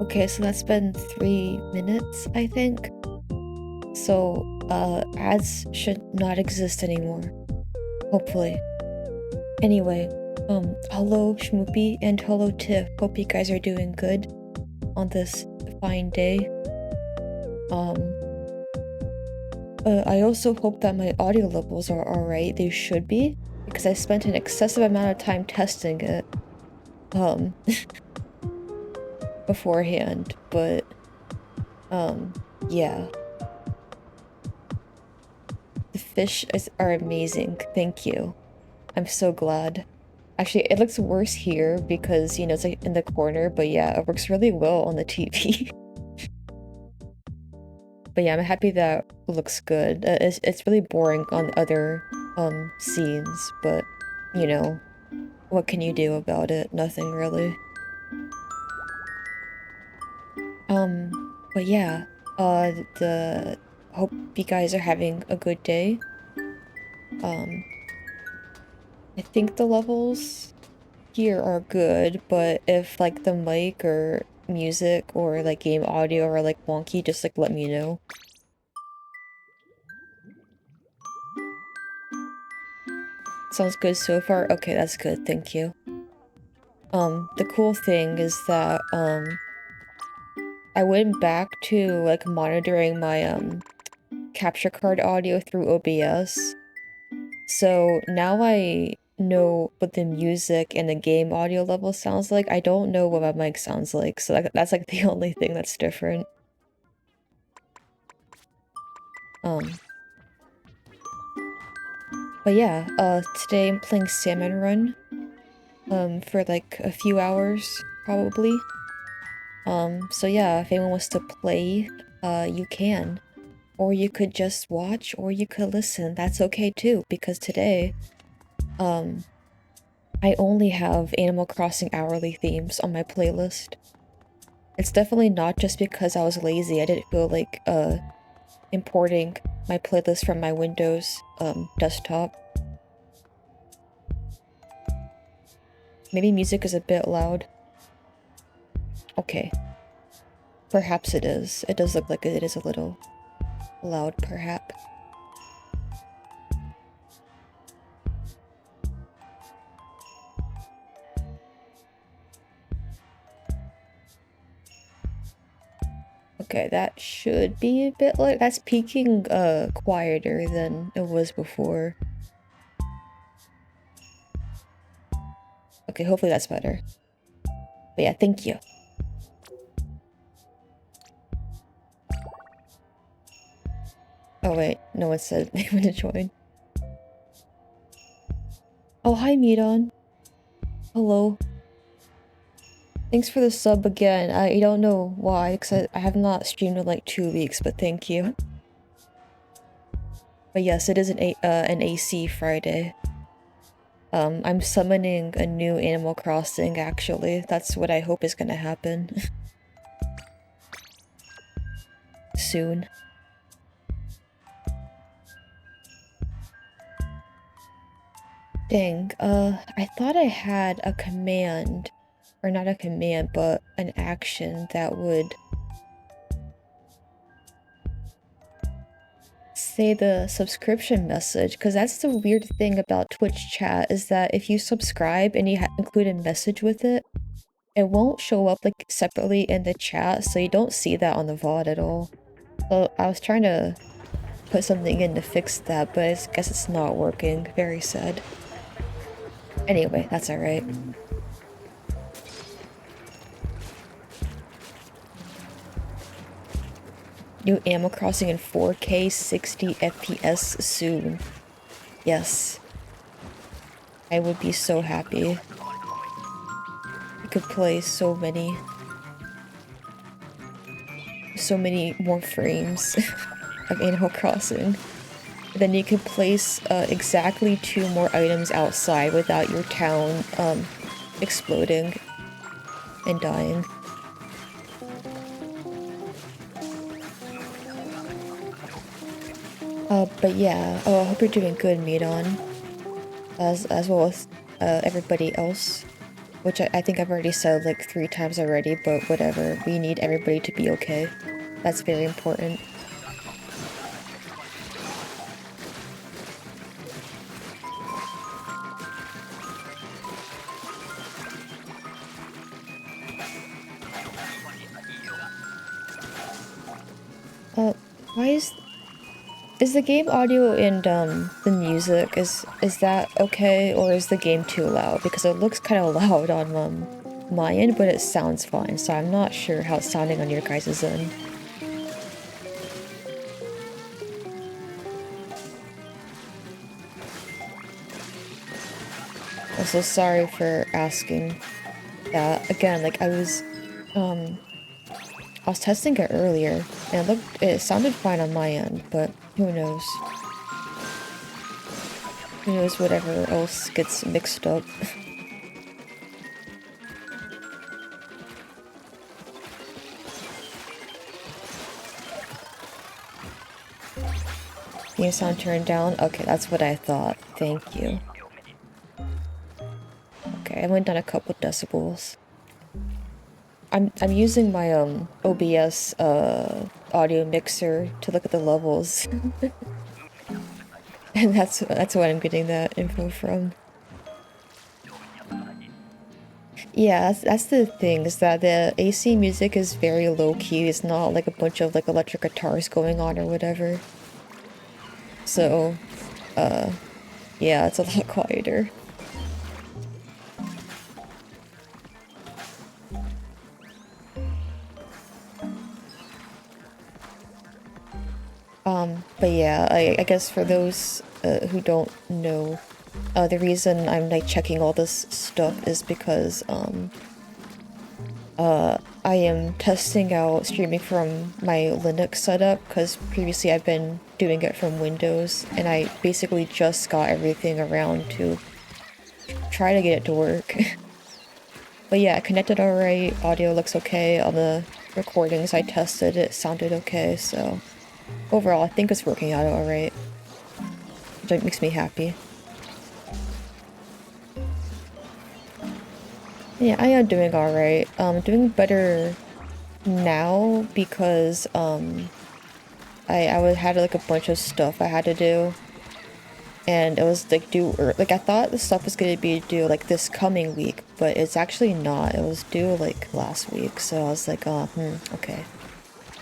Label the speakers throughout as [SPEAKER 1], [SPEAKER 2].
[SPEAKER 1] Okay, so that's been 3 minutes, I think. So, ads should not exist anymore. Hopefully. Anyway, hello Schmoopy and hello Tiff. Hope you guys are doing good on this fine day. I also hope that my audio levels are alright. They should be, because I spent an excessive amount of time testing it, beforehand, but, yeah. The fish are amazing, thank you. I'm so glad. Actually, it looks worse here because, you know, it's like in the corner, but yeah, it works really well on the TV. But yeah, I'm happy that looks good. It's really boring on other, scenes, but, you know, what can you do about it? Nothing really. But yeah, hope you guys are having a good day. I think the levels here are good, but if like the mic or music or like game audio are like wonky, just like let me know. Sounds good so far? Okay, that's good, thank you. The cool thing is that, I went back to like monitoring my, capture card audio through OBS. So now I know what the music and the game audio level sounds like. I don't know what my mic sounds like, so that's like the only thing that's different. But yeah, today I'm playing Salmon Run, for like a few hours, probably. So yeah, if anyone wants to play, you can. Or you could just watch, or you could listen. That's okay too, because today, I only have Animal Crossing hourly themes on my playlist. It's definitely not just because I was lazy. I didn't feel like, importing my playlist from my Windows, desktop. Maybe music is a bit loud. Okay. Perhaps it is. It does look like it is a little loud, perhaps. Okay, that should be a bit like that's peaking quieter than it was before. Okay, hopefully that's better. But yeah, thank you. Oh wait, no one said they want to join. Oh, hi Midon. Hello. Thanks for the sub again. I don't know why, because I have not streamed in like 2 weeks, but thank you. But yes, it is an AC Friday. I'm summoning a new Animal Crossing, actually. That's what I hope is gonna happen. Soon. Dang, I thought I had a command, or not a command, but an action that would say the subscription message, because that's the weird thing about Twitch chat, is that if you subscribe and you include a message with it, it won't show up like separately in the chat, so you don't see that on the VOD at all. So I was trying to put something in to fix that, but I guess it's not working. Very sad. Anyway, that's alright. New Animal Crossing in 4K 60 FPS soon. Yes. I would be so happy. I could play so many more frames of Animal Crossing. Then you could place exactly 2 more items outside without your town exploding and dying. But yeah, I hope you're doing good, Midon. As well as everybody else. which I think I've already said like 3 times already, but whatever. We need everybody to be okay. That's very important. Why is the game audio and the music is that okay, or is the game too loud? Because it looks kind of loud on my end, but it sounds fine, so I'm not sure how it's sounding on your guys' end. Also, sorry for asking that. Again, like I was testing it earlier, and it sounded fine on my end, but who knows? Who knows whatever else gets mixed up. Game sound turned down? Okay, that's what I thought. Thank you. Okay, I went down a couple decibels. I'm using my OBS audio mixer to look at the levels. And that's what I'm getting that info from. Yeah, that's the thing, is that the AC music is very low key. It's not like a bunch of like electric guitars going on or whatever. So, yeah, it's a lot quieter. But yeah, I guess for those who don't know, the reason I'm like checking all this stuff is because I am testing out streaming from my Linux setup, because previously I've been doing it from Windows, and I basically just got everything around to try to get it to work. But yeah, connected alright, audio looks okay on the recordings I tested, it sounded okay, so overall I think it's working out alright, which makes me happy. Yeah, I am doing alright. Doing better now because I had like a bunch of stuff I had to do, and it was like like I thought the stuff was gonna be due like this coming week, but it's actually not. It was due like last week, so I was like, oh, okay,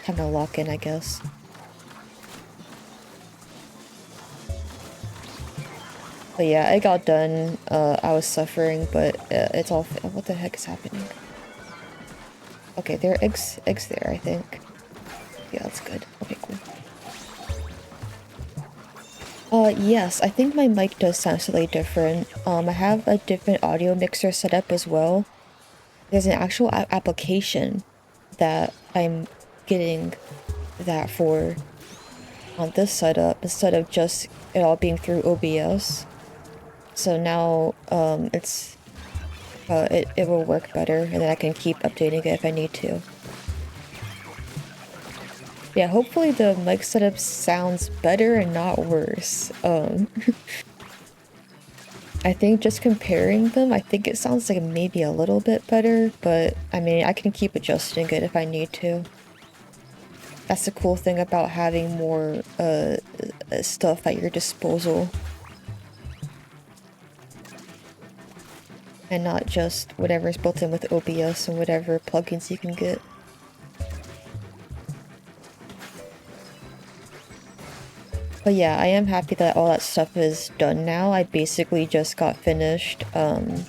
[SPEAKER 1] time to lock in, I guess. But yeah, it got done. I was suffering, but it's all. What the heck is happening? Okay, there are eggs there, I think. Yeah, that's good. Okay, cool. Yes, I think my mic does sound slightly different. I have a different audio mixer set up as well. There's an actual application that I'm getting that for on this setup instead of just it all being through OBS. So now it will work better, and then I can keep updating it if I need to. Yeah, hopefully the mic setup sounds better and not worse. I think just comparing them, I think it sounds like maybe a little bit better, but I mean, I can keep adjusting it if I need to. That's the cool thing about having more stuff at your disposal. And not just whatever's built in with OBS and whatever plugins you can get. But yeah, I am happy that all that stuff is done now. I basically just got finished, like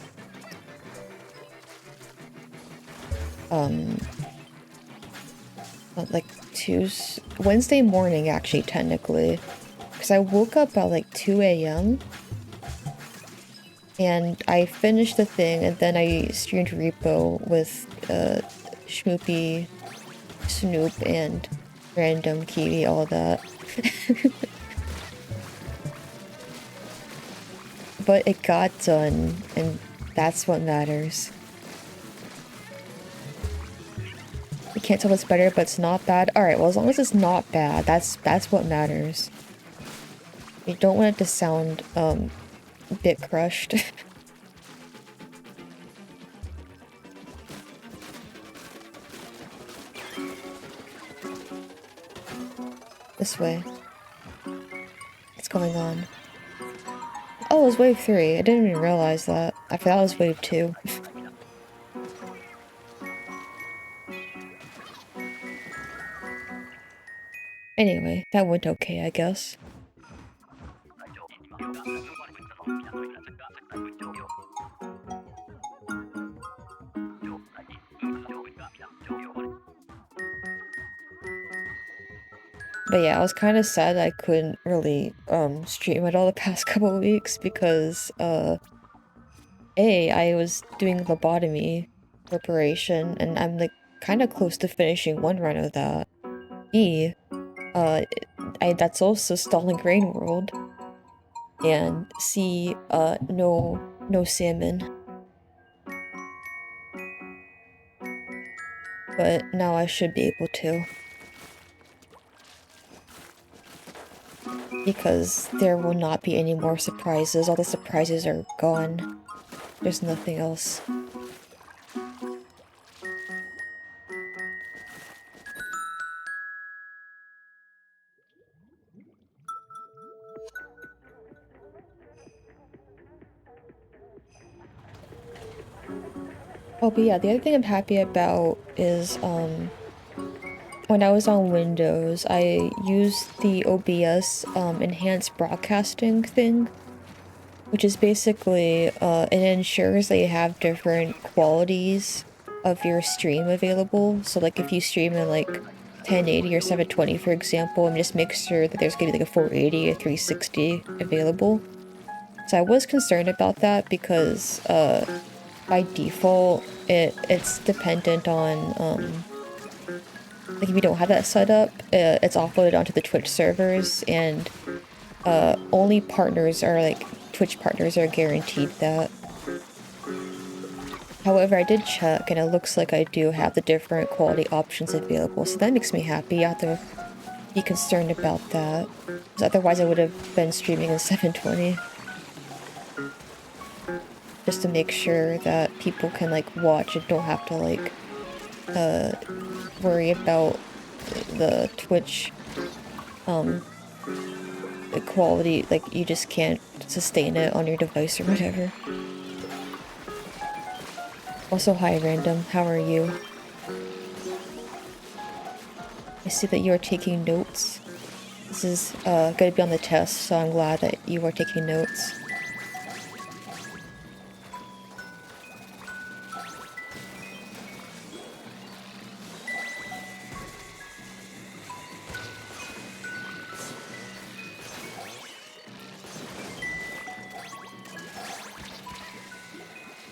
[SPEAKER 1] Wednesday morning, actually, technically. Because I woke up at like 2 a.m. and I finished the thing, and then I streamed Repo with Schmoopy, Snoop, and Random Kiwi, all that. But it got done, and that's what matters. You can't tell it's better, but it's not bad. Alright, well, as long as it's not bad, that's what matters. You don't want it to sound, bit crushed. This way. What's going on? Oh, it was wave 3. I didn't even realize that. I thought it was wave 2. Anyway, that went okay, I guess. But yeah, I was kind of sad I couldn't really stream it all the past couple of weeks because A, I was doing lobotomy preparation and I'm like kind of close to finishing one run of that. B, that's also stalling Grain World. And C, no salmon. But now I should be able to. Because there will not be any more surprises. All the surprises are gone. There's nothing else. Oh, but yeah, the other thing I'm happy about is, when I was on Windows, I used the OBS, enhanced broadcasting thing, which is basically, it ensures that you have different qualities of your stream available. So, like, if you stream in, like, 1080 or 720, for example, and just make sure that there's gonna be, like, a 480 or 360 available. So I was concerned about that because, by default, it's dependent on, like if you don't have that set up, it's offloaded onto the Twitch servers, and only partners are like Twitch partners are guaranteed that. However, I did check, and it looks like I do have the different quality options available, so that makes me happy. I have to be concerned about that, because otherwise I would have been streaming in 720. Just to make sure that people can, like, watch and don't have to, like, worry about the Twitch, the quality, like, you just can't sustain it on your device or whatever. Also, hi, Random. How are you? I see that you are taking notes. This is, gonna be on the test, so I'm glad that you are taking notes.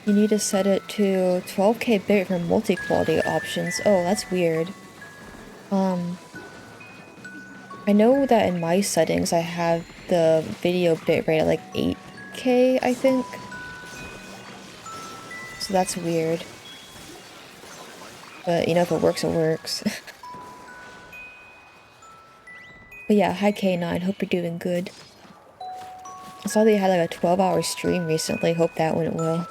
[SPEAKER 1] You need to set it to 12K bit for multi-quality options. Oh, that's weird. I know that in my settings I have the video bitrate at like 8K, I think. So that's weird. But, you know, if it works, it works. But yeah, hi K9, hope you're doing good. I saw that you had like a 12-hour stream recently, hope that went well.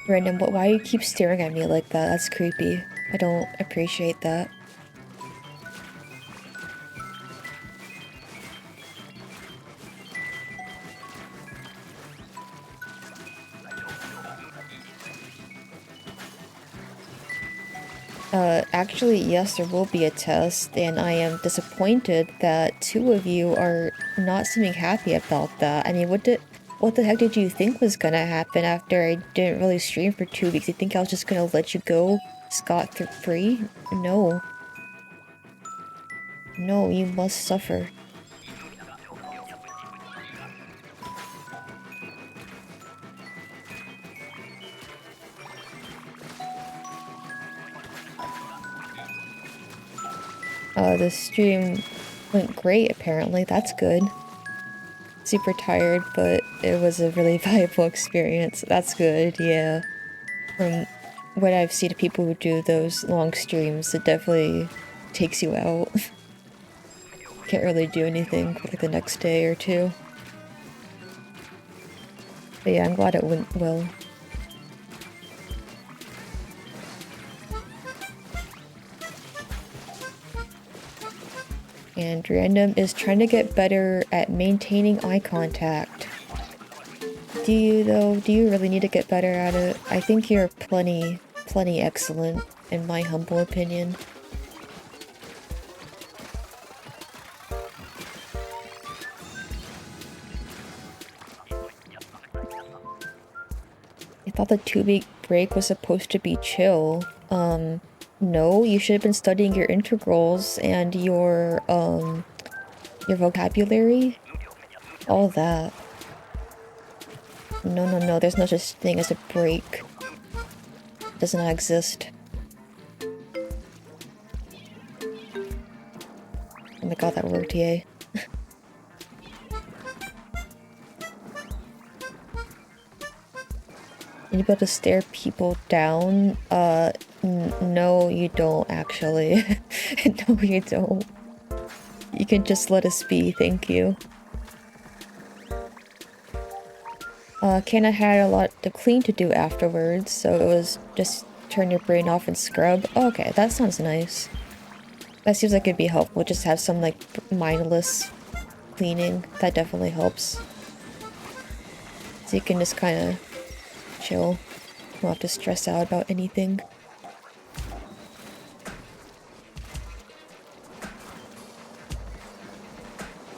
[SPEAKER 1] Random, why do you keep staring at me like that? That's creepy. I don't appreciate that. Actually, yes, there will be a test, and I am disappointed that 2 of you are not seeming happy about that. I mean, what the heck did you think was gonna happen after I didn't really stream for 2 weeks? You think I was just gonna let you go scot-free? No. No, you must suffer. The stream went great, apparently. That's good. Super tired, but it was a really valuable experience. That's good, yeah. From what I've seen of people who do those long streams, it definitely takes you out. Can't really do anything for like the next day or two. But yeah, I'm glad it went well. And Random is trying to get better at maintaining eye contact. Do you though? Do you really need to get better at it? I think you're plenty excellent, in my humble opinion. I thought the 2-week break was supposed to be chill. No, you should have been studying your integrals and your vocabulary. All that. No, there's no such thing as a break. It does not exist. Oh my god, that worked, yay. You be able to stare people down? No, you don't, actually. No, you don't. You can just let us be, thank you. Kinda had a lot to clean to do afterwards, so it was just turn your brain off and scrub. Oh, okay, that sounds nice. That seems like it'd be helpful, just have some, like, mindless cleaning. That definitely helps. So you can just kinda chill. You don't have to stress out about anything.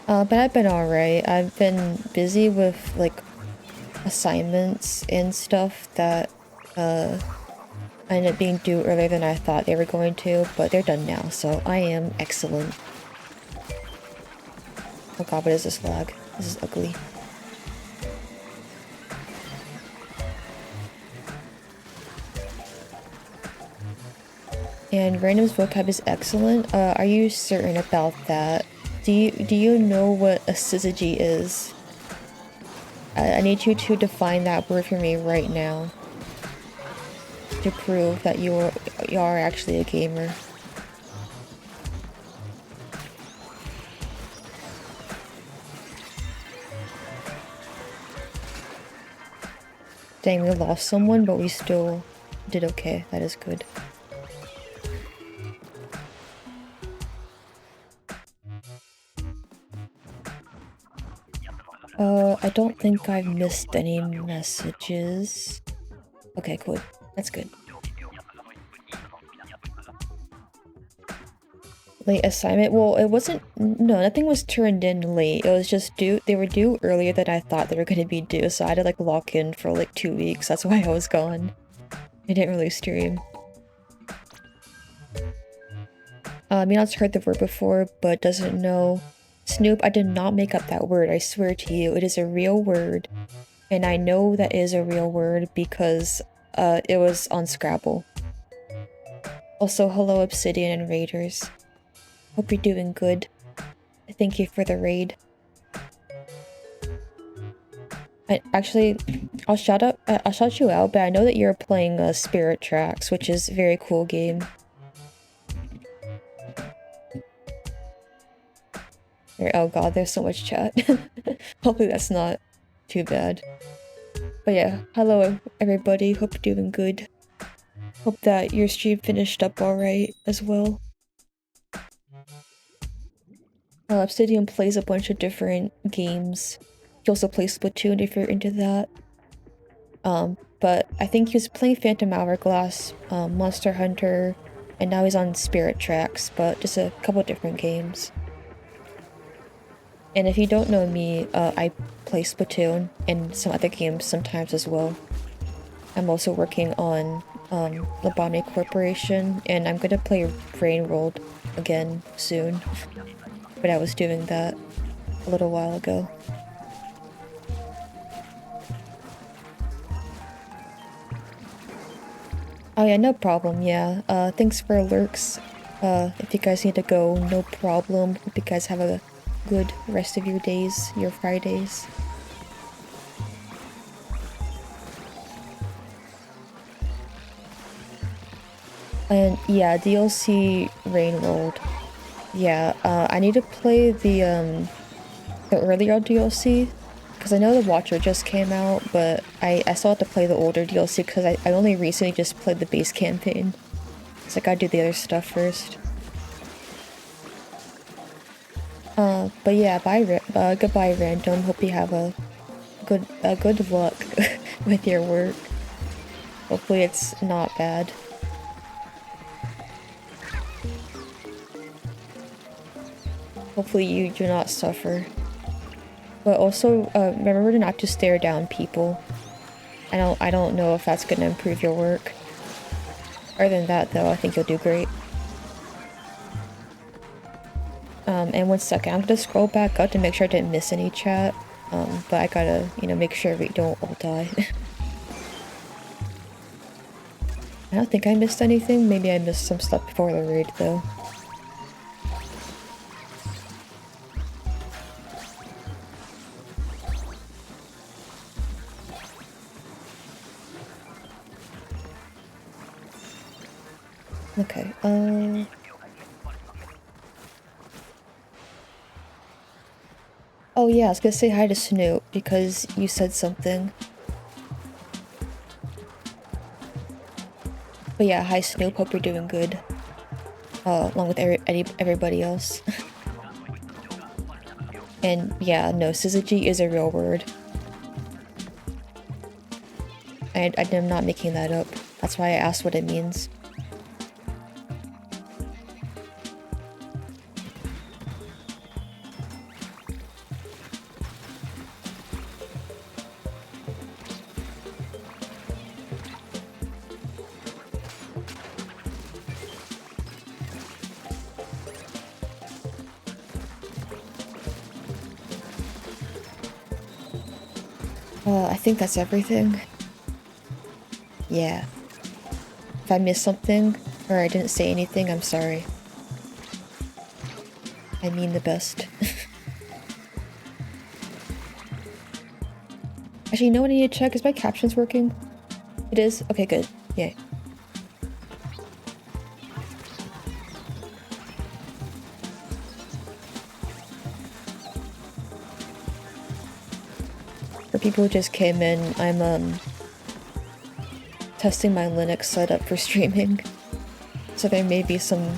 [SPEAKER 1] But I've been alright. I've been busy with, like, assignments and stuff that, ended up being due earlier than I thought they were going to, but they're done now, so I am excellent. Oh god, what is this lag? This is ugly. And Random's vocab is excellent. Are you certain about that? Do you know what a syzygy is? I need you to define that word for me right now. To prove that you are actually a gamer. Dang, we lost someone, but we still did okay. That is good. I don't think I've missed any messages. Okay, cool. That's good. Late assignment? Well, it wasn't... No, nothing was turned in late. It was just due... They were due earlier than I thought they were going to be due, so I had to, like, lock in for, like, 2 weeks. That's why I was gone. I didn't really stream. Meanot's heard the word before, but doesn't know. Snoop, I did not make up that word, I swear to you. It is a real word. And I know that is a real word because, it was on Scrabble. Also, hello Obsidian and Raiders. Hope you're doing good. Thank you for the raid. Actually, I'll shout you out, but I know that you're playing, Spirit Tracks, which is a very cool game. Oh god, there's so much chat. Hopefully that's not too bad. But yeah, hello everybody, hope you're doing good. Hope that your stream finished up alright as well. Obsidian plays a bunch of different games. He also plays Splatoon if you're into that. But I think he was playing Phantom Hourglass, Monster Hunter, and now he's on Spirit Tracks, but just a couple different games. And if you don't know me, I play Splatoon and some other games sometimes as well. I'm also working on Labami Corporation, and I'm gonna play Rain World again soon. But I was doing that a little while ago. Oh yeah, no problem, yeah. Thanks for lurks. If you guys need to go, no problem. Hope you guys have a good rest of your days, your Fridays. And yeah, DLC Rain World. Yeah, I need to play the earlier DLC, because I know the Watcher just came out, but I still have to play the older DLC because I only recently just played the base campaign. So I gotta do the other stuff first. But yeah, goodbye, random. Hope you have a good luck with your work. Hopefully it's not bad. Hopefully you do not suffer. But also, remember not to stare down people. I don't know if that's gonna improve your work. Other than that, though, I think you'll do great. And 1 second, I'm gonna scroll back up to make sure I didn't miss any chat. But I gotta, make sure we don't all die. I don't think I missed anything. Maybe I missed some stuff before the raid, though. Okay, oh yeah, I was gonna say hi to Snoop because you said something. But yeah, hi Snoop, hope you're doing good. Along with everybody else. And yeah, no, syzygy is a real word. I'm not making that up. That's why I asked what it means. I think that's everything. Yeah. If I missed something, or I didn't say anything, I'm sorry. I mean the best. Actually, you know what I need to check? Is my captions working? It is? Okay, good. Yay. For people who just came in, I'm, testing my Linux setup for streaming. So there may be some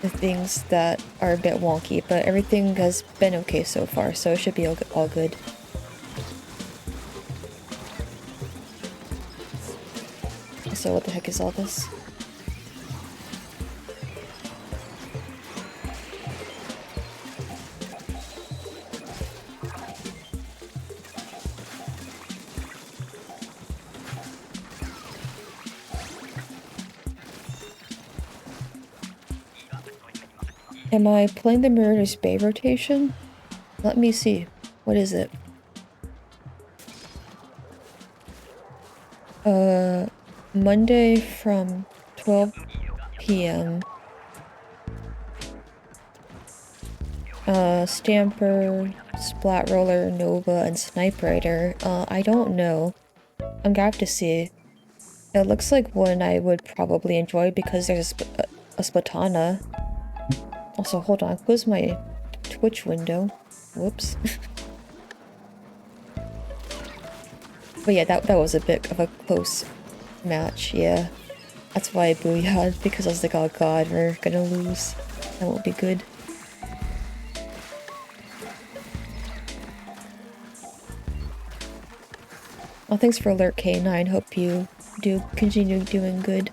[SPEAKER 1] things that are a bit wonky, but everything has been okay so far, so it should be all good. So what the heck is all this? Am I playing the Meridius Bay rotation? Let me see. What is it? Monday from 12 p.m. Stamper, Splat Roller, Nova, and Snipe Rider. I don't know. I'm gonna have to see. It looks like one I would probably enjoy because there's a Splatana. Also, hold on. Close my Twitch window. Whoops. But yeah, that was a bit of a close match, yeah. That's why I booyah'd, because I was like, oh god, we're gonna lose. That won't be good. Well, thanks for alert K9. Hope you do continue doing good.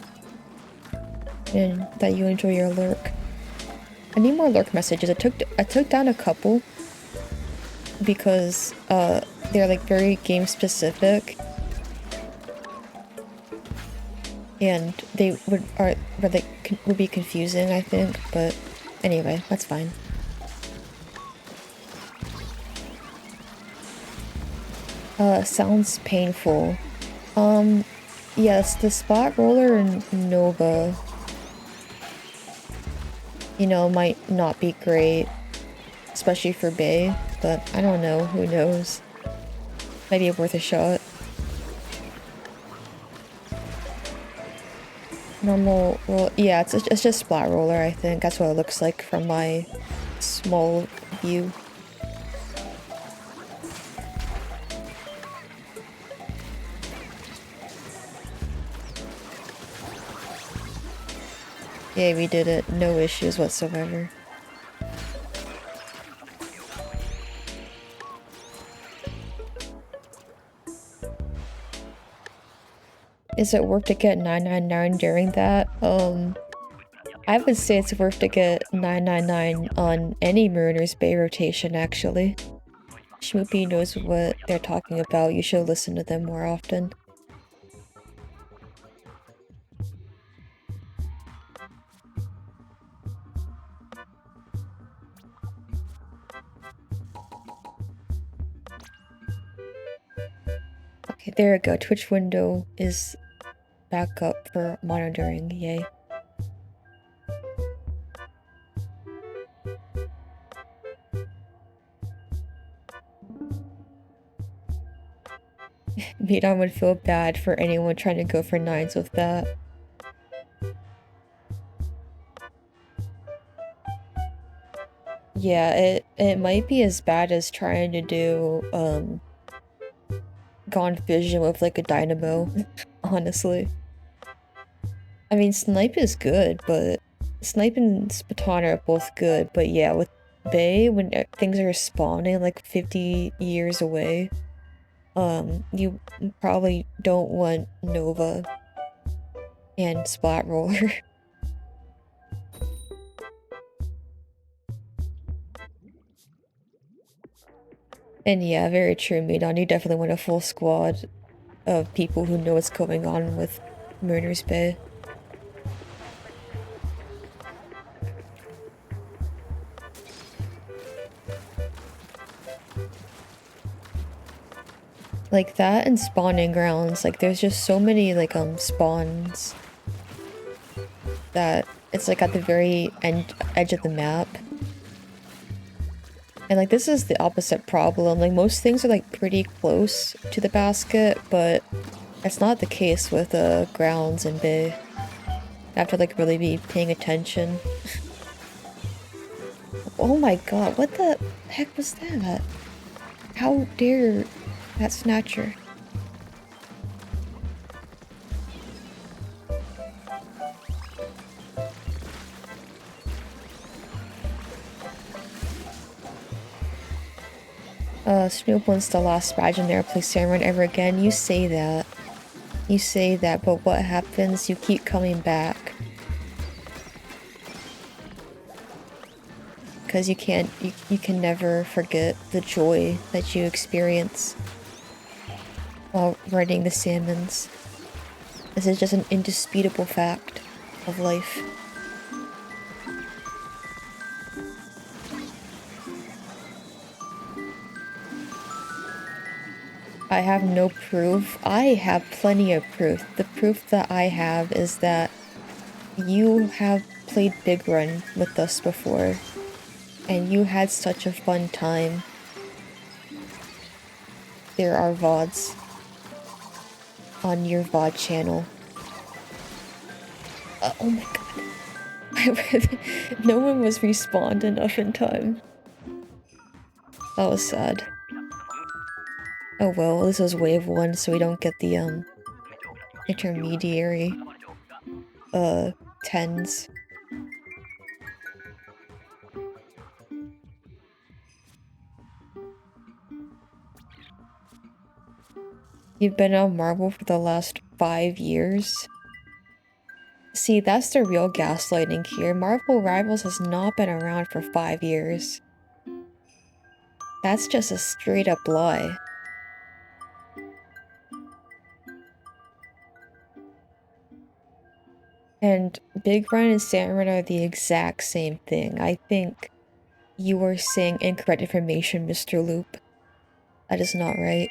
[SPEAKER 1] And that you enjoy your lurk. I need more lurk messages. I took down a couple because they're like very game specific. And they would be confusing, I think, but anyway, that's fine. Sounds painful. Yes, the Spot Roller and Nova, you know, might not be great, especially for Bay, but I don't know, who knows. Maybe worth a shot. Normal, well, yeah, it's just Splat Roller, I think. That's what it looks like from my small view. Yeah, we did it. No issues whatsoever. Is it worth to get 999 during that? I would say it's worth to get 999 on any Mariner's Bay rotation, actually. Schmoopy knows what they're talking about. You should listen to them more often. Okay, there we go. Twitch window is back up for monitoring. Yay. Midon would feel bad for anyone trying to go for 9s with that. Yeah, it might be as bad as trying to do, Gone Vision with like a dynamo, honestly. I mean, Snipe is good, but Snipe and Splatoon are both good, but yeah, with Bay, when things are spawning like 50 years away, you probably don't want Nova and Splat Roller. And yeah, very true, Midon. You definitely want a full squad of people who know what's going on with Mariner's Bay. Like that and spawning grounds, like there's just so many like spawns that it's like at the very edge of the map. And like this is the opposite problem. Like most things are like pretty close to the basket, but that's not the case with grounds and bay. You have to like really be paying attention. Oh my god, what the heck was that? How dare that snatcher? Snoop wants the last badge in there, play Salmon ever again. You say that. You say that, but what happens? You keep coming back. Because you can't, you can never forget the joy that you experience while riding the salmons. This is just an indisputable fact of life. I have no proof. I have plenty of proof. The proof that I have is that you have played Big Run with us before, and you had such a fun time. There are VODs on your VOD channel. Oh my god. No one was respawned enough in time. That was sad. Oh well, this is wave 1, so we don't get the, intermediary, 10s. You've been on Marvel for the last 5 years? See, that's the real gaslighting here. Marvel Rivals has not been around for 5 years. That's just a straight up lie. And Big Run and Salmon are the exact same thing. I think you are saying incorrect information, Mr. Loop. That is not right.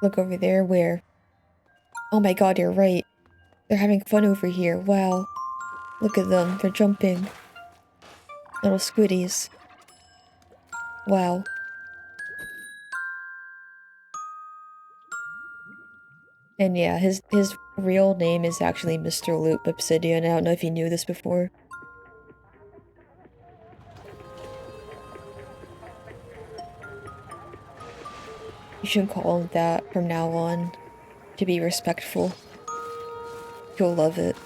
[SPEAKER 1] Look over there, where? Oh my god, you're right. They're having fun over here. Wow. Look at them. They're jumping. Little squiddies. Wow. And yeah, his real name is actually Mr. Loop Obsidian. I don't know if you knew this before. You should call him that from now on, to be respectful. You'll love it.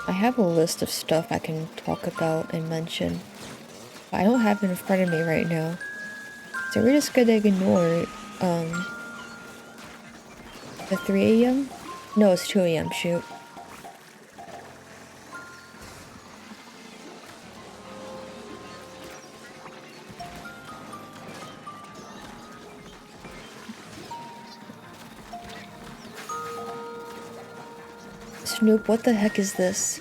[SPEAKER 1] I have a list of stuff I can talk about and mention. I don't have it in front of me right now. So we're just gonna ignore, the 3 a.m.? No, it's 2 a.m., shoot. Snoop, what the heck is this?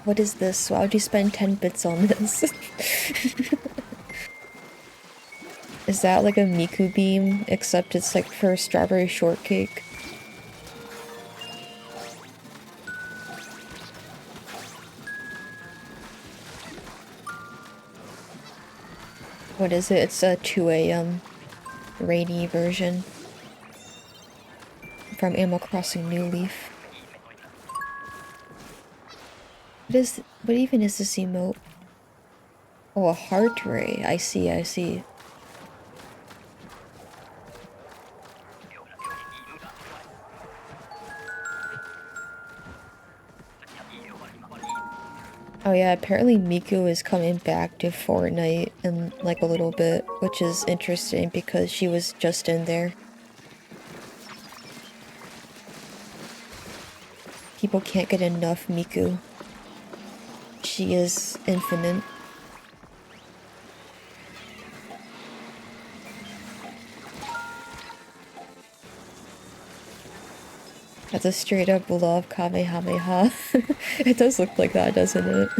[SPEAKER 1] What is this? Why would you spend 10 bits on this? Is that like a Miku beam, except it's like for strawberry shortcake? What is it? It's a 2 a.m. rainy version from Animal Crossing New Leaf. What even is this emote? Oh, a heart ray. I see, I see. Oh yeah, apparently Miku is coming back to Fortnite in like a little bit, which is interesting because she was just in there. People can't get enough Miku. She is infinite. That's a straight up love Kamehameha. It does look like that, doesn't it?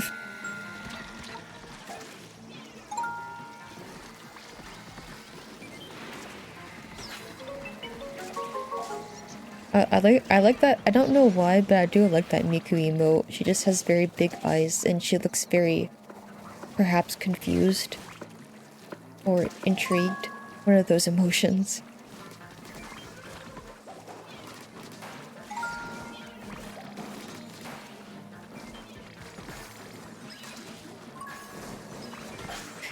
[SPEAKER 1] I like that. I don't know why, but I do like that Miku emote. She just has very big eyes and she looks very, perhaps confused or intrigued. One of those emotions.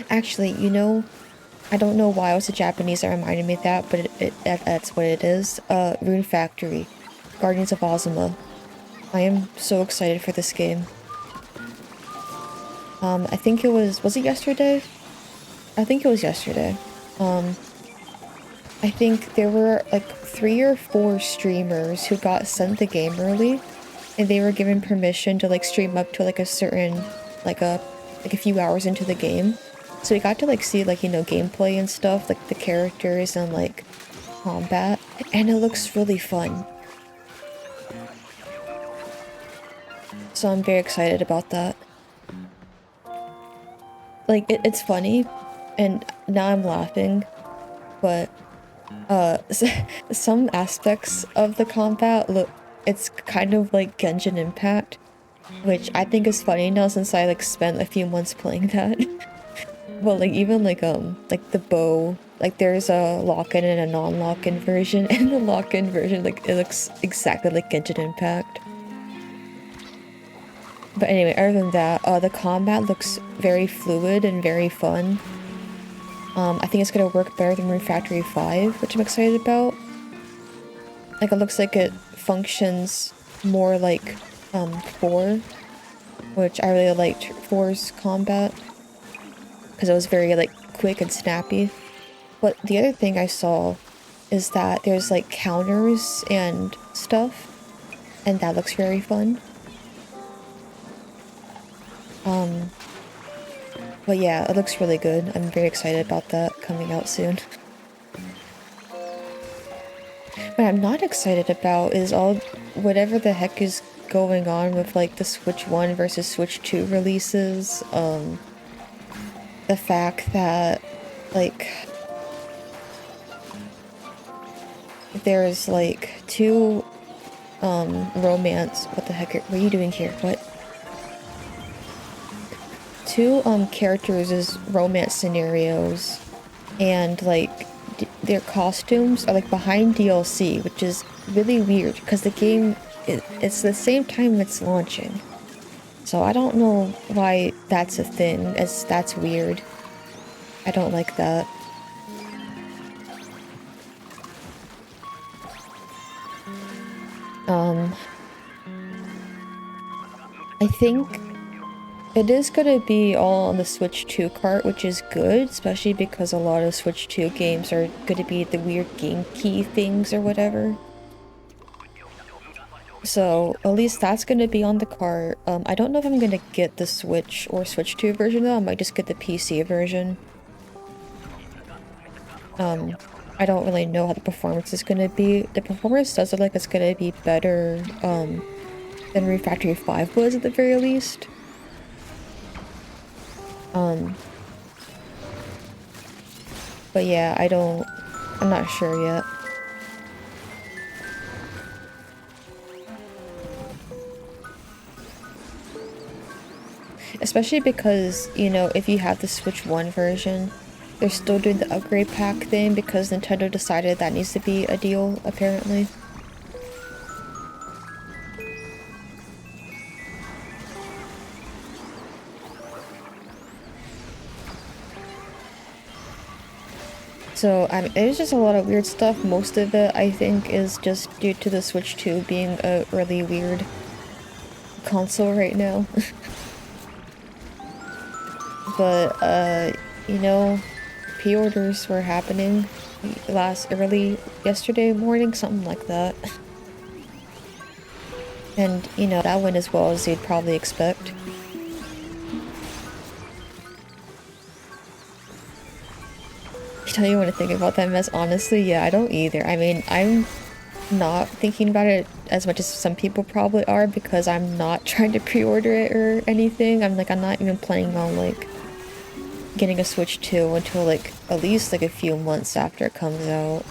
[SPEAKER 1] Actually, you know, I don't know why it was the Japanese that reminded me of that, but that's what it is. Rune Factory. Guardians of Ozma. I am so excited for this game. I think it was it yesterday? I think it was yesterday. I think there were like 3 or 4 streamers who got sent the game early, and they were given permission to like stream up to like a certain, like a few hours into the game. So we got to like see like, you know, gameplay and stuff, like the characters and like combat, and it looks really fun. So I'm very excited about that. Like it's funny, and now I'm laughing, but some aspects of the combat look, it's kind of like Genshin Impact, which I think is funny now since I like spent a few months playing that. Well, like even like the bow, like there's a lock-in and a non-lock-in version, and the lock-in version, like it looks exactly like Genshin Impact. But anyway, other than that, the combat looks very fluid and very fun. I think it's gonna work better than Rune Factory 5, which I'm excited about. Like it looks like it functions more like 4, which I really liked 4's combat, because it was very like quick and snappy. But the other thing I saw is that there's like counters and stuff. and that looks very fun. But yeah, it looks really good. I'm very excited about that coming out soon. What I'm not excited about is whatever the heck is going on with like the Switch 1 versus Switch 2 releases. The fact that like there's like two romance, what the heck what are you doing here? What? Two characters is romance scenarios, and like their costumes are like behind DLC, which is really weird because the game it's the same time it's launching. So I don't know why that's a thing, as that's weird. I don't like that. I think it is gonna be all on the Switch 2 cart, which is good, especially because a lot of Switch 2 games are gonna be the weird game key things or whatever. So at least that's gonna be on the cart. I don't know if I'm gonna get the Switch or Switch 2 version though. I might just get the PC version. I don't really know how the performance is gonna be. The performance does look like it's gonna be better, than Refactory 5 was at the very least. But yeah, I'm not sure yet. Especially because, you know, if you have the Switch 1 version, they're still doing the upgrade pack thing because Nintendo decided that needs to be a deal, apparently. So, there's just a lot of weird stuff. Most of it, I think, is just due to the Switch 2 being a really weird console right now. But, you know, pre-orders were happening early yesterday morning, something like that. And, you know, that went as well as you'd probably expect. I don't even want to think about that mess, honestly. Yeah, I don't either. I mean, I'm not thinking about it as much as some people probably are because I'm not trying to pre-order it or anything. I'm not even planning on, like, getting a Switch 2 until, like, at least, like, a few months after it comes out.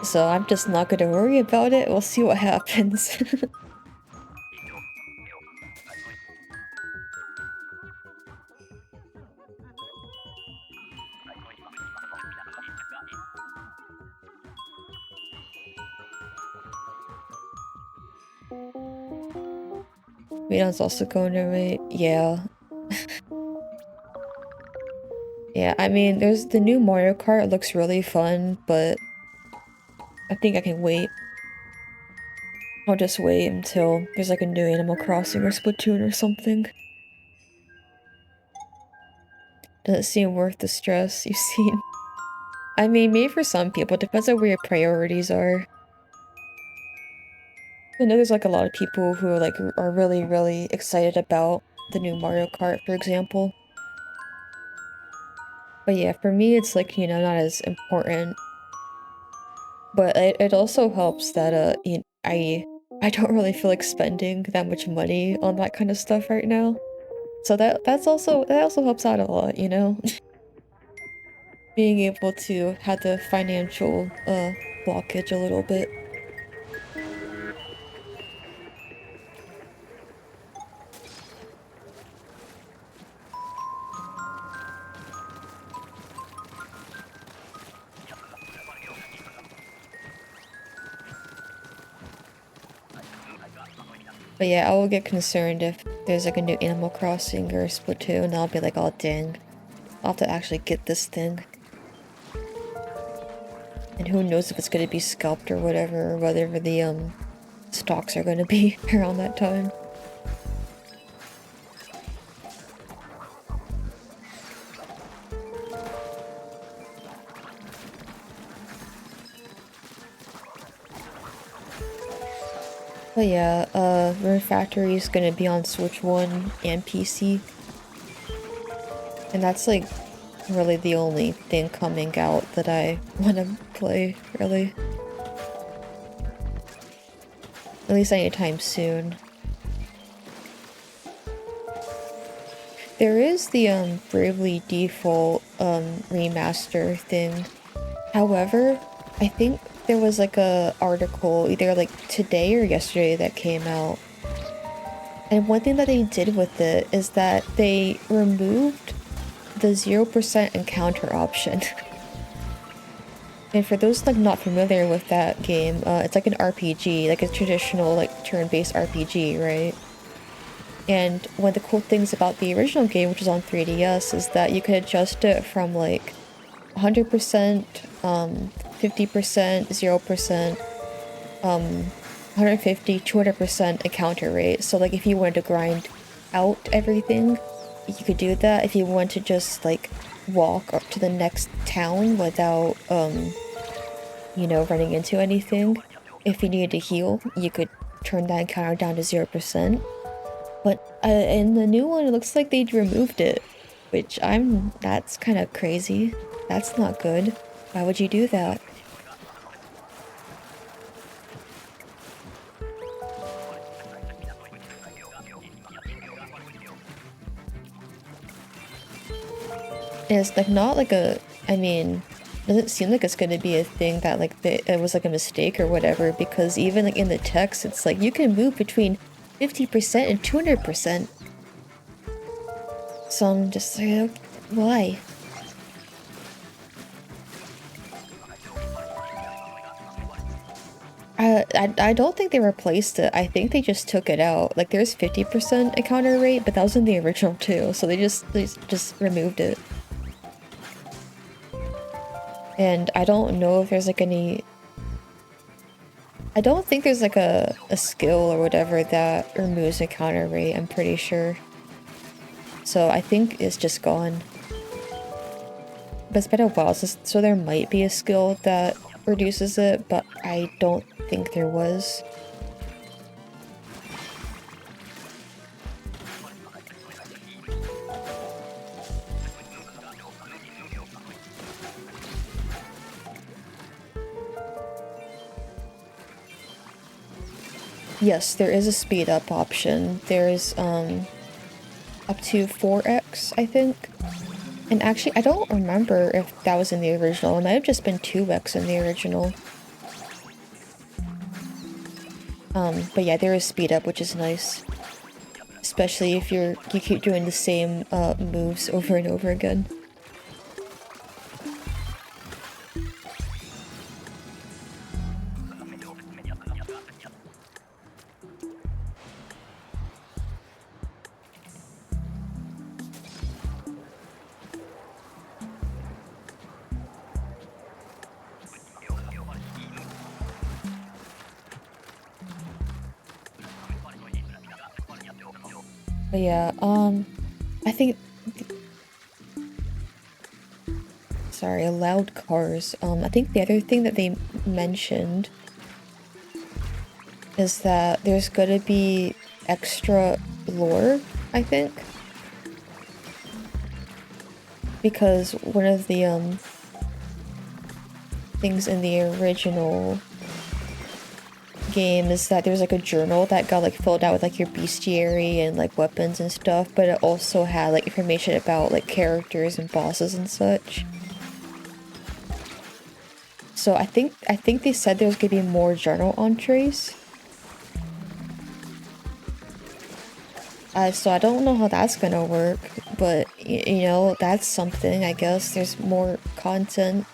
[SPEAKER 1] So I'm just not gonna worry about it. We'll see what happens. Reno's also going to rate. Yeah. Yeah, I mean, there's the new Mario Kart. It looks really fun, but I think I can wait. I'll just wait until there's like a new Animal Crossing or Splatoon or something. Doesn't seem worth the stress you've seen. I mean, maybe for some people, it depends on where your priorities are. I know there's like a lot of people who are like are really, really excited about the new Mario Kart, for example. But yeah, for me, it's like, you know, not as important. But it also helps that I don't really feel like spending that much money on that kind of stuff right now. So that also helps out a lot, you know? Being able to have the financial blockage a little bit. But yeah, I will get concerned if there's like a new Animal Crossing or Splatoon. I'll be like, oh dang, I'll have to actually get this thing. And who knows if it's gonna be scalped or whatever, or whatever the stocks are gonna be around that time. But yeah, Rune Factory is gonna be on Switch 1 and PC. And that's like really the only thing coming out that I wanna play, really. At least anytime soon. There is the Bravely Default remaster thing. However, I think there was like a article either like today or yesterday that came out. And one thing that they did with it is that they removed the 0% encounter option. And for those like not familiar with that game, it's like an RPG, like a traditional like turn-based RPG, right? And one of the cool things about the original game, which is on 3DS, is that you could adjust it from like 100%, 50%, 0%, 150, 200% encounter rate. So like if you wanted to grind out everything, you could do that. If you want to just like walk up to the next town without, you know, running into anything. If you needed to heal, you could turn that encounter down to 0%. But in the new one, it looks like they removed it, which that's kind of crazy. That's not good. Why would you do that? And it's like not like I mean, doesn't seem like it's going to be a thing that like it was like a mistake or whatever, because even like in the text, it's like you can move between 50% and 200%. So I'm just like, why? I don't think they replaced it. I think they just took it out. Like there's 50% encounter rate, but that was in the original too. So they just removed it. And I don't know if there's like any... I don't think there's like a skill or whatever that removes encounter rate, I'm pretty sure. So I think it's just gone. But it's been a while, so there might be a skill that reduces it, but I don't think there was. Yes, there is a speed up option. There's up to 4x, I think. And actually, I don't remember if that was in the original. It might have just been 2x in the original. But yeah, there is speed up, which is nice. Especially if you keep doing the same moves over and over again. But yeah, I think... Sorry, loud cars. I think the other thing that they mentioned is that there's gonna be extra lore, I think. Because one of the, things in the original game is that there's like a journal that got like filled out with like your bestiary and like weapons and stuff, but it also had like information about like characters and bosses and such. So I think they said there was gonna be more journal entries. So I don't know how that's gonna work, but you know, that's something, I guess. There's more content.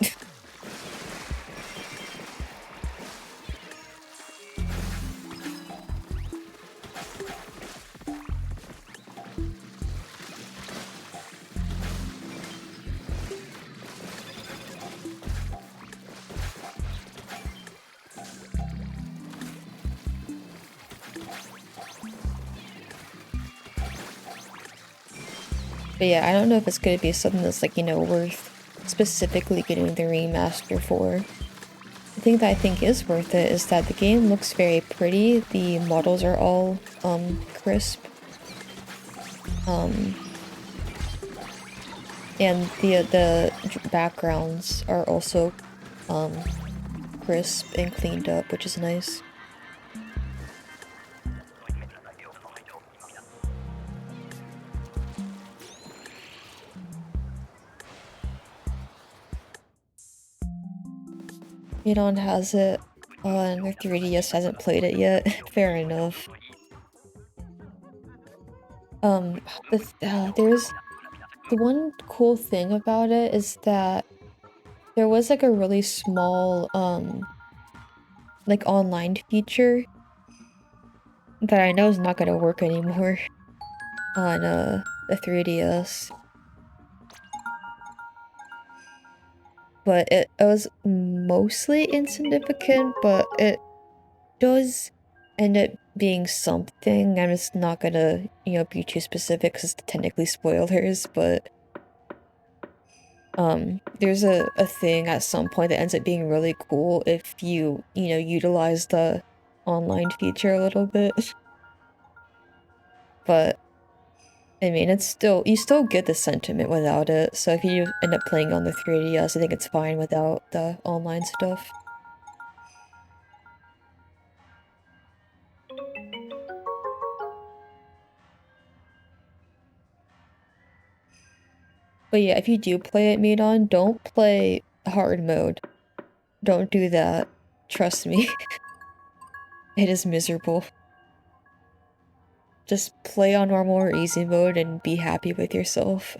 [SPEAKER 1] But yeah, I don't know if it's gonna be something that's like, you know, worth specifically getting the remaster for. thing that I think is worth it is that the game looks very pretty. The models are all crisp. And the backgrounds are also crisp and cleaned up, which is nice. Edon has it on their 3DS, hasn't played it yet. Fair enough. There's the one cool thing about it is that there was like a really small like online feature that I know is not gonna work anymore on the 3DS. But it was mostly insignificant, but it does end up being something. I'm just not gonna, be too specific because it's technically spoilers, but there's a thing at some point that ends up being really cool if you, utilize the online feature a little bit. But I mean, you still get the sentiment without it, so if you end up playing on the 3DS, I think it's fine without the online stuff. But yeah, if you do play it Meidon, don't play hard mode. Don't do that. Trust me. It is miserable. Just play on normal or easy mode and be happy with yourself.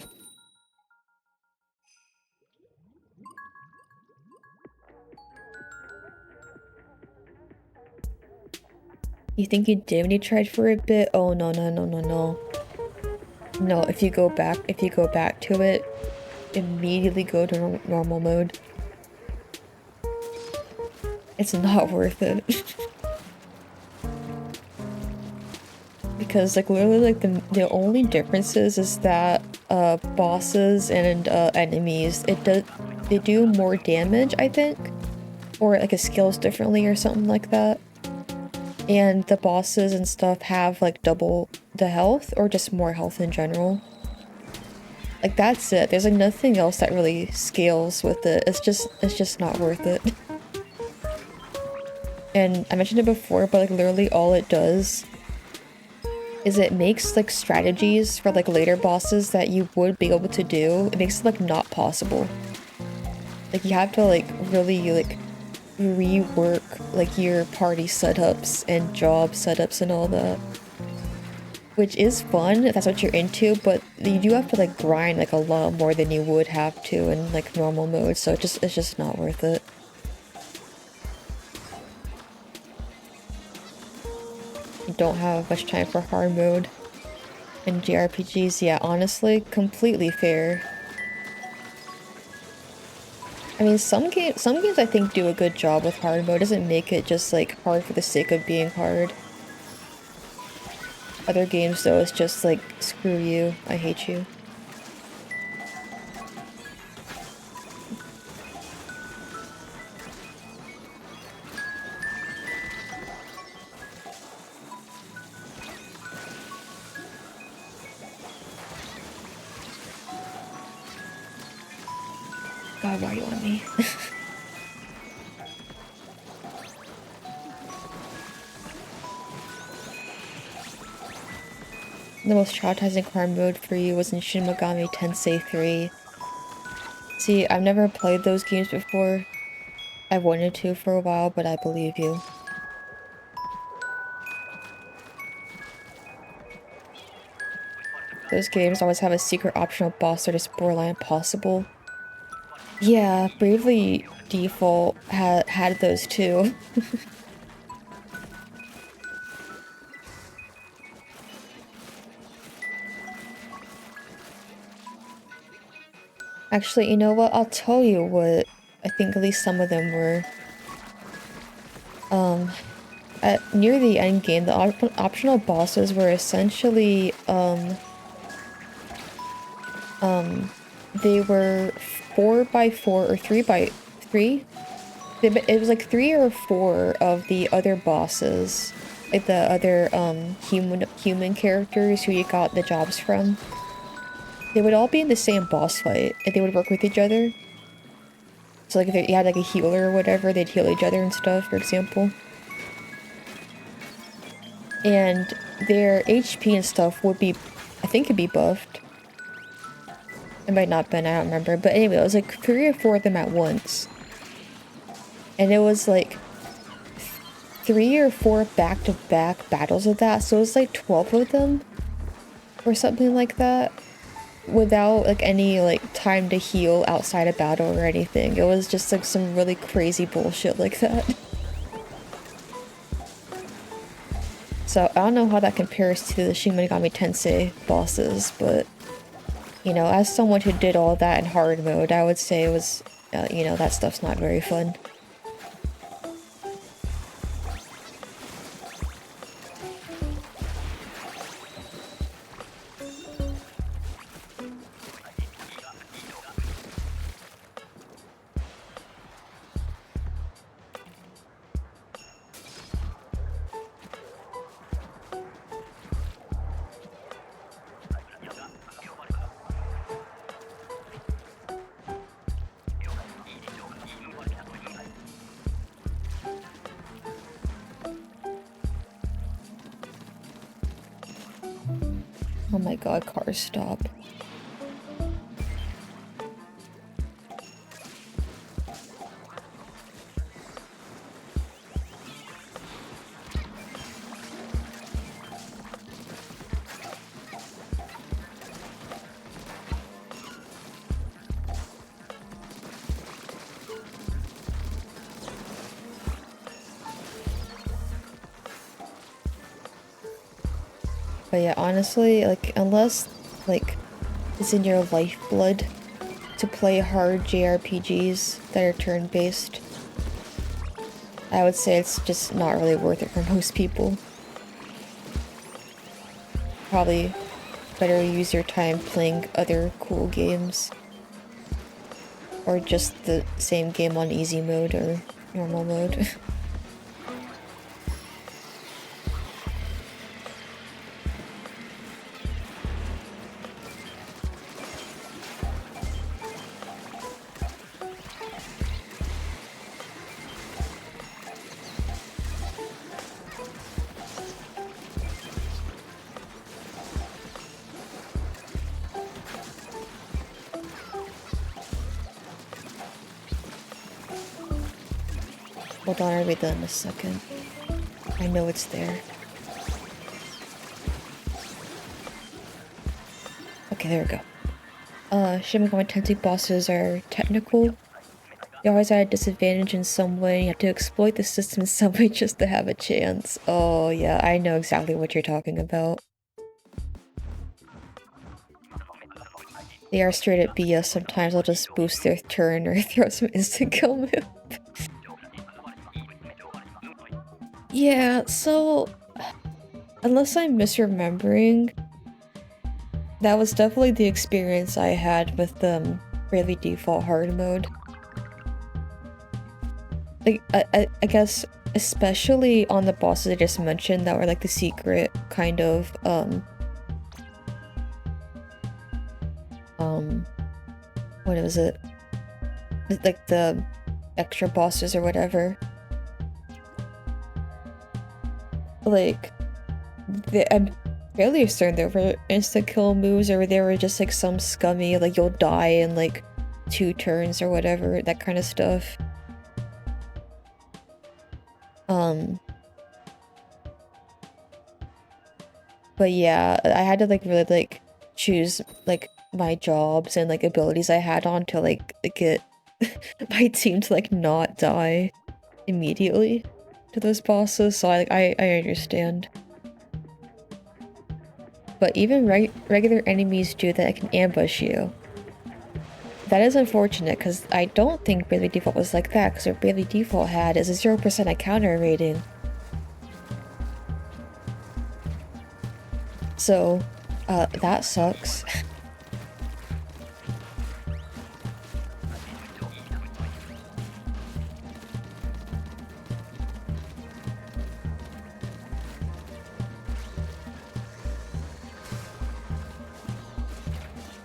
[SPEAKER 1] You think you did when you tried for a bit? Oh no no no no no. No, if you go back to it, immediately go to normal mode. It's not worth it. Because like literally like the only differences is that bosses and enemies they do more damage, I think, or like it scales differently or something like that. And the bosses and stuff have like double the health or just more health in general. Like that's it. There's like nothing else that really scales with it. It's just not worth it. And I mentioned it before, but like literally all it does is it makes like strategies for like later bosses that you would be able to do. It makes it like not possible. Like you have to like really like rework like your party setups and job setups and all that. Which is fun if that's what you're into, but you do have to like grind like a lot more than you would have to in like normal mode, so it's just not worth it. You don't have much time for hard mode. And JRPGs, yeah, honestly, completely fair. I mean, some games I think do a good job with hard mode. It doesn't make it just like hard for the sake of being hard. Other games though, it's just like, screw you, I hate you. God, why are you on me? The most traumatizing hard mode for you was in Shin Megami Tensei 3. See, I've never played those games before. I wanted to for a while, but I believe you. Those games always have a secret optional boss that is borderline impossible. Yeah, Bravely Default had those too. Actually, you know what? I'll tell you what I think at least some of them were. Near the end game, the optional bosses were essentially, they were 4x4 or 3x3. It was like 3 or 4 of the other bosses, like the other human characters who you got the jobs from. They would all be in the same boss fight, and they would work with each other. So like if you had like a healer or whatever, they'd heal each other and stuff, for example. And their HP and stuff would be, I think it'd be buffed. It might not have been, I don't remember. But anyway, it was like 3 or 4 of them at once. And it was like 3 or 4 back-to-back battles of that. So it was like 12 of them or something like that. Without like any like time to heal outside of battle or anything. It was just like some really crazy bullshit like that. So I don't know how that compares to the Shin Megami Tensei bosses, but you know, as someone who did all that in hard mode, I would say it was, you know, that stuff's not very fun. Oh my god, cars stop. But yeah, honestly, like, unless, like, it's in your lifeblood to play hard JRPGs that are turn-based, I would say it's just not really worth it for most people. Probably better use your time playing other cool games. Or just the same game on easy mode or normal mode. Hold on, I'll read that in a second. I know it's there. Okay, there we go. Shin Megami Tensei bosses are technical. You're always at a disadvantage in some way. You have to exploit the system in some way just to have a chance. Oh yeah, I know exactly what you're talking about. They are straight at BS sometimes. I'll just boost their turn or throw some instant kill move. Yeah, so unless I'm misremembering, that was definitely the experience I had with really default hard mode. Like, I guess especially on the bosses I just mentioned that were like the secret kind of what was it? Like the extra bosses or whatever. Like, I'm fairly certain there were insta-kill moves, or there were just like some scummy, like you'll die in like 2 turns or whatever, that kind of stuff. But yeah, I had to like really like choose like my jobs and like abilities I had on to like get my team to like not die immediately to those bosses, so I understand. But even regular enemies do that can ambush you. That is unfortunate, because I don't think Bravely Default was like that, because what Bravely Default had is a 0% encounter rating. So, that sucks.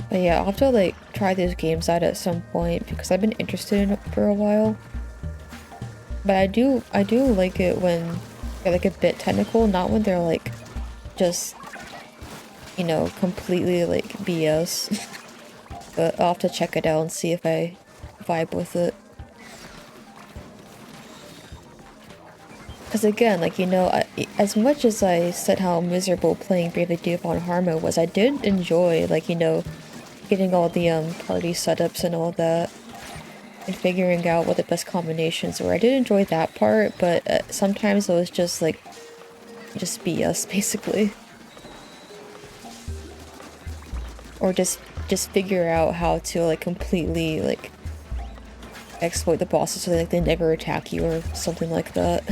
[SPEAKER 1] But yeah, I'll have to like try these games out at some point because I've been interested in it for a while. But I do like it when they're like a bit technical, not when they're like just, you know, completely like BS. But I'll have to check it out and see if I vibe with it. Because again, like, you know, as much as I said how miserable playing Bravely Default Harmo was, I did enjoy, like, you know, getting all the party setups and all that. And figuring out what the best combinations were. I did enjoy that part, but sometimes it was just like, just BS, basically. Or just figure out how to like completely like exploit the bosses so they never attack you or something like that.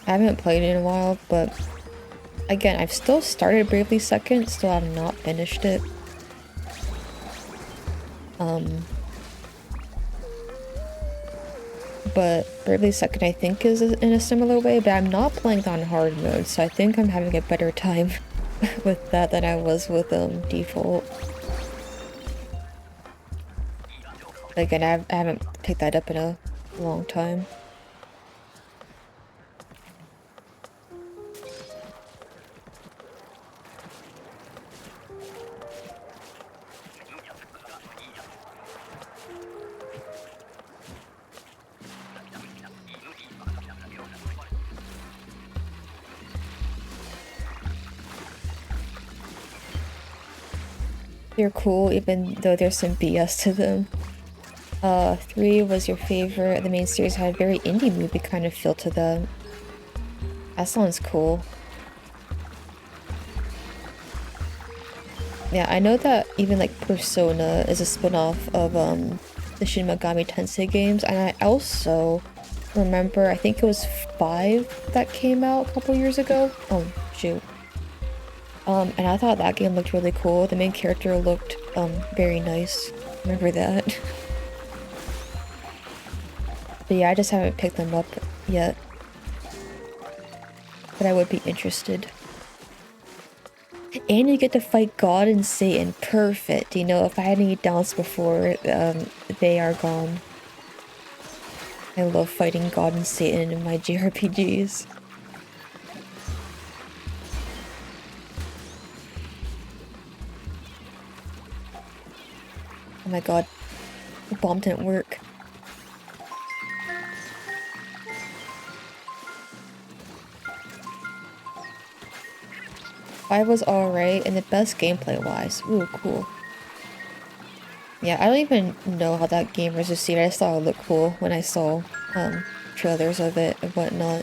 [SPEAKER 1] I haven't played it in a while, but again, I've still started Bravely Second, still have not finished it. But Bravely Second I think is in a similar way, but I'm not playing on hard mode, so I think I'm having a better time with that than I was with default. Again, I haven't picked that up in a long time. They're cool, even though there's some BS to them. 3 was your favorite. The main series had a very indie movie kind of feel to them. That sounds cool. Yeah, I know that even like Persona is a spin-off of the Shin Megami Tensei games, and I also remember, I think it was 5 that came out a couple years ago. Oh, shoot. And I thought that game looked really cool. The main character looked, very nice. Remember that. But yeah, I just haven't picked them up yet. But I would be interested. And you get to fight God and Satan. Perfect. You know, if I had any doubts before, they are gone. I love fighting God and Satan in my JRPGs. Oh my god, the bomb didn't work. I was alright, and the best gameplay-wise. Ooh, cool. Yeah, I don't even know how that game was received. I just thought it looked cool when I saw, trailers of it and whatnot.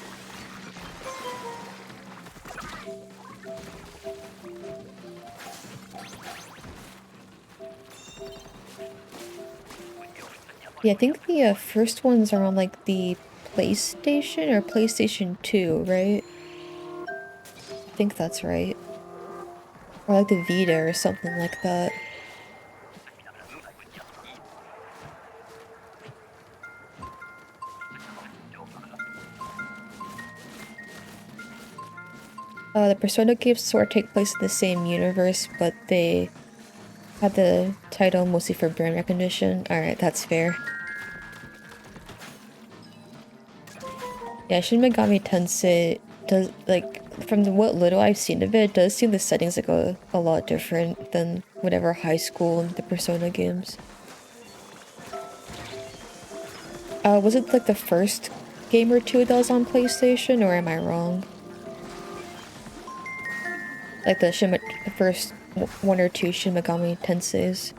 [SPEAKER 1] Yeah, I think the first ones are on like the PlayStation or PlayStation 2, right? I think that's right. Or like the Vita or something like that. The Persona games sort of take place in the same universe, but they had the title mostly for brand recognition. Alright, that's fair. Yeah, Shin Megami Tensei does, like, from what little I've seen of it, does seem the settings like a lot different than whatever high school and the Persona games. Was it like the first game or two that was on PlayStation, or am I wrong? Like the first 1 or 2 Shin Megami Tenseis.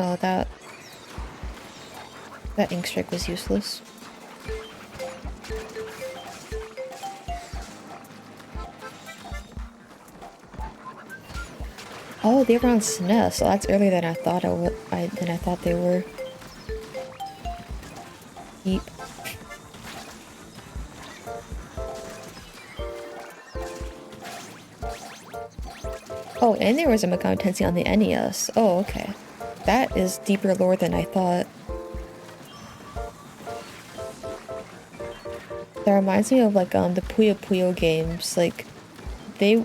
[SPEAKER 1] Oh, that ink strike was useless. Oh, they were on SNES. So that's earlier than I thought than I thought they were. Yeep. Oh, and there was a Megami Tensei on the NES. Oh, okay. That is deeper lore than I thought. That reminds me of like the Puyo Puyo games. Like they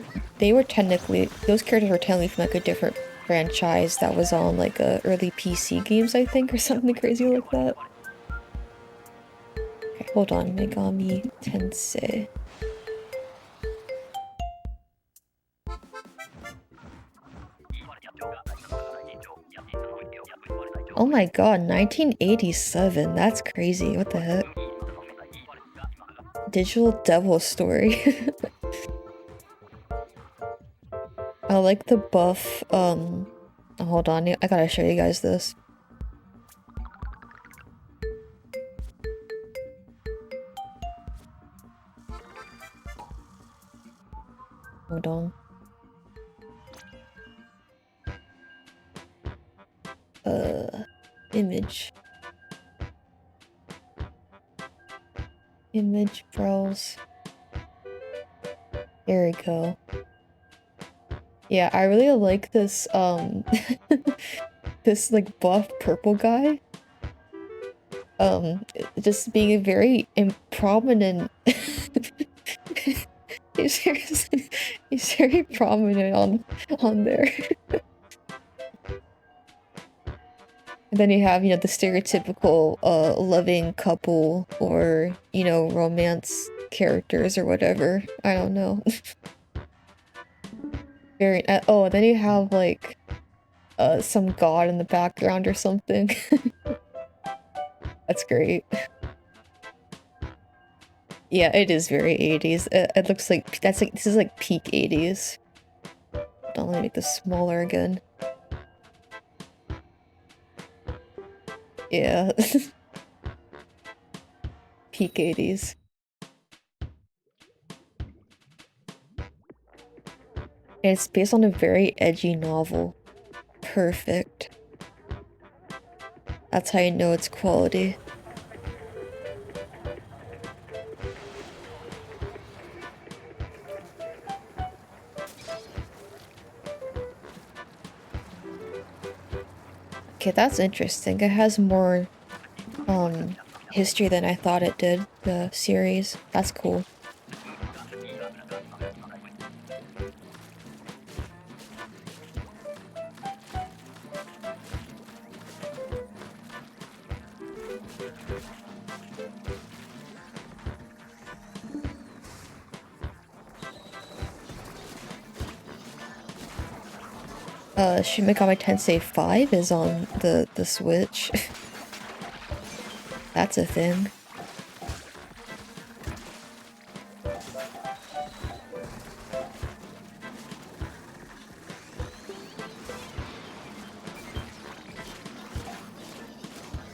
[SPEAKER 1] were technically, those characters were technically from like a different franchise that was on like early PC games, I think, or something crazy like that. Okay, hold on, Megami Tensei. Oh my god, 1987. That's crazy. What the heck? Digital Devil Story. I like the buff, hold on, I gotta show you guys this. Hold on. Image. Image browse. There we go. Yeah, I really like this, this, like, buff purple guy. Just being a very prominent... he's very prominent on there. And then you have, you know, the stereotypical, loving couple or, you know, romance characters or whatever. I don't know. Very, oh, then you have, like, some god in the background or something. That's great. Yeah, it is very 80s. It looks like, this is like peak 80s. Don't let me make this smaller again. Yeah. Peak 80s. And it's based on a very edgy novel. Perfect. That's how you know it's quality. Okay, that's interesting. It has more, history than I thought it did, the series. That's cool. Shin Megami Tensei 5 is on the Switch. That's a thing.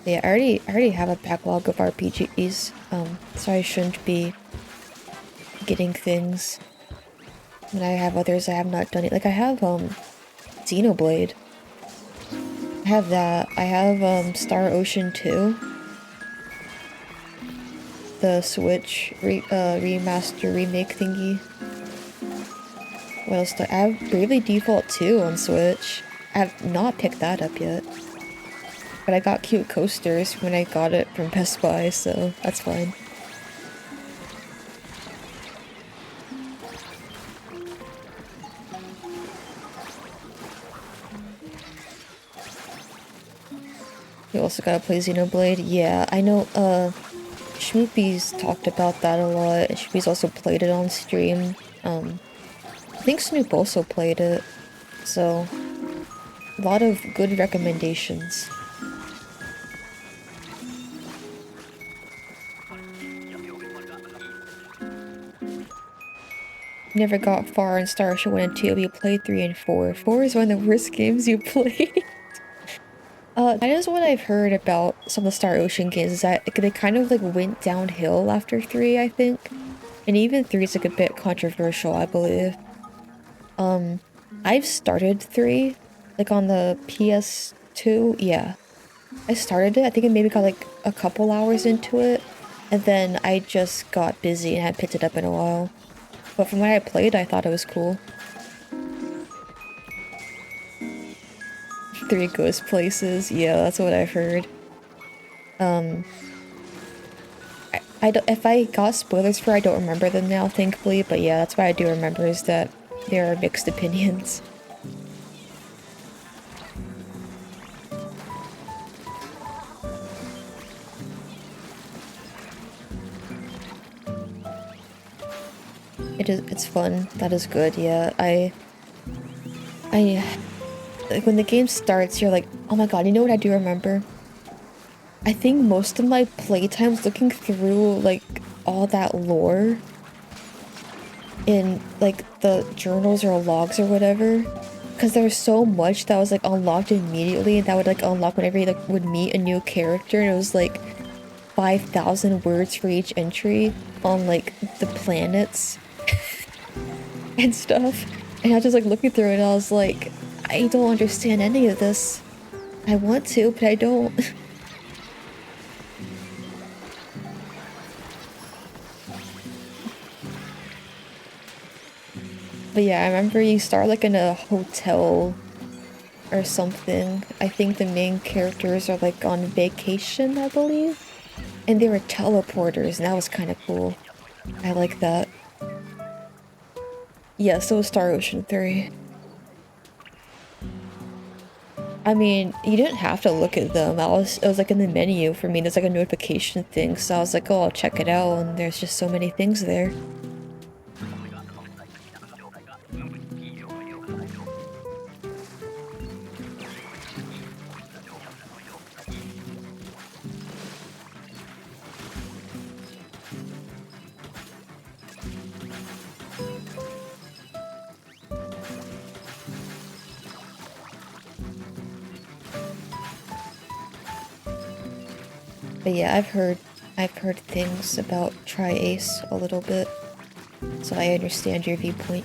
[SPEAKER 1] Yeah, I already have a backlog of RPGs, so I shouldn't be getting things. And I have others I have not done it. Like I have, Xenoblade. I have that. I have, Star Ocean 2. The Switch remaster remake thingy. What else do I have? Bravely Default 2 on Switch. I have not picked that up yet. But I got cute coasters when I got it from Best Buy, so that's fine. You also gotta play Xenoblade. Yeah, I know, Schmoopy's talked about that a lot, and Schmoopy's also played it on stream. I think Snoop also played it, so a lot of good recommendations. Never got far in Star Ocean 1 and 2, but you played 3 and 4. 4 is one of the worst games you played. That is what I've heard about some of the Star Ocean games, is that they kind of like went downhill after 3, I think. And even 3 is like a bit controversial, I believe. I've started 3, like on the PS2, yeah. I started it, I think I maybe got like a couple hours into it, and then I just got busy and hadn't picked it up in a while. But from what I played, I thought it was cool. 3 ghost places, yeah, that's what I've heard. If I got spoilers for, I don't remember them now, thankfully, but yeah, that's what I do remember is that there are mixed opinions. It's fun. That is good, yeah. Like when the game starts, you're like, oh my god, you know what I do remember? I think most of my playtime's looking through, like, all that lore in, like, the journals or logs or whatever. Because there was so much that was, like, unlocked immediately, and that would, like, unlock whenever you, like, would meet a new character, and it was, like, 5,000 words for each entry on, like, the planets and stuff. And I was just, like, looking through it, and I was like, I don't understand any of this. I want to, but I don't. But yeah, I remember you start like in a hotel or something. I think the main characters are like on vacation, I believe. And they were teleporters, and that was kind of cool. I like that. Yeah, so was Star Ocean 3. I mean, you didn't have to look at them. It was like in the menu for me. There's like a notification thing, so I was like, oh, I'll check it out, and there's just so many things there. But yeah, I've heard things about Tri-Ace a little bit, so I understand your viewpoint.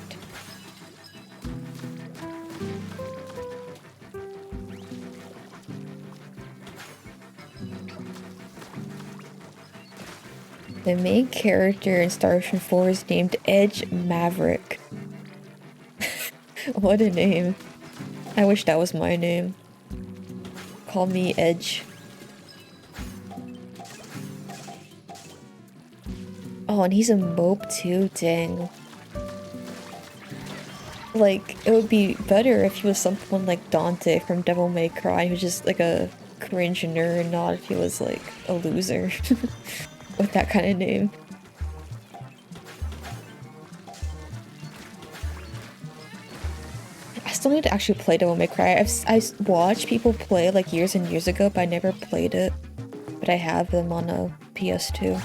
[SPEAKER 1] The main character in Star Ocean 4 is named Edge Maverick. What a name. I wish that was my name. Call me Edge. Oh, and he's a mope too, dang. Like, it would be better if he was someone like Dante from Devil May Cry, who's just like a cringe nerd, not if he was like a loser with that kind of name. I still need to actually play Devil May Cry. I watched people play like years and years ago, but I never played it. But I have them on a PS2.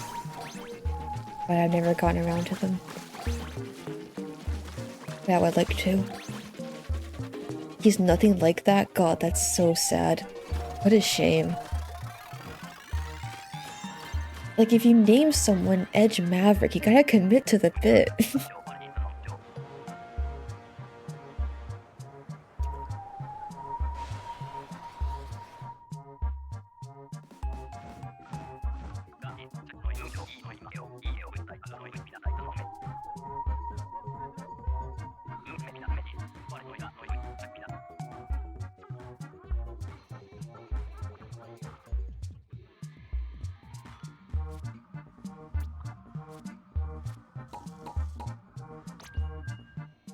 [SPEAKER 1] But I've never gotten around to them. But I would like to. He's nothing like that? God, that's so sad. What a shame. Like, if you name someone Edge Maverick, you gotta commit to the bit.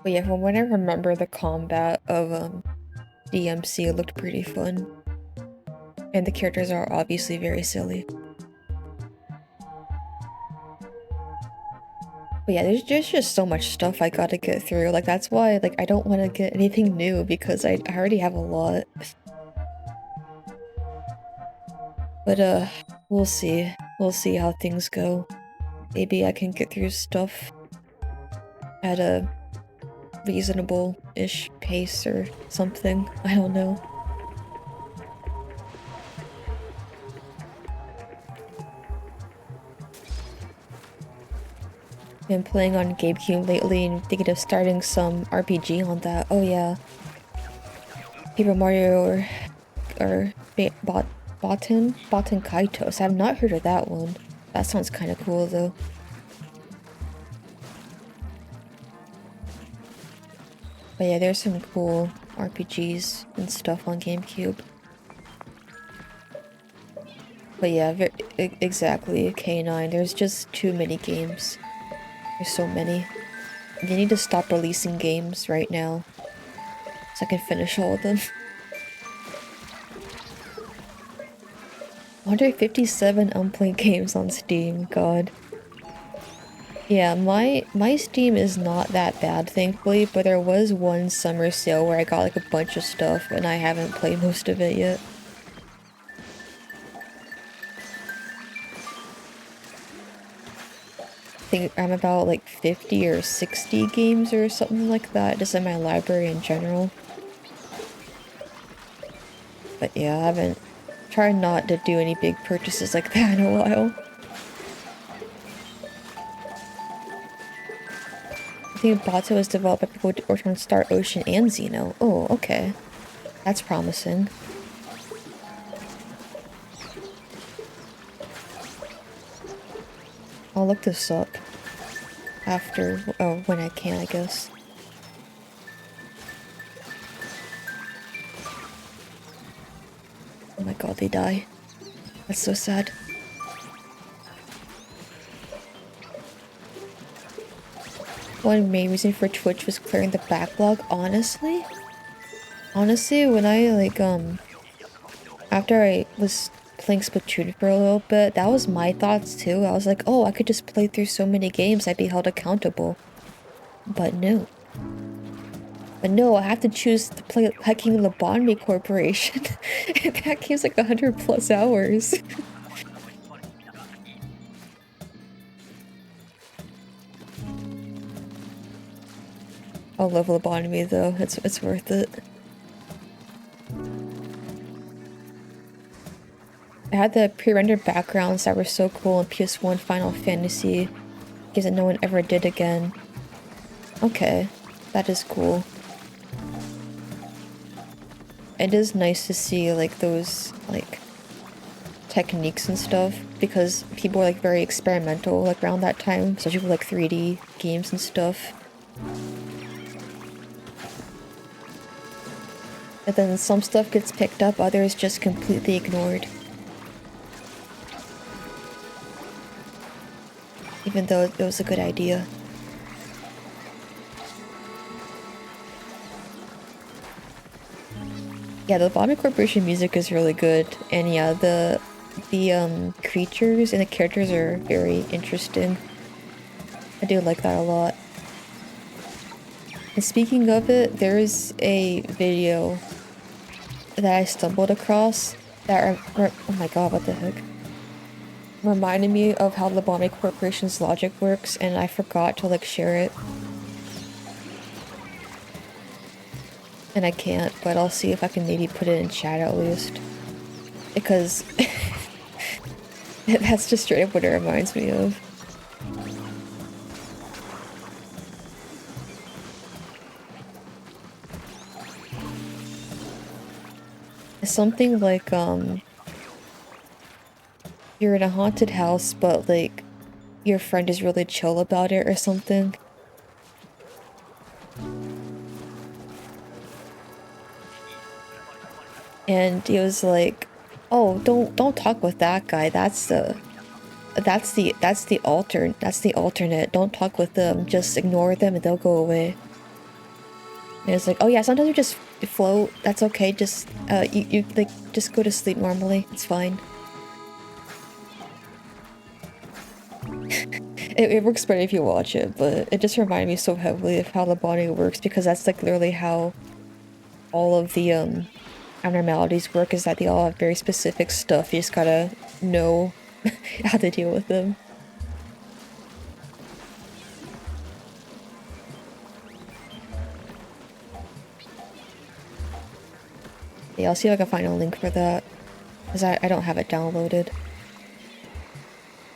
[SPEAKER 1] But yeah, from what I remember, the combat of DMC looked pretty fun. And the characters are obviously very silly. But yeah, there's just so much stuff I gotta get through. Like, that's why, like, I don't want to get anything new because I already have a lot. But, we'll see. We'll see how things go. Maybe I can get through stuff at a reasonable-ish pace or something. I don't know. Been playing on GameCube lately and thinking of starting some RPG on that. Oh yeah. Paper Mario or Baten Kaitos. I've not heard of that one. That sounds kind of cool though. But yeah, there's some cool RPGs and stuff on GameCube. But yeah, exactly, K9. There's just too many games. There's so many. They need to stop releasing games right now so I can finish all of them. 157 unplayed games on Steam, god. Yeah, my Steam is not that bad, thankfully, but there was one summer sale where I got like a bunch of stuff and I haven't played most of it yet. I think I'm about like 50 or 60 games or something like that, just in my library in general. But yeah, I haven't tried not to do any big purchases like that in a while. I think Bato was developed by people working on Star Ocean and Xeno. Oh, okay. That's promising. I'll look this up after, oh, when I can, I guess. Oh my god, they die. That's so sad. One main reason for Twitch was clearing the backlog, honestly. Honestly, when I, like, after I was playing Splatoon for a little bit, that was my thoughts too. I was like, oh, I could just play through so many games, I'd be held accountable. But no. But no, I have to choose to play Hacking the Bond Corporation. That game's like 100+ hours. I'll level lobotomy though, it's worth it. I had the pre-rendered backgrounds that were so cool in PS1 Final Fantasy games that no one ever did again. Okay, that is cool. It is nice to see like those like techniques and stuff because people were like very experimental like around that time, especially with like 3D games and stuff. And then some stuff gets picked up, others just completely ignored. Even though it was a good idea. Yeah, the Bombing Corporation music is really good, and yeah, the creatures and the characters are very interesting. I do like that a lot. And speaking of it, there's a video that I stumbled across that oh my god, what the heck? Reminded me of how the Bombing Corporation's logic works, and I forgot to like share it. And I can't, but I'll see if I can maybe put it in chat at least. Because that's just straight up what it reminds me of. It's something like, you're in a haunted house, but like, your friend is really chill about it or something. And he was like, "Oh, don't talk with that guy. That's the alternate. Don't talk with them. Just ignore them and they'll go away." And it's like, "Oh yeah, sometimes you just float. That's okay. Just you like just go to sleep normally. It's fine." It works better if you watch it, but it just reminded me so heavily of how the body works because that's like literally how all of the abnormalities work, is that they all have very specific stuff. You just gotta know how to deal with them. Yeah, I'll see if I can find a link for that, because I don't have it downloaded.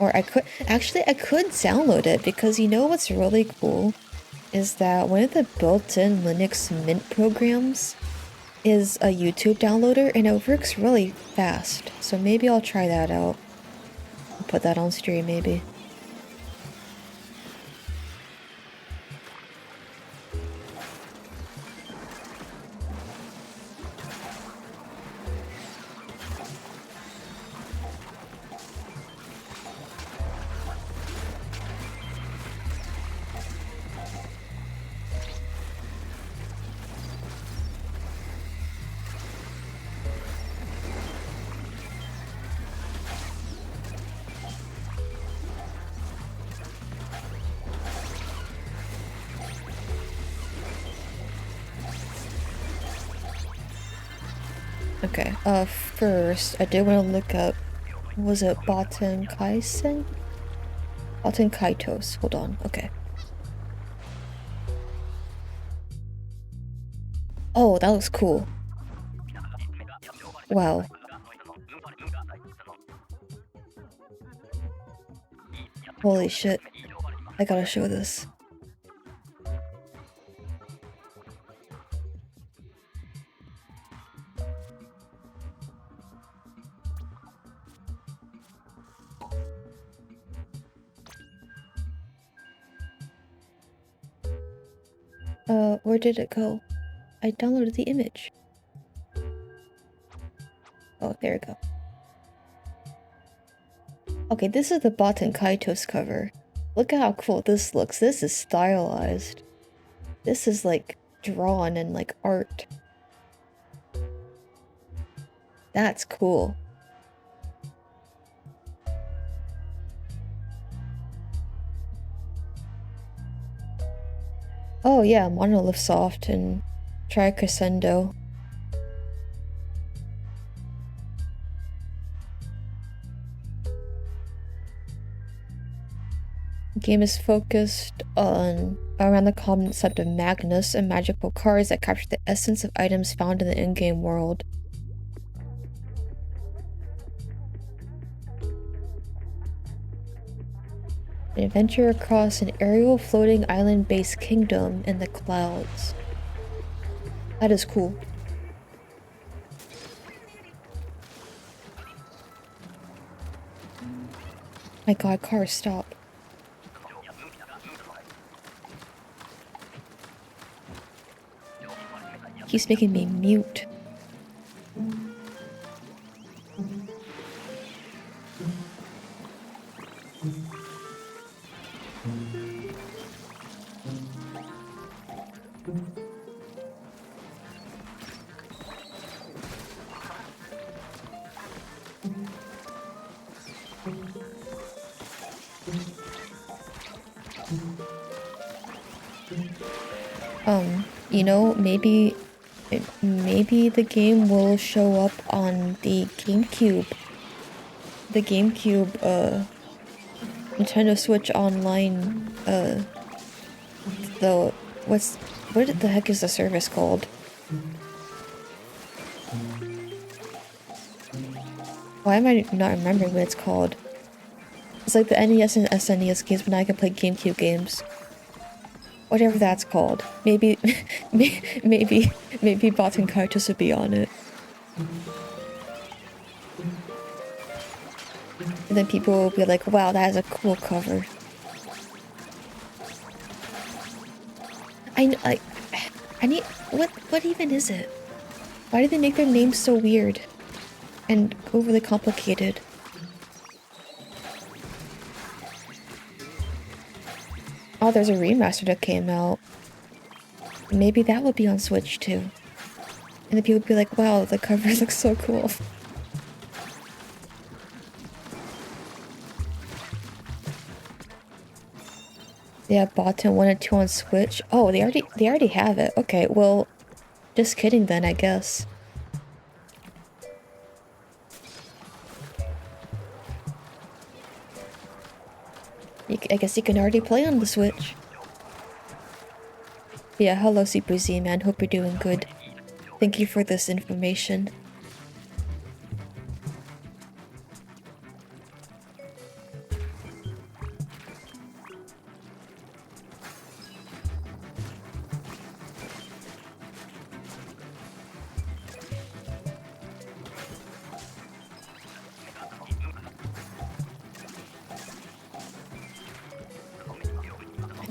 [SPEAKER 1] Or I could download it because you know what's really cool is that one of the built-in Linux Mint programs is a YouTube downloader and it works really fast. So maybe I'll try that out. I'll put that on stream maybe. Okay, first, I did want to look up, was it Botan Kaisen? Botan Kaitos, hold on, okay. Oh, that looks cool. Wow. Holy shit, I gotta show this. Where did it go? I downloaded the image. Oh, there we go. Okay, this is the Botan Kaitos cover. Look at how cool this looks. This is stylized. This is like drawn and like art. That's cool. Oh yeah, Monolith Soft and Try Crescendo. The game is focused on around the concept of Magnus and magical cards that capture the essence of items found in the in-game world. An adventure across an aerial floating island-based kingdom in the clouds. That is cool. My god, car, stop. Keeps making me mute. You know, maybe the game will show up on the GameCube. The GameCube, Nintendo Switch Online, what the heck is the service called? Why am I not remembering what it's called? It's like the NES and SNES games, but now I can play GameCube games. Whatever that's called. Maybe Botan Kaitos would be on it. And then people will be like, wow, that is a cool cover. I need, what even is it? Why do they make their names so weird? And overly complicated? Oh, there's a remaster that came out. Maybe that would be on Switch too. And then people would be like, wow, the cover looks so cool. Yeah, Botan 1 and 2 on Switch. Oh, they already have it. Okay, well, just kidding then, I guess. I guess you can already play on the Switch. Yeah, hello Super Z man, hope you're doing good. Thank you for this information.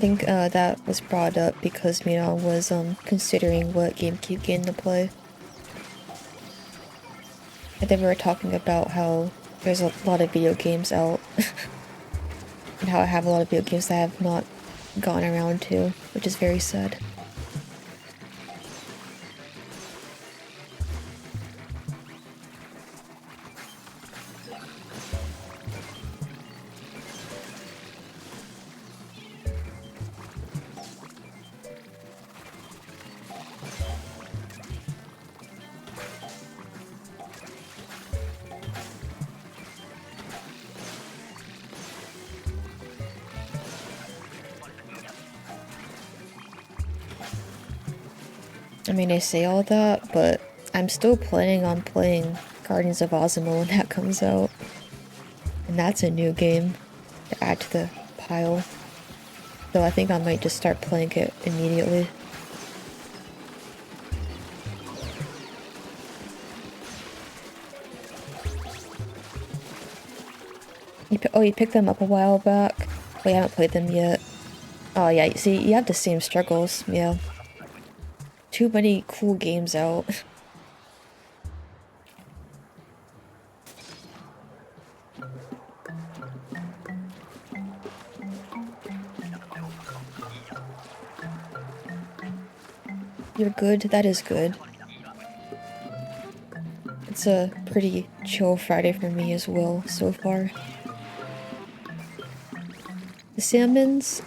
[SPEAKER 1] think that was brought up because Mina was considering what GameCube game to play. And then we were talking about how there's a lot of video games out. And how I have a lot of video games that I have not gone around to, which is very sad. I mean, I say all that, but I'm still planning on playing Guardians of Ozimo when that comes out. And that's a new game to add to the pile. So I think I might just start playing it immediately. You picked them up a while back? Oh, you haven't played them yet. Oh yeah, you see, you have the same struggles, yeah. Too many cool games out. You're good? That is good. It's a pretty chill Friday for me as well, so far. The Salmons,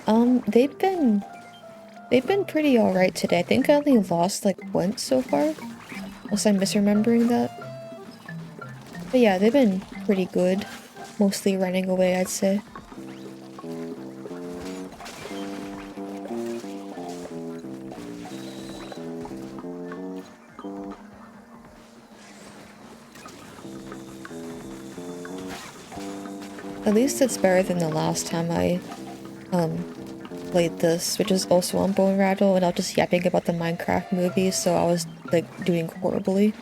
[SPEAKER 1] they've been pretty alright today. I think I only lost like once so far. Unless I'm misremembering that. But yeah, they've been pretty good. Mostly running away, I'd say. At least it's better than the last time I played this, which is also on Bonerattle, and I was just yapping about the Minecraft movie, so I was like doing horribly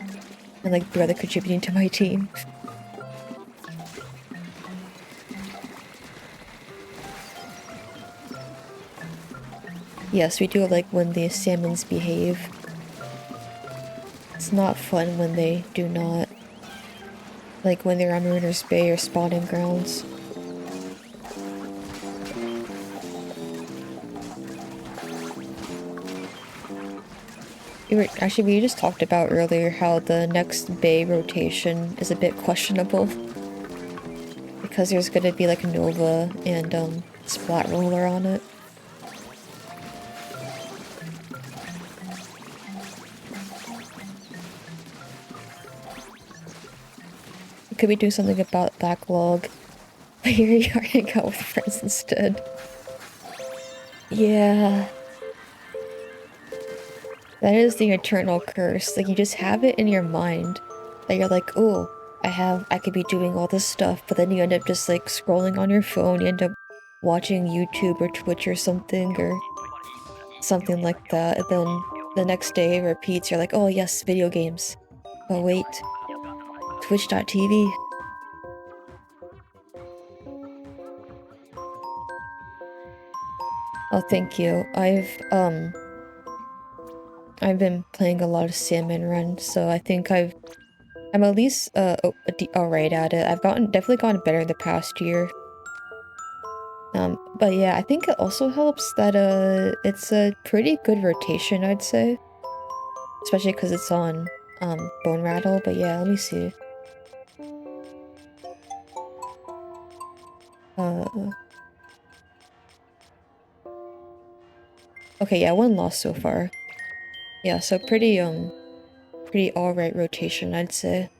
[SPEAKER 1] and like barely contributing to my team. Yes, we do like when the salmons behave. It's not fun when they do not. Like when they're on Mariner's Bay or spawning grounds. We just talked about earlier how the next bay rotation is a bit questionable. Because there's gonna be like Nova and Splat Roller on it. Could we do something about backlog? But here you are hanging out with friends instead. Yeah. That is the eternal curse. Like, you just have it in your mind. That you're like, oh, I could be doing all this stuff. But then you end up just, like, scrolling on your phone. You end up watching YouTube or Twitch or something like that. And then the next day it repeats. You're like, oh, yes, video games. Oh, wait. Twitch.tv. Oh, thank you. I've been playing a lot of Salmon Run, so I think I'm at least alright at it. I've definitely gotten better in the past year. But yeah, I think it also helps that it's a pretty good rotation, I'd say. Especially because it's on Bonerattle, but yeah, let me see. Okay, yeah, one loss so far. Yeah, so pretty alright rotation, I'd say.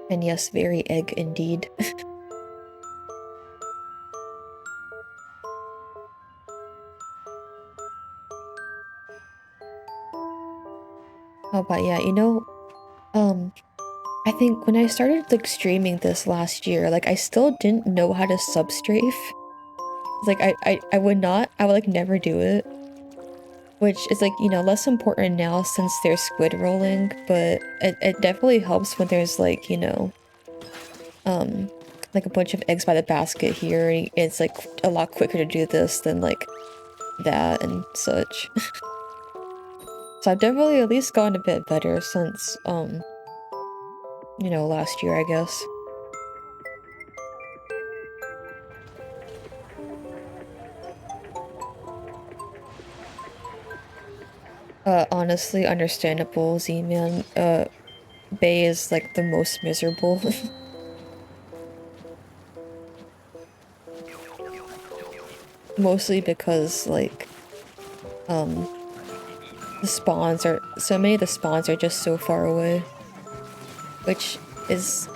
[SPEAKER 1] And yes, very egg indeed. Oh, but yeah, you know, I think when I started like streaming this last year, like I still didn't know how to substrafe. Like I would like never do it. Which is like, you know, less important now since there's squid rolling, but it definitely helps when there's like, you know, like a bunch of eggs by the basket here, and it's like a lot quicker to do this than like that and such. So I've definitely at least gotten a bit better since, you know, last year, I guess. Honestly, understandable, Z-Man. Bay is like the most miserable. Mostly because, like, the spawns are- so many of the spawns are just so far away. Which is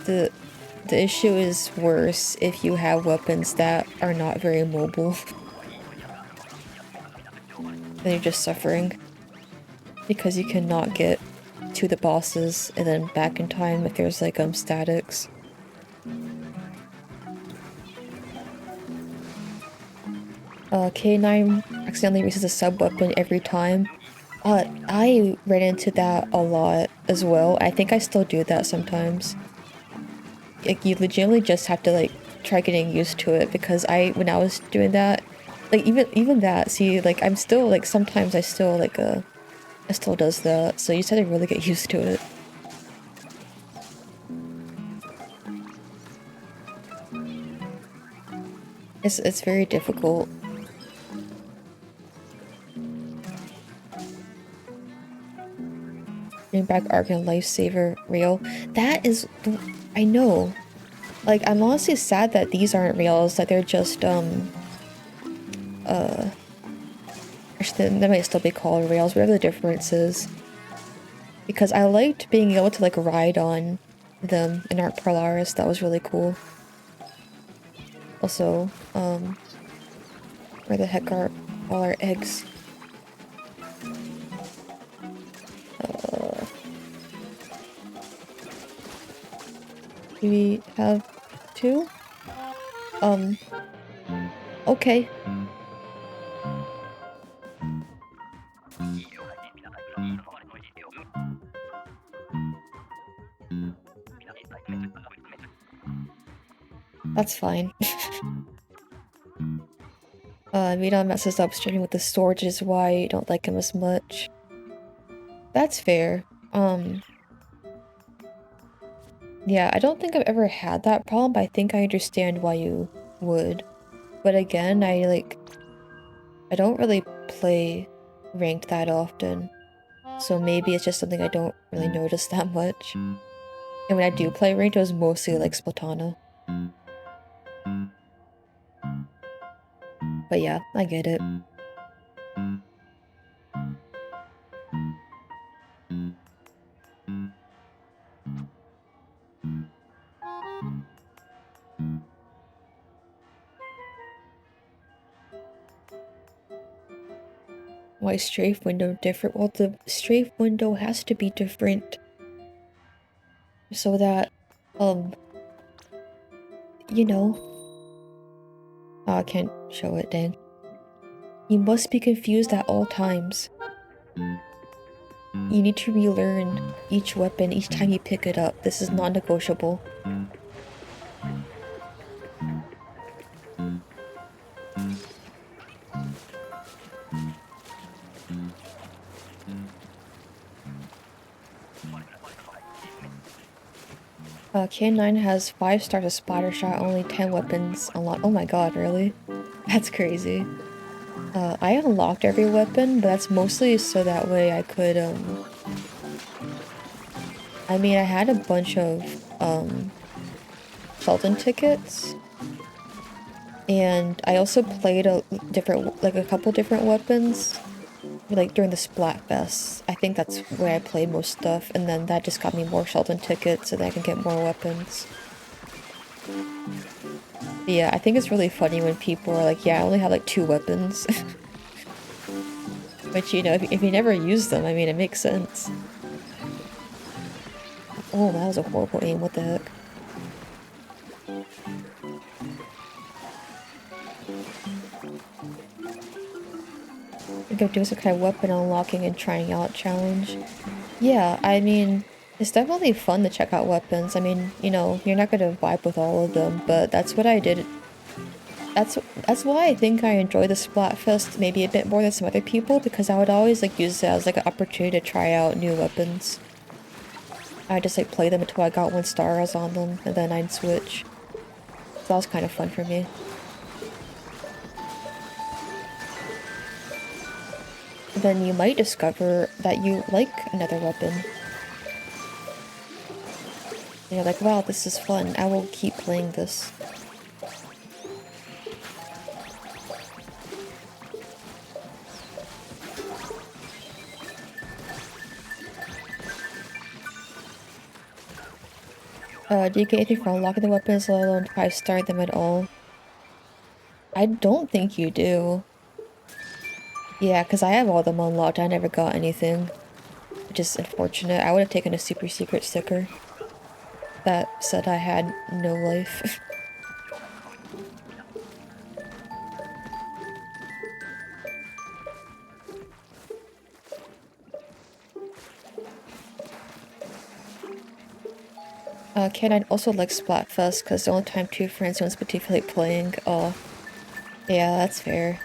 [SPEAKER 1] the issue is worse if you have weapons that are not very mobile. Then you're just suffering. Because you cannot get to the bosses and then back in time if there's like statics. K9 accidentally uses a sub weapon every time. I ran into that a lot as well. I think I still do that sometimes. Like you legitimately just have to like try getting used to it because when I was doing that, like even that, see, like I'm still like sometimes I still like I still does that. So you just have to really get used to it. It's very difficult. Bring back Arc and Lifesaver real. That is, I know. Like, I'm honestly sad that these aren't reals, that they're just, actually, they might still be called rails, whatever the difference is. Because I liked being able to, like, ride on them in Art Polaris, that was really cool. Also, where the heck are all our eggs? Do we have two? Okay. That's fine. Mina messes up streaming with the storage is why I don't like him as much. That's fair. Yeah, I don't think I've ever had that problem, but I think I understand why you would. But again, I don't really play ranked that often. So maybe it's just something I don't really notice that much. And when I do play ranked, it was mostly like Splatana. But yeah, I get it. Why is strafe window different? Well, the strafe window has to be different. So that, you know. Oh, I can't show it, dang. You must be confused at all times. You need to relearn each weapon each time you pick it up. This is non-negotiable. K9 has 5 stars of splatter shot, only 10 weapons unlocked. Oh my god, really? That's crazy. I unlocked every weapon, but that's mostly so that way I could, I mean, I had a bunch of, Sheldon tickets. And I also played a couple different weapons. Like during the Splatfest. I think that's where I played most stuff, and then that just got me more Sheldon tickets so that I can get more weapons. But yeah, I think it's really funny when people are like, yeah, I only have like 2 weapons. Which, you know, if you never use them, I mean, it makes sense. Oh, that was a horrible aim, what the heck? I think I'm doing some kind of weapon unlocking and trying out challenge. Yeah, I mean, It's definitely fun to check out weapons. I mean, you know, you're not gonna vibe with all of them, but that's what I did. That's why I think I enjoy the Splatfest maybe a bit more than some other people, because I would always like use it as like an opportunity to try out new weapons. I just like play them until I got 1 stars on them, and then I'd switch. So that was kind of fun for me. And then you might discover that you like another weapon. And you're like, wow, this is fun. I will keep playing this. Do you get anything from unlocking the weapons, let alone 5-star them at all? I don't think you do. Yeah, because I have all of them unlocked. I never got anything. Which is unfortunate. I would have taken a super secret sticker that said I had no life. Ken, I'd also like Splatfest because the only time 2 friends don't particularly playing. Oh, yeah, that's fair.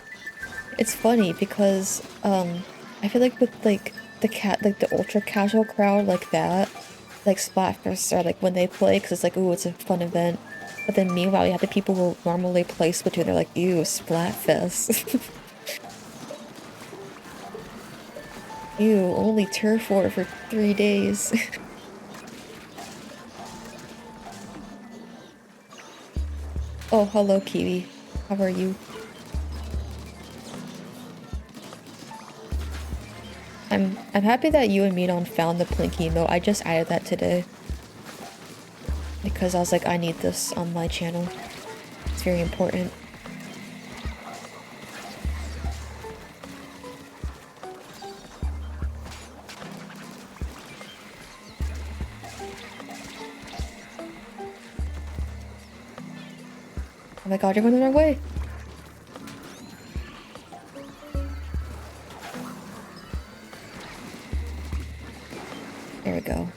[SPEAKER 1] It's funny because, I feel like with, like, the ultra casual crowd like that, like, Splatfests are, like, when they play, because it's like, ooh, it's a fun event. But then meanwhile, you have the people who normally play Splatoon, they're like, ew, Splatfest. Ew, only turf war for 3 days. Oh, hello, Kiwi. How are you? I'm happy that you and Minon found the Plinky emote. I just added that today. Because I was like, I need this on my channel. It's very important. Oh my god, you're going the wrong way! There we go.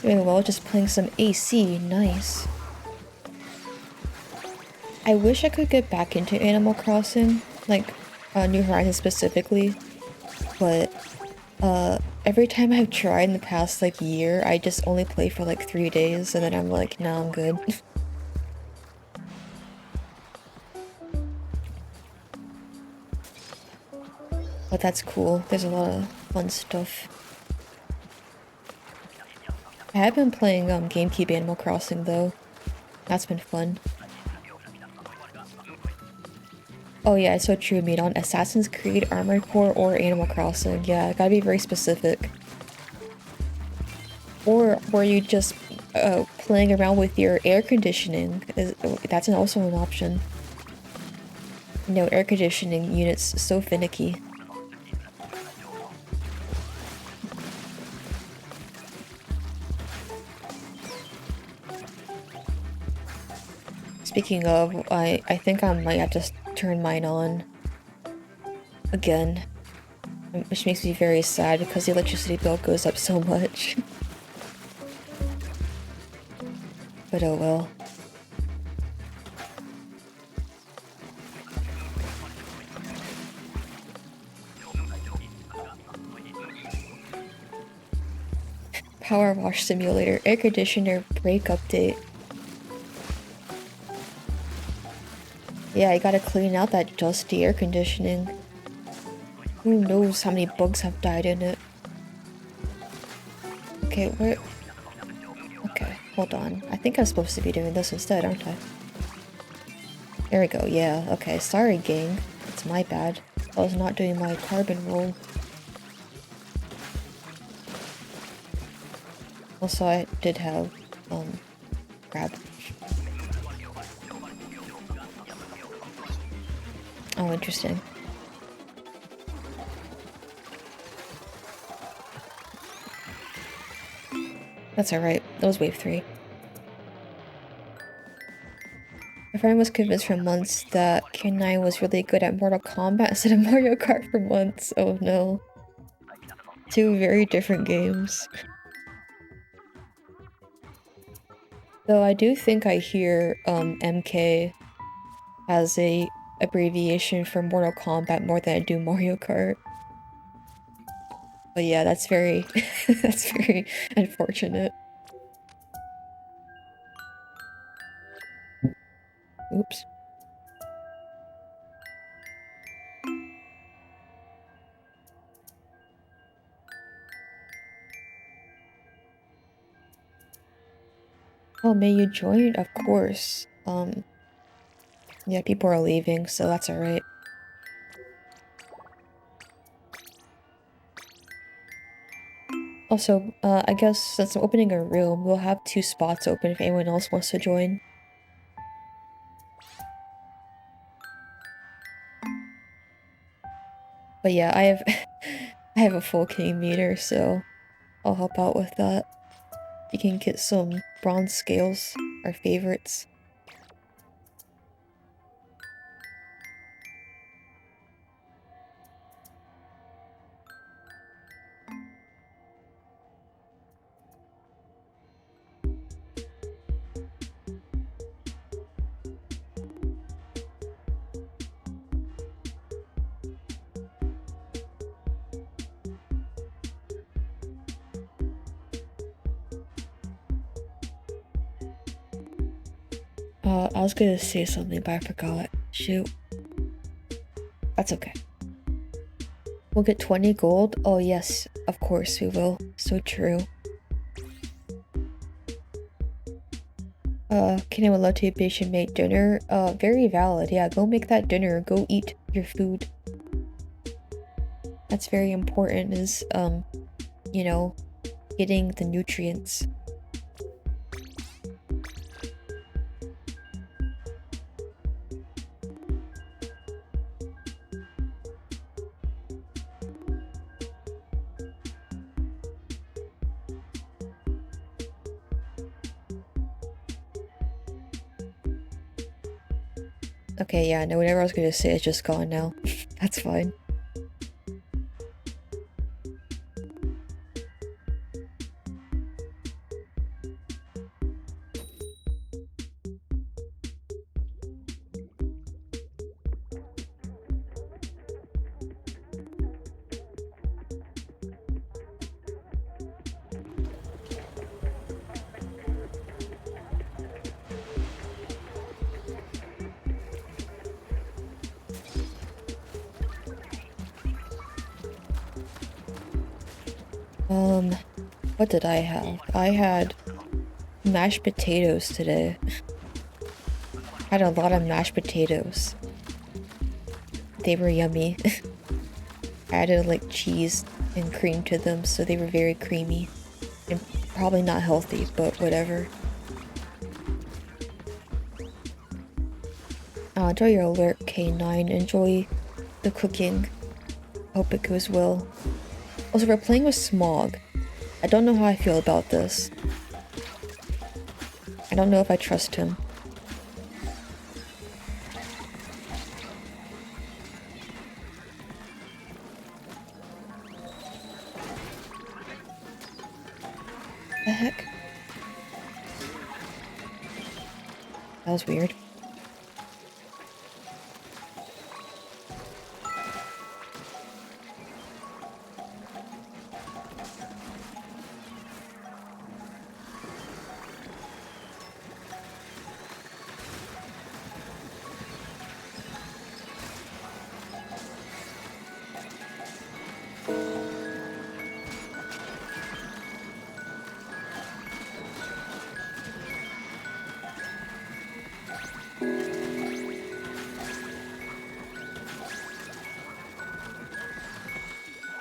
[SPEAKER 1] Doing well, just playing some AC. Nice. I wish I could get back into Animal Crossing, like, New Horizons specifically, but, every time I've tried in the past, like, year, I just only play for, like, 3 days, and then I'm like, nah, I'm good. But that's cool. There's a lot of fun stuff. I have been playing, GameCube Animal Crossing, though. That's been fun. Oh yeah, it's so true, Meat on Assassin's Creed, Armored Core, or Animal Crossing. Yeah, gotta be very specific. Or were you just playing around with your air conditioning? That's also an option. You know, air conditioning units so finicky. Speaking of, I think I might have to turn mine on again. Which makes me very sad because the electricity bill goes up so much. But oh well. Power wash simulator, air conditioner break update. Yeah, I gotta clean out that dusty air conditioning. Who knows how many bugs have died in it. Okay, where... Okay, hold on. I think I'm supposed to be doing this instead, aren't I? There we go, yeah. Okay, sorry, gang. It's my bad. I was not doing my carbon roll. Also, I did have, crab. Oh, interesting. That's alright. That was wave 3. My friend was convinced for months that K9 was really good at Mortal Kombat instead of Mario Kart for months. Oh no. Two very different games. Though I do think I hear MK as a abbreviation for Mortal Kombat more than I do Mario Kart. But yeah, that's very that's very unfortunate. Oops. Oh, may you join? Of course. Yeah, people are leaving, so that's alright. Also, I guess since I'm opening a room, we'll have 2 spots open if anyone else wants to join. But yeah, I have I have a full king meter, so I'll help out with that. You can get some bronze scales, our favorites. I was gonna say something, but I forgot. Shoot. That's okay. We'll get 20 gold? Oh yes, of course we will. So true. Kenny would love to be patient make dinner. Very valid. Yeah, go make that dinner. Go eat your food. That's very important is, you know, getting the nutrients. Okay, yeah, no, whatever I was gonna say is just gone now. That's fine. What did I have? I had mashed potatoes today. I had a lot of mashed potatoes. They were yummy. I added like cheese and cream to them, so they were very creamy. And probably not healthy, but whatever. Enjoy your alert, K9. Enjoy the cooking. Hope it goes well. Also, we're playing with Smog. I don't know how I feel about this. I don't know if I trust him. The heck? That was weird.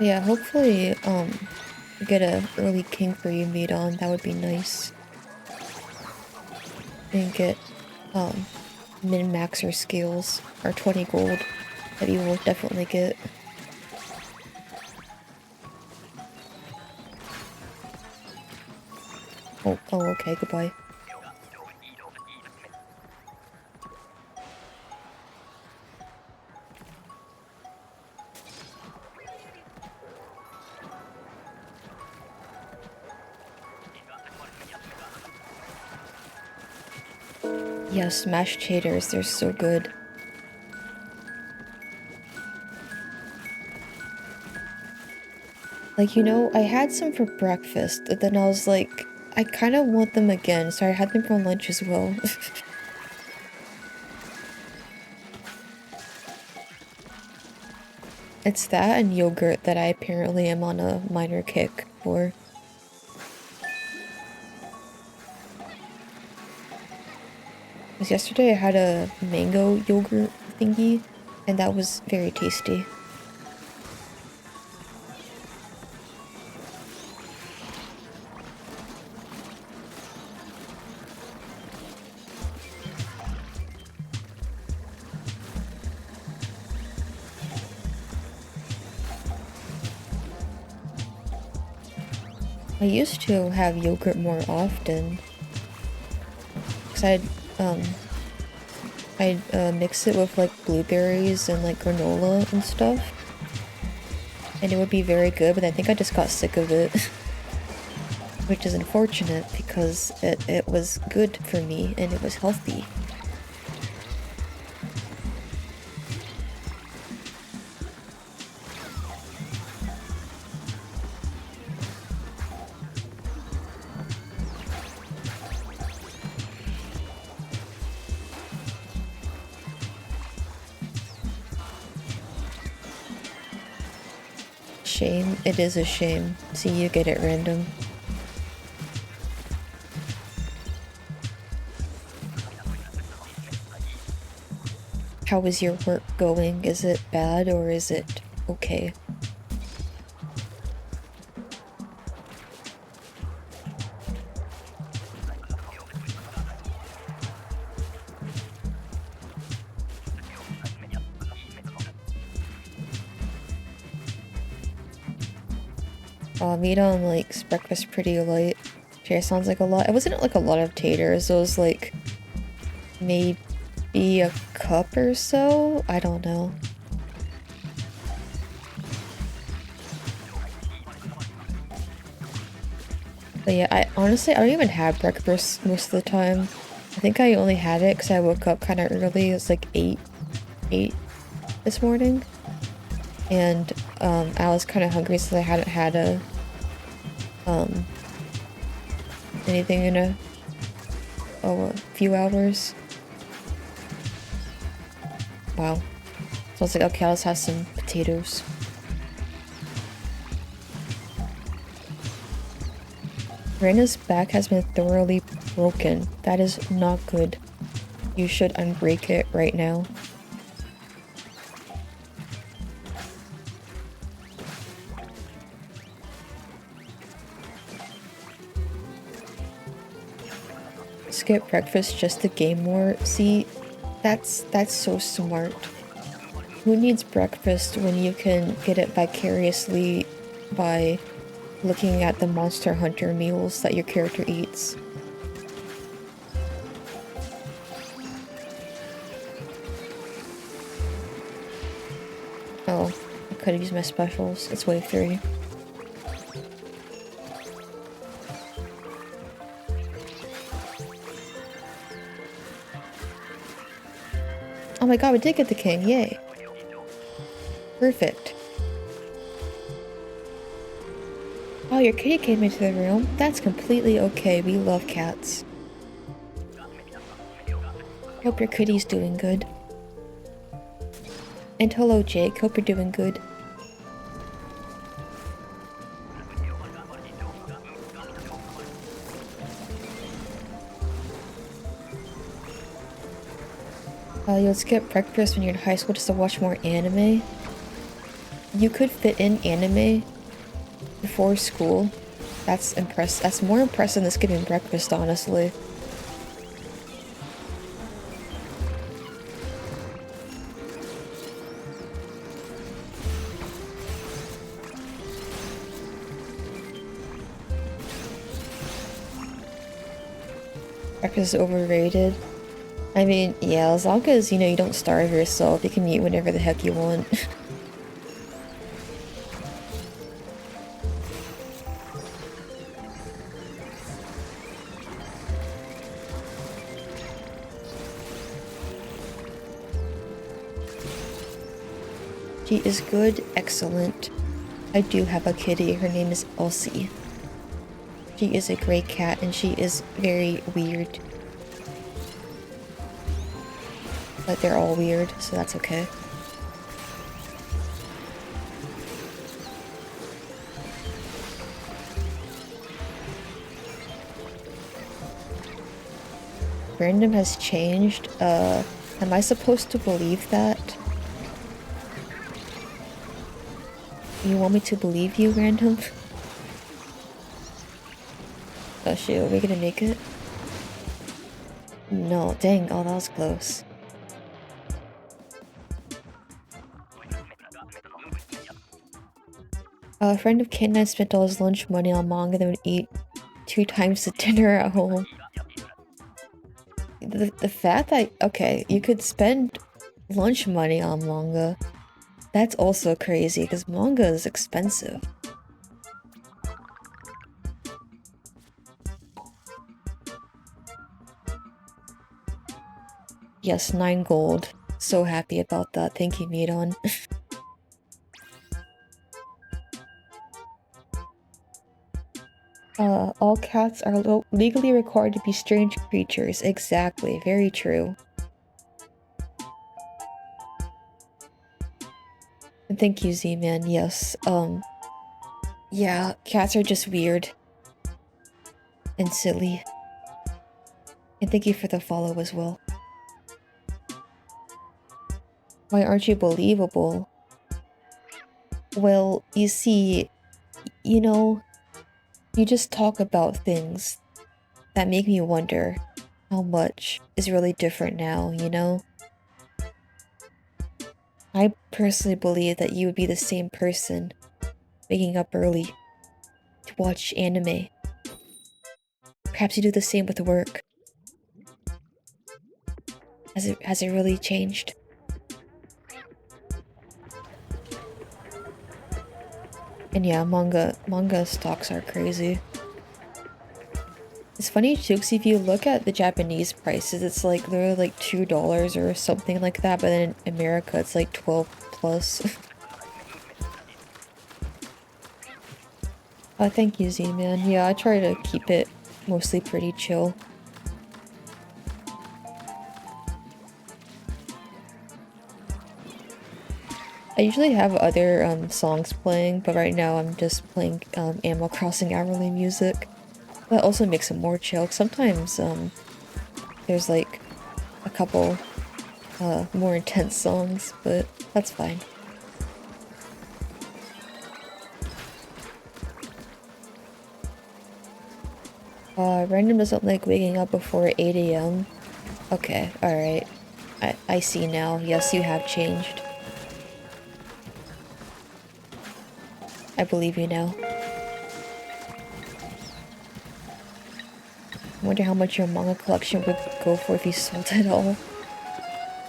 [SPEAKER 1] Yeah, hopefully, get a early king for you meet on. That would be nice. And get, min-max our skills, our 20 gold that you will definitely get. Oh, okay, goodbye. Yes, mashed taters, they're so good. Like, you know, I had some for breakfast, but then I was like, I kind of want them again, so I had them for lunch as well. It's that and yogurt that I apparently am on a minor kick for. Because yesterday I had a mango yogurt thingy, and that was very tasty. I used to have yogurt more often. Because I'd mix it with like blueberries and like granola and stuff. And it would be very good, but I think I just got sick of it. Which is unfortunate because it was good for me and it was healthy. Shame. It is a shame. See, you get it random. How is your work going? Is it bad or is it okay? Meat on likes breakfast pretty light. Sure, sounds like a lot. It wasn't like a lot of taters. It was like maybe a cup or so. I don't know. But yeah, I honestly I don't even have breakfast most of the time. I think I only had it because I woke up kind of early. It was like 8 this morning, and I was kind of hungry since I hadn't had anything in a few hours. Wow. So I was like, okay, I'll just have some potatoes. Reina's back has been thoroughly broken. That is not good. You should unbreak it right now. Skip breakfast just to game more. See, that's so smart. Who needs breakfast when you can get it vicariously by looking at the Monster Hunter meals that your character eats? Oh, I could have used my specials. It's wave 3. Oh my god, we did get the king, yay. Perfect. Oh, your kitty came into the room. That's completely okay, we love cats. Hope your kitty's doing good. And hello Jake, hope you're doing good. You'll skip breakfast when you're in high school just to watch more anime. You could fit in anime before school. That's impressive. That's more impressive than skipping breakfast, honestly. Breakfast is overrated. I mean, yeah, as long as, you know, you don't starve yourself, you can eat whenever the heck you want. She is good, excellent. I do have a kitty, her name is Elsie. She is a gray cat and she is very weird. But they're all weird, so that's okay. Random has changed. Am I supposed to believe that? You want me to believe you, Random? Oh shoot, are we gonna make it? No, dang, oh that was close. A friend of Ken and I spent all his lunch money on manga, then would eat 2 times the dinner at home. The fact that, okay, you could spend lunch money on manga, that's also crazy, because manga is expensive. Yes, 9 gold. So happy about that. Thank you, Midon. All cats are legally required to be strange creatures. Exactly. Very true. And thank you, Z-Man. Yes. Yeah, cats are just weird. And silly. And thank you for the follow as well. Why aren't you believable? Well, you see, you know, you just talk about things that make me wonder how much is really different now, you know? I personally believe that you would be the same person waking up early to watch anime. Perhaps you do the same with work. Has it really changed? And yeah, manga stocks are crazy. It's funny too, because if you look at the Japanese prices, it's like they're like $2 or something like that, but then in America it's like 12 plus. Thank you, Z-Man. Yeah, I try to keep it mostly pretty chill. I usually have other songs playing, but right now I'm just playing Animal Crossing hourly music. That also makes it more chill. Sometimes there's like a couple more intense songs, but that's fine. Random doesn't like waking up before 8 AM. Okay, alright. I see now. Yes, you have changed. I believe you now. I wonder how much your manga collection would go for if you sold it all.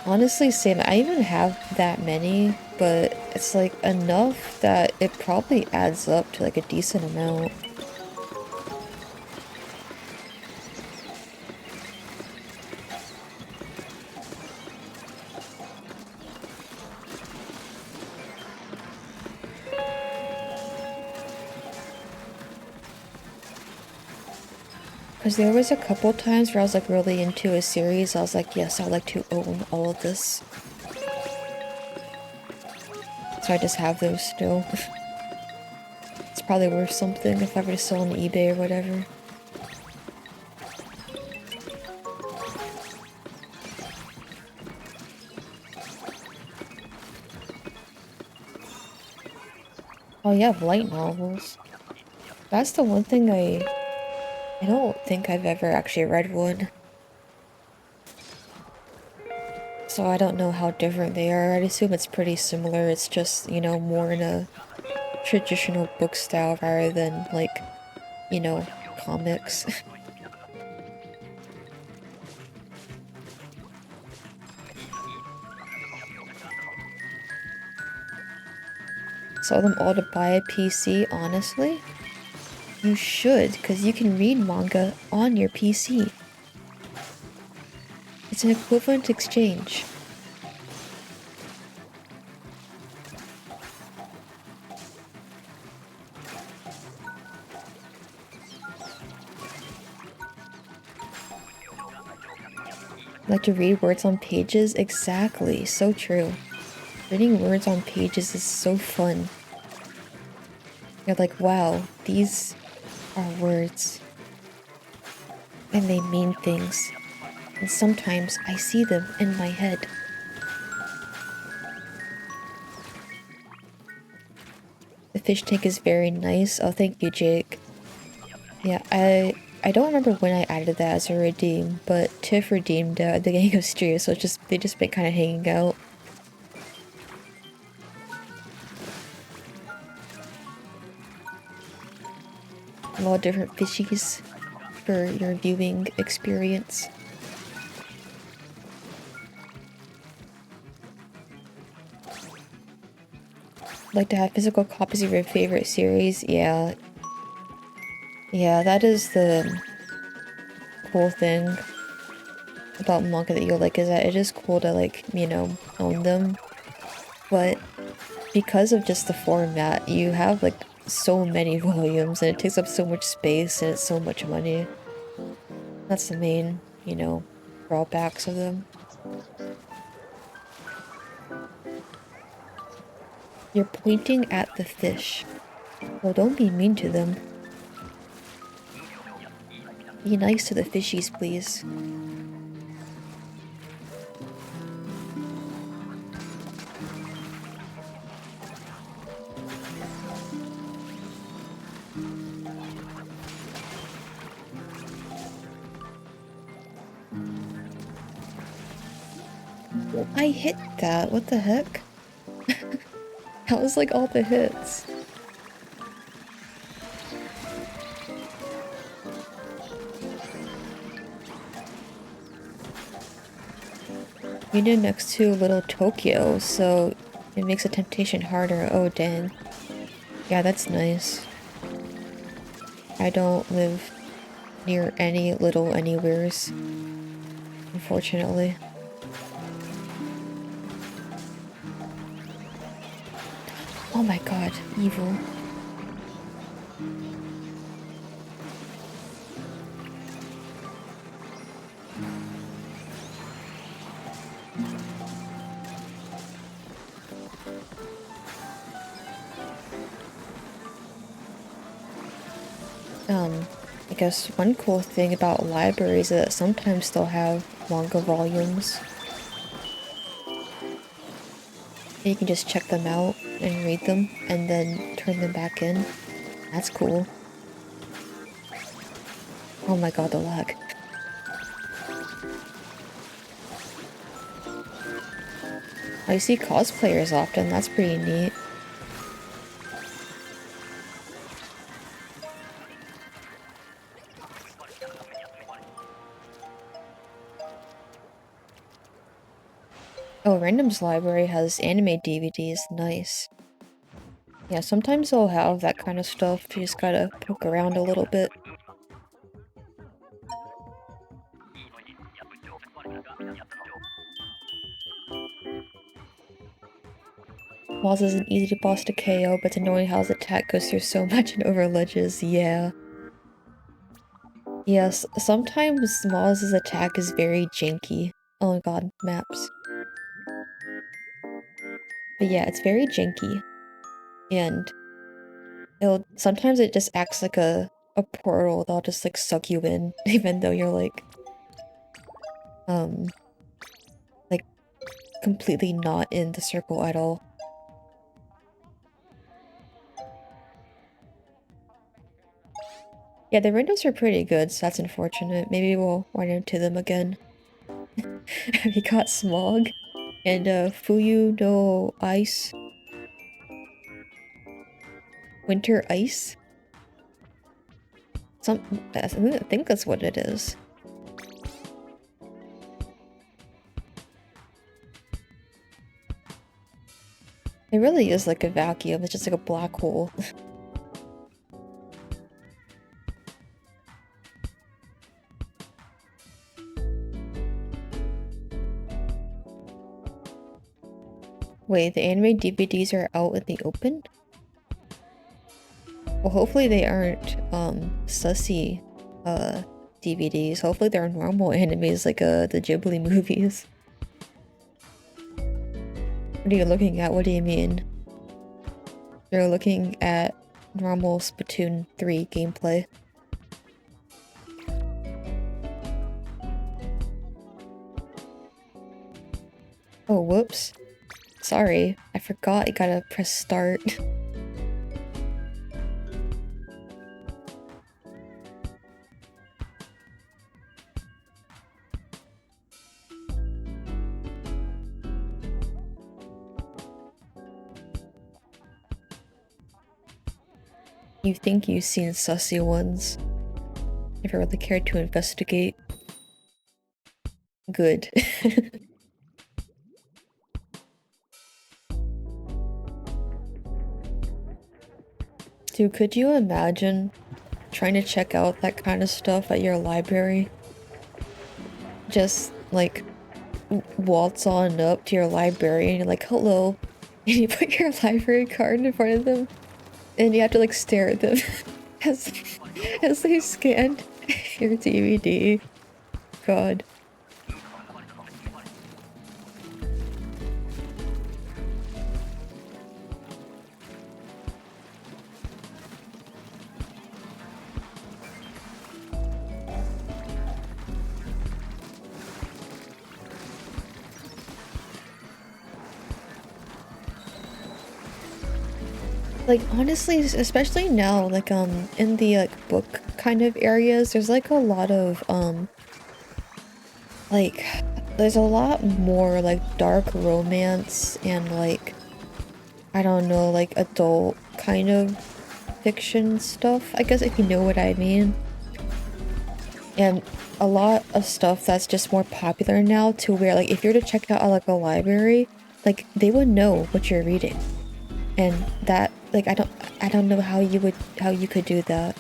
[SPEAKER 1] Honestly, same. I even have that many, but it's like enough that it probably adds up to like a decent amount. Because there was a couple times where I was like really into a series, I was like, yes, I'd like to own all of this. So I just have those still. It's probably worth something if I were to sell on eBay or whatever. Oh yeah, light novels. That's the one thing I don't think I've ever actually read one. So I don't know how different they are. I'd assume it's pretty similar. It's just, you know, more in a traditional book style rather than like, you know, comics. Sell them all to buy a PC, honestly? You should, because you can read manga on your PC. It's an equivalent exchange. Like to read words on pages? Exactly, so true. Reading words on pages is so fun. You're like, wow, these are words. And they mean things. And sometimes I see them in my head. The fish tank is very nice. Oh, thank you, Jake. Yeah, I don't remember when I added that as a redeem, but Tiff redeemed it at the beginning of stream, so they just been kind of hanging out. A lot of different fishies for your viewing experience. Like to have physical copies of your favorite series? Yeah. Yeah, that is the cool thing about manga that you like, is that it is cool to, like, you know, own them. But because of just the format, you have, like, so many volumes and it takes up so much space and it's so much money. That's the main, you know, drawbacks of them. You're pointing at the fish. Well, don't be mean to them. Be nice to the fishies, please. I hit that. What the heck? That was like all the hits. You did next to Little Tokyo, so it makes the temptation harder. Oh, dang. Yeah, that's nice. I don't live near any little anywheres, unfortunately. Oh my god, evil. I guess one cool thing about libraries is that sometimes they'll have manga volumes. You can just check them out and read them and then turn them back in. That's cool. Oh my god, the lag. I see cosplayers often, that's pretty neat. Oh, Random's library has anime DVDs, nice. Yeah, sometimes they'll have that kind of stuff, you just gotta poke around a little bit. Moz isn't easy to boss to KO, but it's annoying how his attack goes through so much and over ledges, yeah. Yes, sometimes Moz's attack is very janky. Oh my god, maps. But yeah, it's very janky. And sometimes it just acts like a portal that'll just like suck you in, even though you're like like completely not in the circle at all. Yeah, the windows are pretty good, so that's unfortunate. Maybe we'll run into them again. We got Smog and Fuyu no Ice. Winter Ice? I think that's what it is. It really is like a vacuum, it's just like a black hole. Wait, the anime DVDs are out in the open? Well, hopefully they aren't, sussy, DVDs. Hopefully they're normal animes like the Ghibli movies. What are you looking at? What do you mean? You're looking at normal Splatoon 3 gameplay. Oh, whoops. Sorry, I forgot you gotta press start. You think you've seen sussy ones. Never really cared to investigate. Good. Dude, could you imagine trying to check out that kind of stuff at your library? Just, like, waltz on up to your library and you're like, hello. And you put your library card in front of them. And you have to, like, stare at them as they scan your DVD. God. Like, honestly, especially now, like, in the, like, book kind of areas, there's, like, a lot of, like, there's a lot more, like, dark romance and, like, I don't know, like, adult kind of fiction stuff, I guess, if you know what I mean. And a lot of stuff that's just more popular now to where, like, if you were to check out, like, a library, like, they would know what you're reading. And that, like, I don't know how you could do that.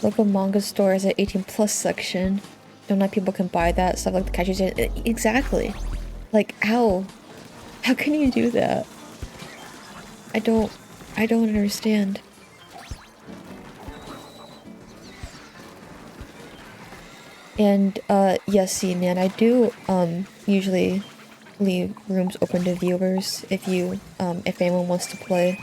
[SPEAKER 1] Local manga store has an 18+ section. Don't know if people can buy that stuff like the cashiers. Exactly. Like, how? How can you do that? I don't understand. And, yes, see, man, I do, usually leave rooms open to viewers if if anyone wants to play.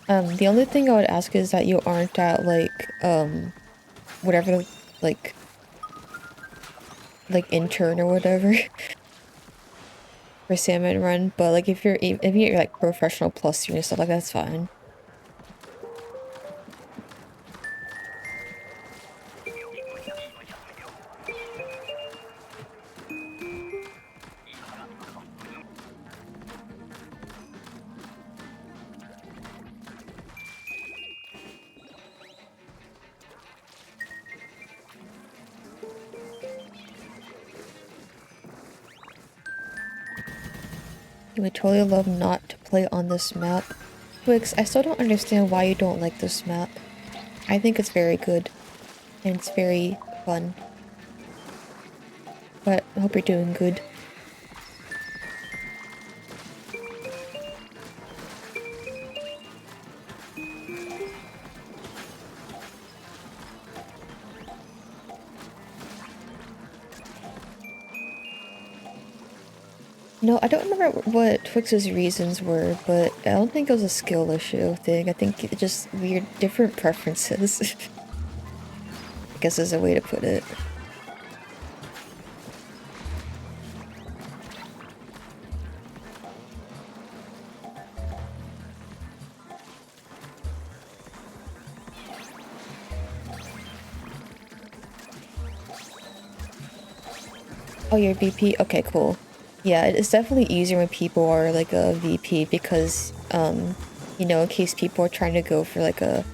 [SPEAKER 1] The only thing I would ask is that you aren't at, like, whatever, like intern or whatever for Salmon Run, but, like, if you're, like, professional plus student stuff, like, that's fine. You would totally love not to play on this map. Twix, I still don't understand why you don't like this map. I think it's very good. And it's very fun. But I hope you're doing good. No, I don't remember what Twix's reasons were, but I don't think it was a skill issue thing. I think it just weird, different preferences. I guess is a way to put it. Oh, you're VP? Okay, cool. Yeah, it's definitely easier when people are like a VP because, you know, in case people are trying to go for like a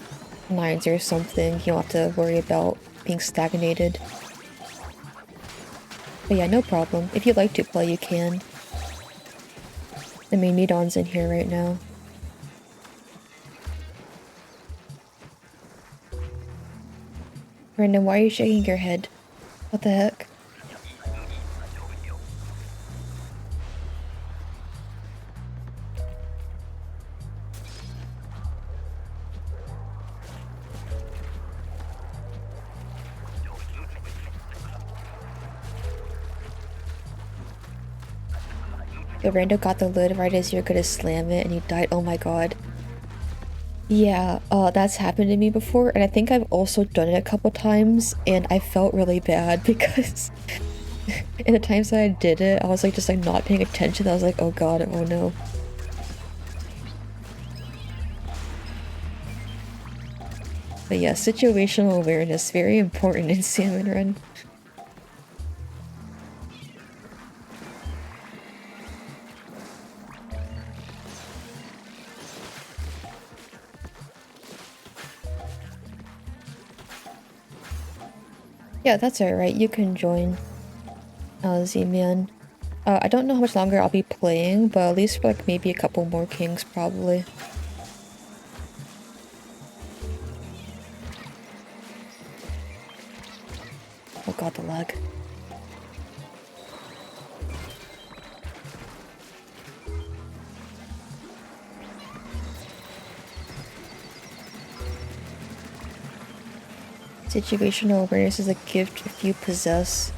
[SPEAKER 1] 9s or something, you don't have to worry about being stagnated. But yeah, no problem. If you'd like to play, you can. I mean, Nidon's in here right now. Brandon, why are you shaking your head? What the heck? The rando got the lid right as you're gonna slam it and you died. Oh my god. Yeah, that's happened to me before, and I think I've also done it a couple times, and I felt really bad because in the times that I did it, I was like just like not paying attention. I was like, oh god, oh no. But yeah, situational awareness, very important in Salmon Run. Yeah, that's alright, you can join, Z-Man. I don't know how much longer I'll be playing, but at least for like maybe a couple more kings, probably. Oh god, the lag. Situational awareness is a gift if you possess.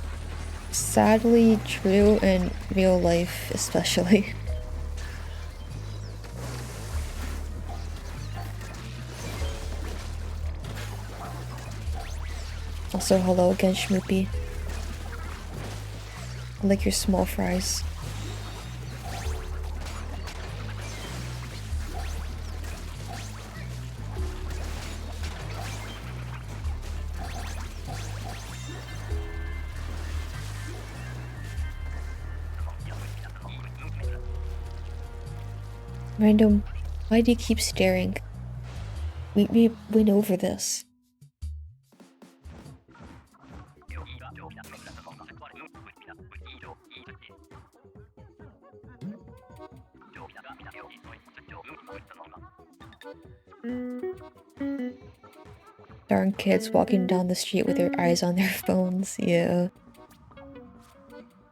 [SPEAKER 1] Sadly true in real life, especially. Also, hello again, Schmoopy. I like your small fries. Random, why do you keep staring? We went over this. Darn kids walking down the street with their eyes on their phones, yeah.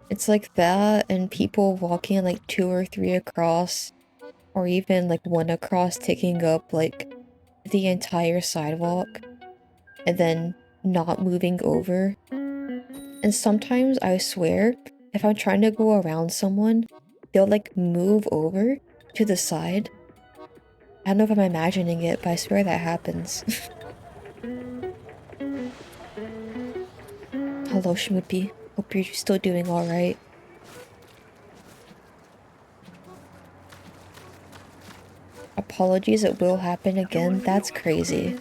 [SPEAKER 1] It's like that, and people walking like 2 or 3 across, or even like 1 across, taking up like the entire sidewalk, and then not moving over. And sometimes, I swear, if I'm trying to go around someone, they'll like move over to the side. I don't know if I'm imagining it, but I swear that happens. Hello, Schmoopy. Hope you're still doing alright. Apologies, it will happen again. That's crazy.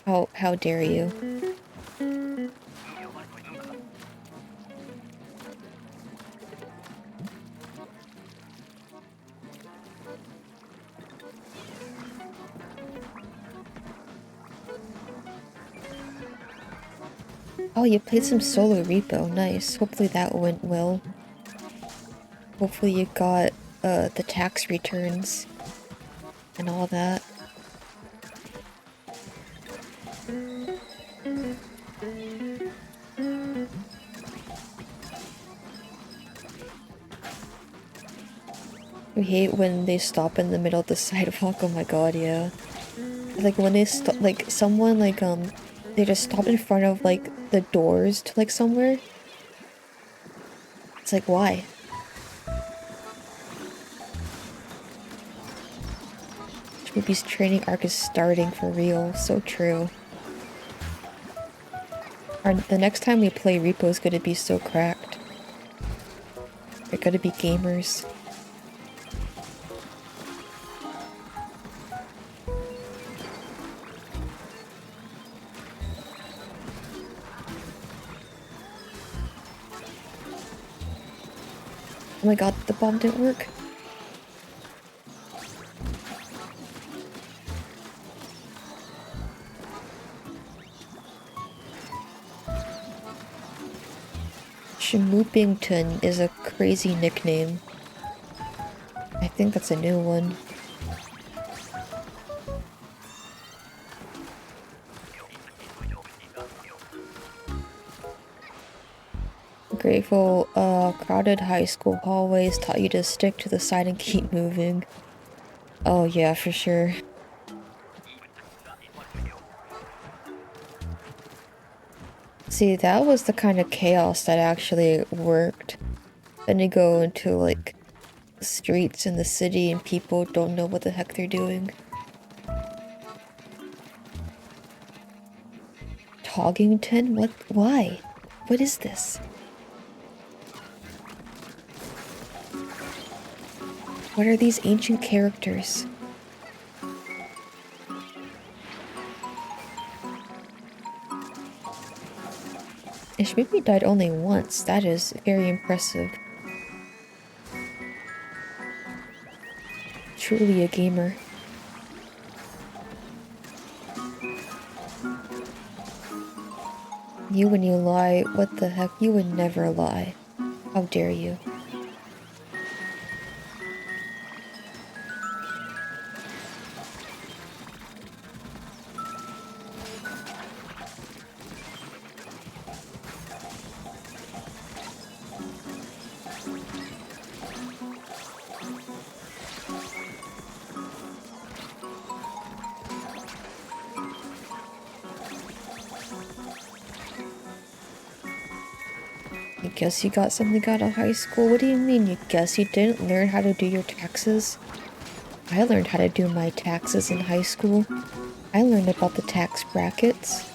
[SPEAKER 1] How dare you? Oh, you played some solo repo. Nice. Hopefully that went well. Hopefully you got the tax returns and all that. I hate when they stop in the middle of the sidewalk. Oh my god, yeah. Like when they stop, like someone like they just stop in front of like the doors to like somewhere. It's like, why? Schmoopy's training arc is starting for real. So true. The next time we play Repo is gonna be so cracked. They're gonna be gamers. Oh my god, the bomb didn't work. Schmoopington is a crazy nickname. I think that's a new one. Grateful, crowded high school hallways taught you to stick to the side and keep moving. Oh yeah, for sure. See, that was the kind of chaos that actually worked. Then you go into, like, streets in the city and people don't know what the heck they're doing. Toggington? What? Why? What is this? What are these ancient characters? Ishmimi died only once. That is very impressive. Truly a gamer. You when you lie, what the heck? You would never lie. How dare you? You guess you got something out of high school? What do you mean you guess you didn't learn how to do your taxes? I learned how to do my taxes in high school. I learned about the tax brackets.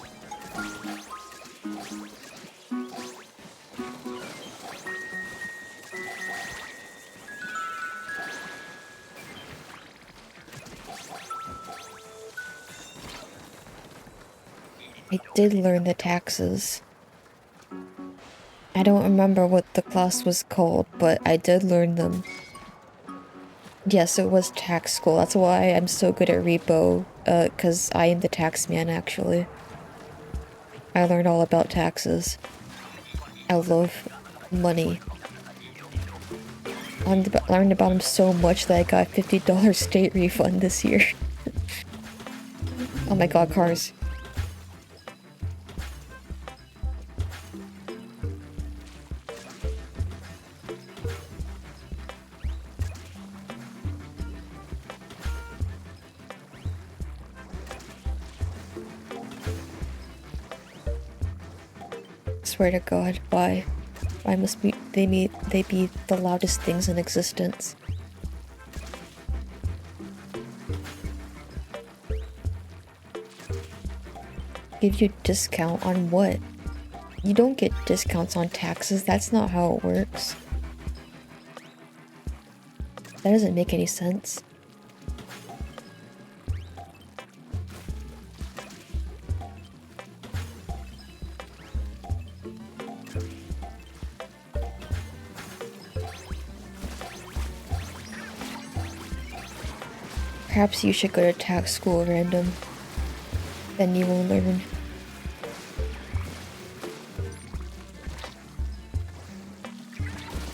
[SPEAKER 1] I did learn the taxes. I don't remember what the class was called, but I did learn them. Yes, it was tax school. That's why I'm so good at repo, cause I am the tax man, actually. I learned all about taxes. I love money. I learned about them so much that I got a $50 state refund this year. Oh my god, cars. Swear to God, why? Why must they be the loudest things in existence? Give you discount on what? You don't get discounts on taxes, that's not how it works. That doesn't make any sense. Perhaps you should go to tax school random. Then you will learn.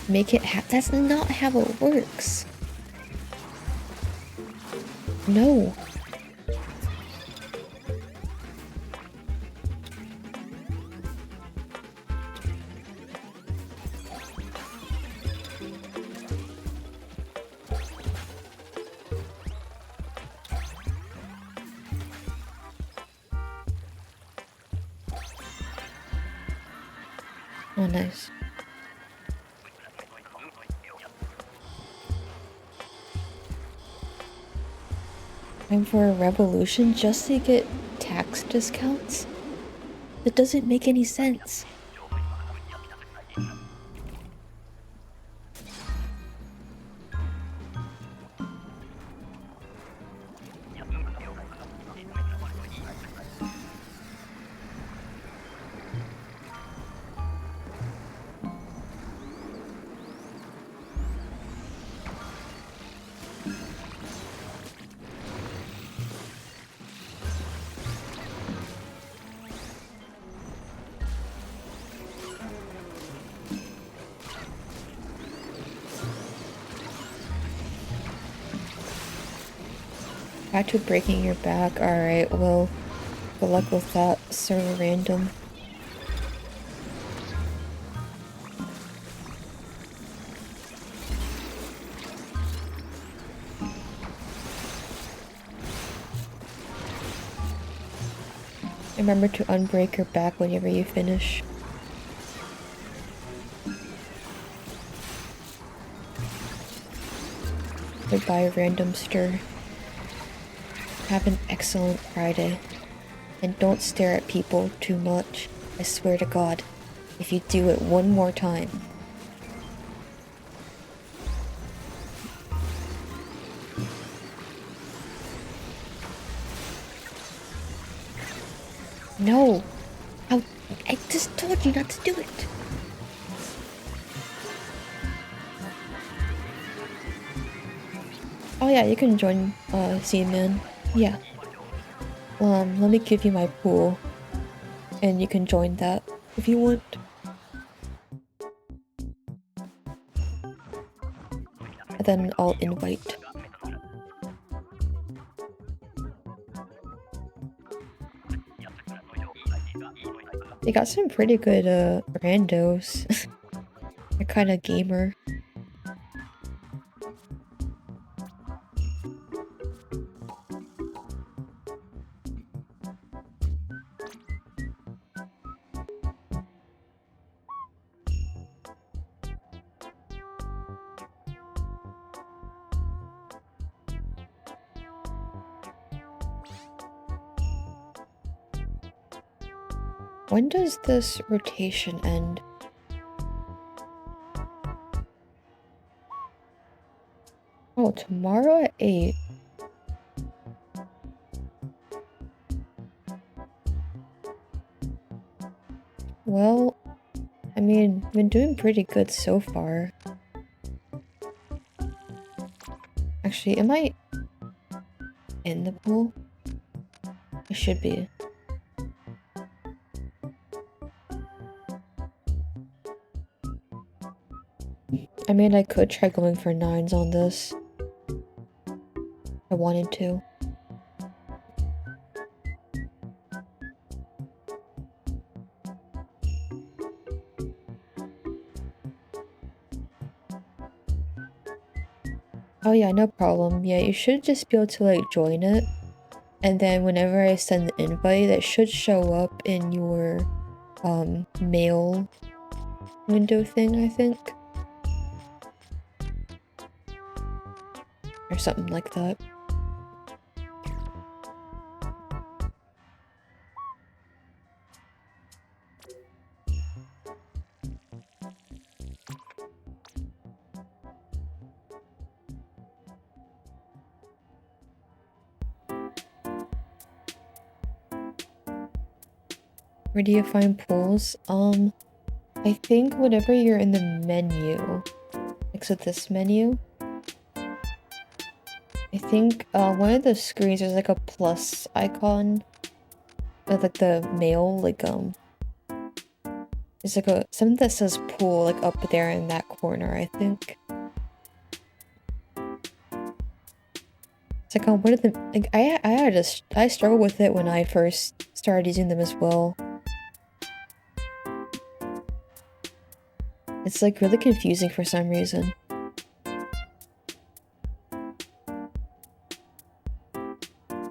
[SPEAKER 1] Make it that's not how it works. No. Oh, nice. Time for a revolution just to get tax discounts? That doesn't make any sense. Back to breaking your back. Alright, well, good luck with that, Sir Random. Remember to unbreak your back whenever you finish. Goodbye, random stir. Have an excellent Friday. And don't stare at people too much. I swear to God, if you do it one more time. No! I just told you not to do it! Oh yeah, you can join, Salmon. Yeah. Let me give you my pool. And you can join that if you want. And then I'll invite. They got some pretty good, randos. They're kinda gamer. When does this rotation end? Oh, tomorrow at 8. Well, I mean, been doing pretty good so far. Actually, am I in the pool? I should be. I mean, I could try going for 9s on this. I wanted to. Oh yeah, no problem. Yeah, you should just be able to like join it. And then whenever I send the invite, that should show up in your mail window thing, I think. Or something like that. Where do you find pools? I think whenever you're in the menu, like so this menu, I think one of the screens there's like a plus icon with like the mail, like it's like a something that says pool like up there in that corner, I think. It's like what are the like I struggled with it when I first started using them as well. It's like really confusing for some reason.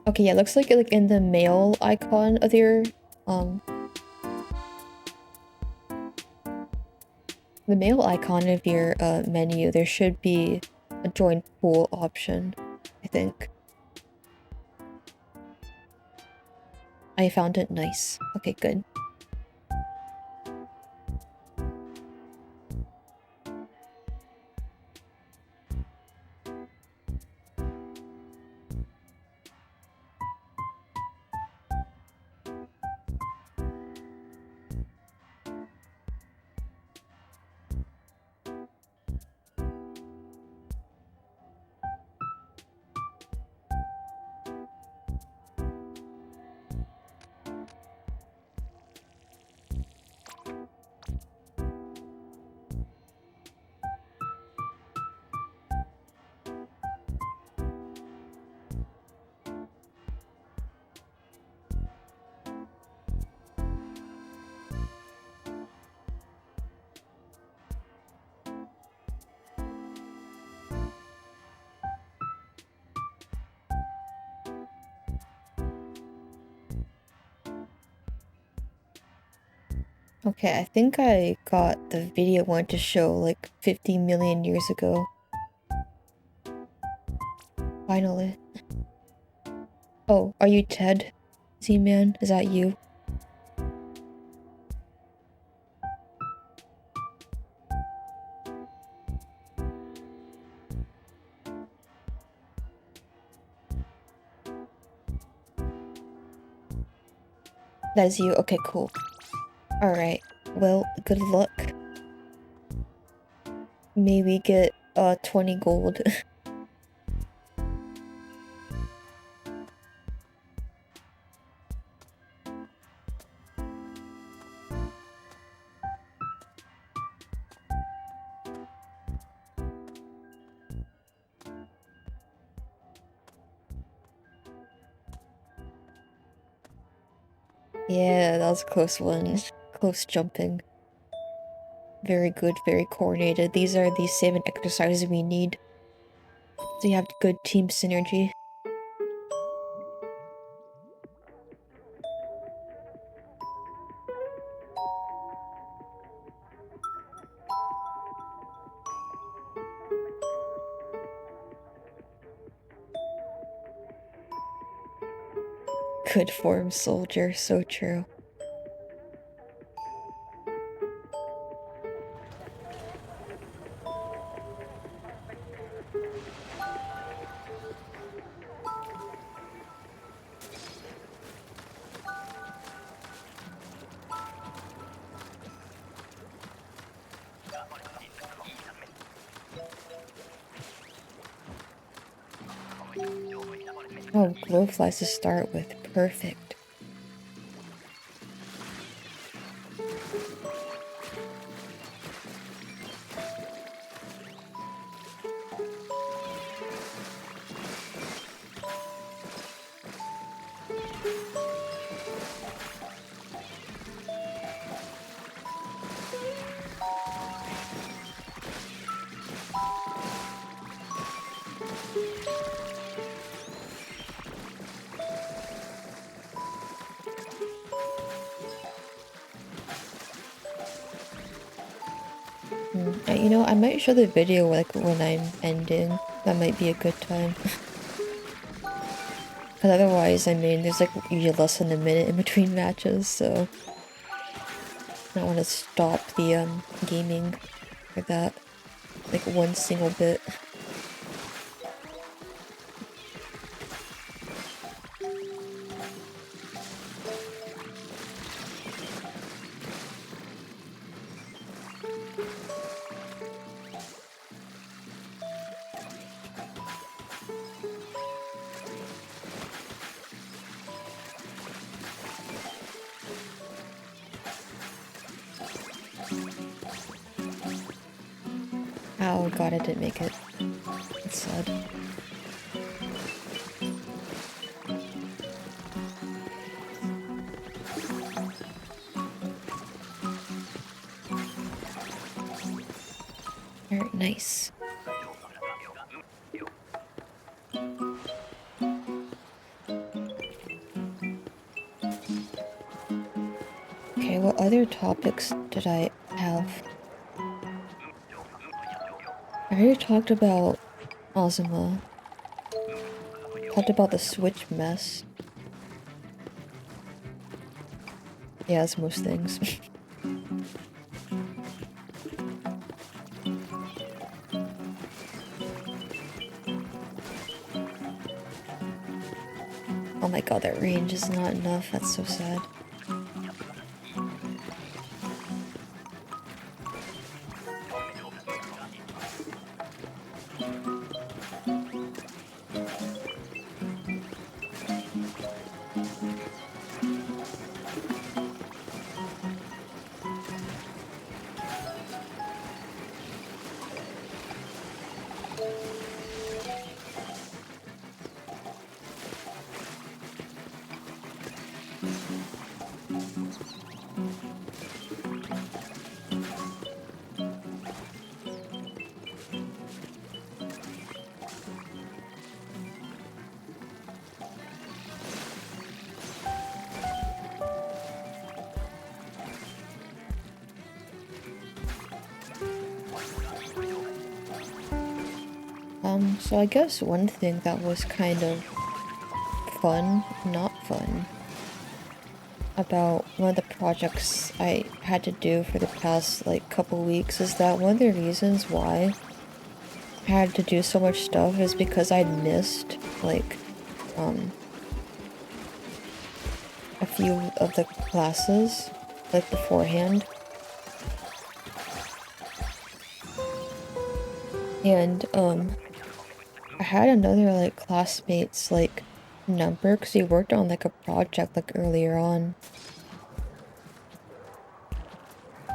[SPEAKER 1] Okay, yeah, looks like in the mail icon of your the mail icon of your menu, there should be a join pool option, I think. I found it. Nice. Okay, good. Okay, I think I got the video one to show like 50 million years ago. Finally. Oh, are you Ted? Z-Man? Is that you? That is you? Okay, cool. Alright. Well, good luck. Maybe get 20 gold. Yeah, that was a close one. Close jumping. Very good, very coordinated. These are the salmon exercises we need. So you have good team synergy. Good form, soldier. So true. Oh, glowflies to start with. Perfect. You know, I might show the video like when I'm ending. That might be a good time. Because otherwise, I mean, there's like usually less than a minute in between matches, so I don't want to stop the gaming for that. Like one single bit. Oh god, I didn't make it. That's sad. Alright, nice. Okay, what other topics did I have? I already talked about Ozma. Talked about the Switch mess. Yeah, that's most things. Oh my god, that range is not enough. That's so sad. So I guess one thing that was kind of fun, not fun, about one of the projects I had to do for the past, like, couple weeks is that one of the reasons why I had to do so much stuff is because I'd missed, like, a few of the classes, like, beforehand. And, I had another, like, classmate's, like, number because he worked on, like, a project, like, earlier on.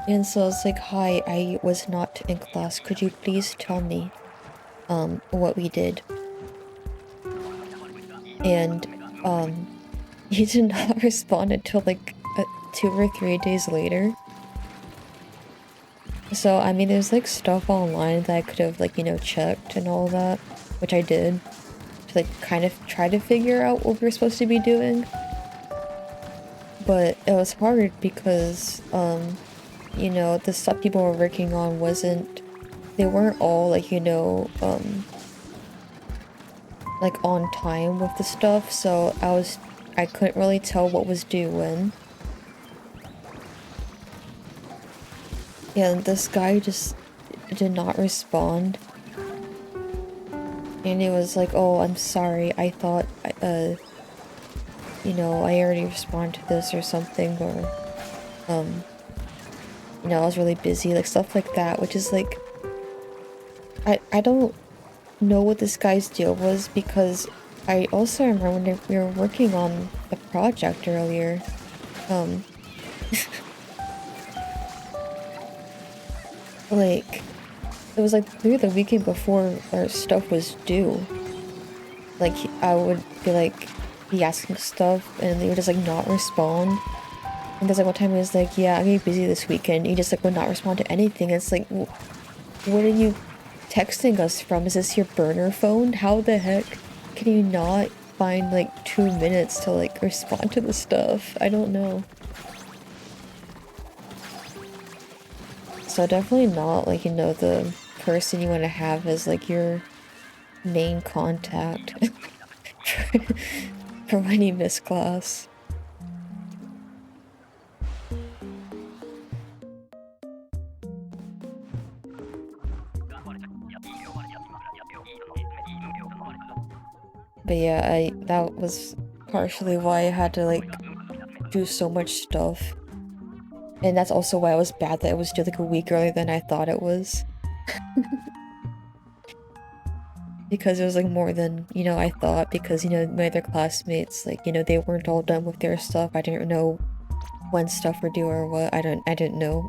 [SPEAKER 1] And so I was like, hi, I was not in class. Could you please tell me, what we did? And, he did not respond until, like, 2 or 3 days later. So, I mean, there's, like, stuff online that I could have, like, you know, checked and all that, which I did, to, like, kind of try to figure out what we were supposed to be doing. But it was hard because, you know, the stuff people were working on they weren't all, like, you know, like, on time with the stuff, so I couldn't really tell what was due when. And this guy just did not respond. And he was like, oh, I'm sorry, I thought, you know, I already responded to this or something, or, you know, I was really busy, like, stuff like that, which is, like, I don't know what this guy's deal was, because I also remember when we were working on the project earlier, like, it was, like, maybe the weekend before our stuff was due. Like, I would be, like, be asking stuff, and they would just, like, not respond. And there's, like, one time he was like, yeah, I'm gonna be busy this weekend. He just, like, would not respond to anything. It's like, what are you texting us from? Is this your burner phone? How the heck can you not find, like, 2 minutes to, like, respond to the stuff? I don't know. So definitely not, like, you know, the person you want to have as, like, your main contact for when you miss class. But yeah, that was partially why I had to, like, do so much stuff. And that's also why it was bad that it was due, like, a week earlier than I thought it was. Because it was, like, more than, you know, I thought, because, you know, my other classmates, like, you know, they weren't all done with their stuff. I didn't know when stuff were due or what. I didn't know.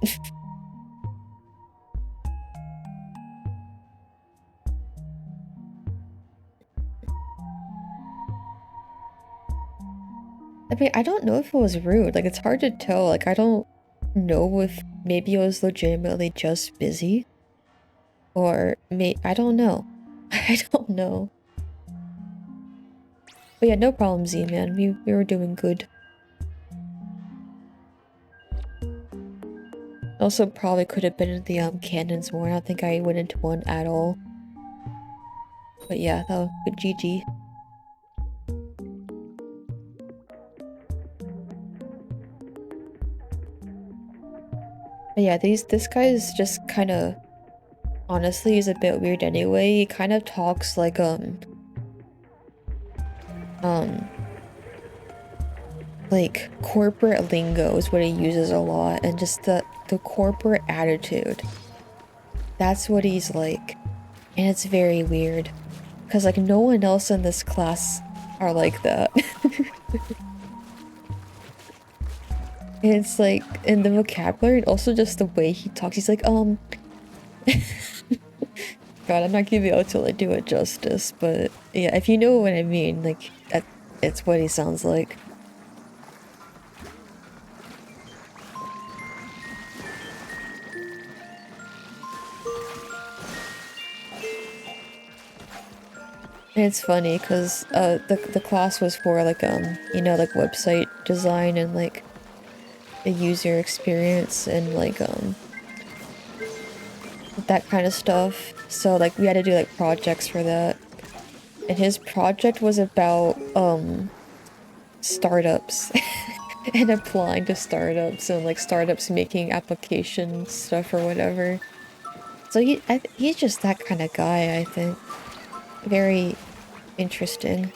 [SPEAKER 1] I mean, I don't know if it was rude. Like, it's hard to tell. Like, I don't know if maybe it was legitimately just busy. Or I don't know. I don't know. But yeah, no problem, Z, man. We were doing good. Also, probably could have been in the cannons more. I don't think I went into one at all. But yeah, that was good GG. But yeah, this guy is just kind of, honestly, he's a bit weird anyway. He kind of talks like, like, corporate lingo is what he uses a lot, and just the corporate attitude. That's what he's like. And it's very weird. Because, like, no one else in this class are like that. And it's like, in the vocabulary, and also just the way he talks, he's like, God, I'm not gonna be able to, like, do it justice, but yeah, if you know what I mean, like, it's what he sounds like. And it's funny, because, the class was for, like, you know, like, website design and, like, the user experience, and, like, that kind of stuff. So like we had to do like projects for that. And his project was about startups and applying to startups and like startups making application stuff or whatever. So he's just that kind of guy, I think. Very interesting.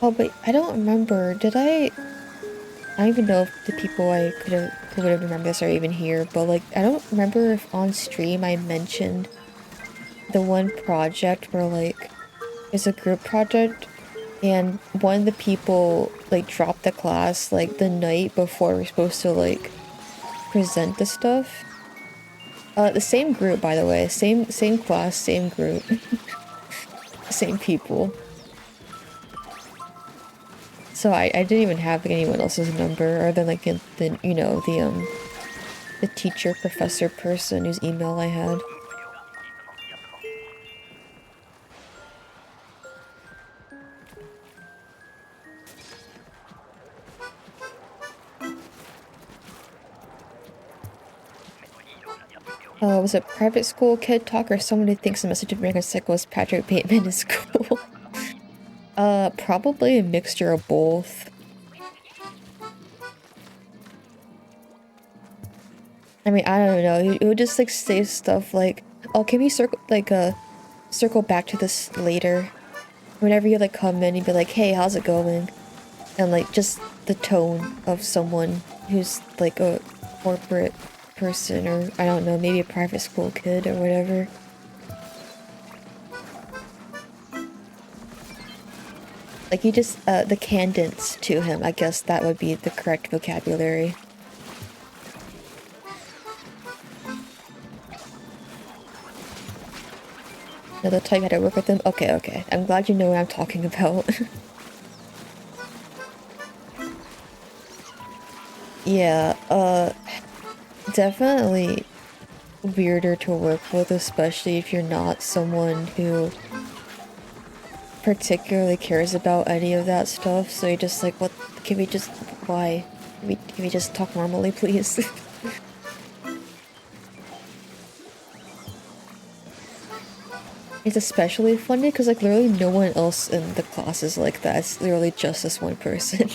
[SPEAKER 1] Oh, but I don't remember. I don't even know if the people who would have remembered this are even here, but like I don't remember if on stream I mentioned the one project where like it's a group project and one of the people like dropped the class like the night before we're supposed to like present the stuff. The same group, by the way. Same class, same group. Same people. So I didn't even have anyone else's number other than like the you know, the teacher professor person whose email I had. Was it private school kid talk or someone who thinks the message of American Psycho is Patrick Bateman is cool? Probably a mixture of both. I mean, I don't know. It would just like say stuff like, "Oh, can we circle back to this later?" Whenever you like come in, you'd be like, "Hey, how's it going?" And like just the tone of someone who's like a corporate person or I don't know, maybe a private school kid or whatever. Like you just the cadence to him, I guess that would be the correct vocabulary. Another time you had to work with him? Okay, okay. I'm glad you know what I'm talking about. Yeah, definitely weirder to work with, especially if you're not someone who particularly cares about any of that stuff. So you're just like, what, can we just, why? Can we just talk normally, please? It's especially funny because like literally no one else in the class is like that. It's literally just this one person.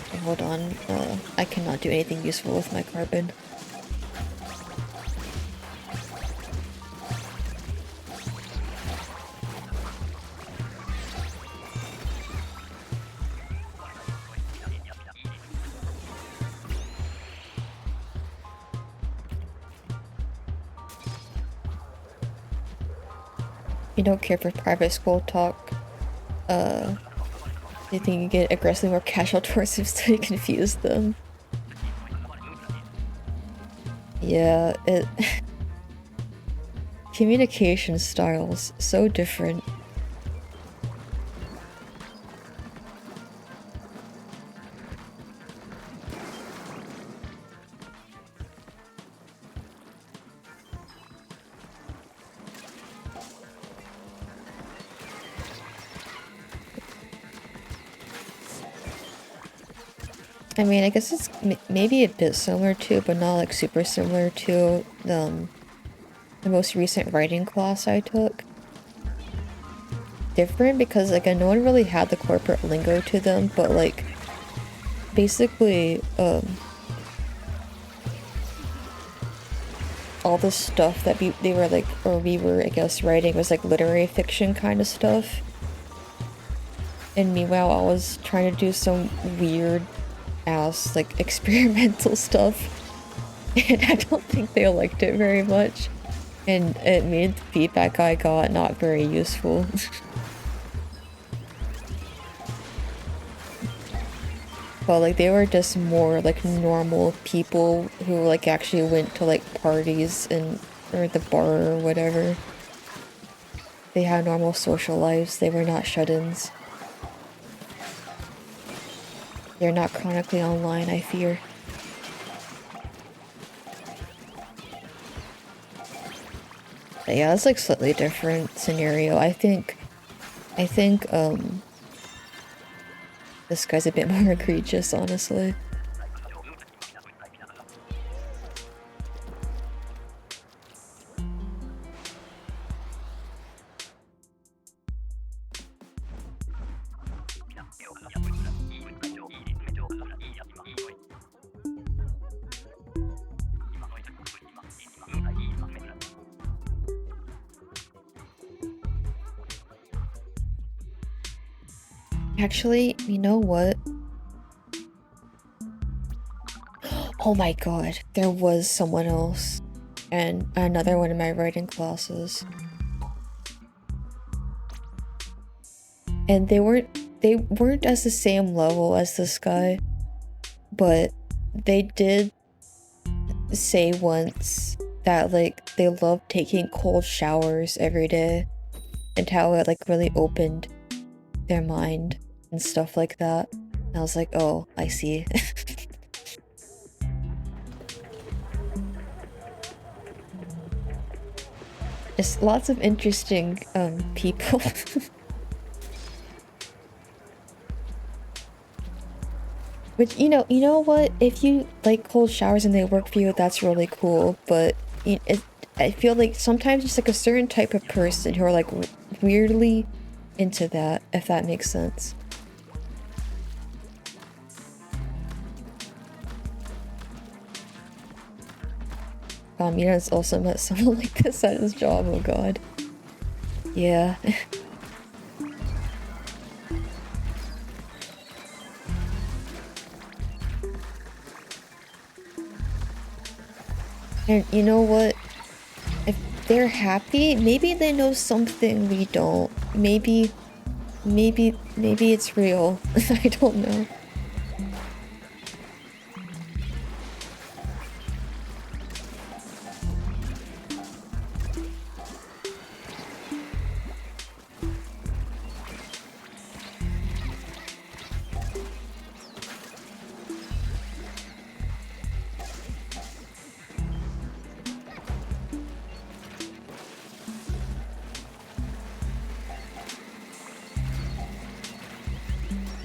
[SPEAKER 1] Okay, hold on. I cannot do anything useful with my carbon. You don't care for private school talk. You think you get aggressively more casual towards him so you confuse them. Yeah, it... Communication styles, so different. I mean, I guess it's maybe a bit similar to, but not like super similar to the most recent writing class I took. Different because like no one really had the corporate lingo to them, but like basically all the stuff that they were like, or we were, I guess, writing was like literary fiction kind of stuff. And meanwhile, I was trying to do some weird ass like experimental stuff. And I don't think they liked it very much. And it made the feedback I got not very useful. But like they were just more like normal people who like actually went to like parties and or the bar or whatever. They had normal social lives. They were not shut-ins. They're not chronically online, I fear. Yeah, that's like slightly different scenario. I think this guy's a bit more egregious, honestly. Actually, you know what? Oh my god, there was someone else. And another one of my writing classes. And they weren't as the same level as this guy, but they did say once that like they love taking cold showers every day and how it like really opened their mind and stuff like that. And I was like, oh, I see. Just lots of interesting people. Which, you know what? If you like cold showers and they work for you, that's really cool. But I feel like sometimes it's like a certain type of person who are like weirdly into that, if that makes sense. Mina's also met someone like this at his job, oh god. Yeah. And you know what? If they're happy, maybe they know something we don't. Maybe it's real. I don't know.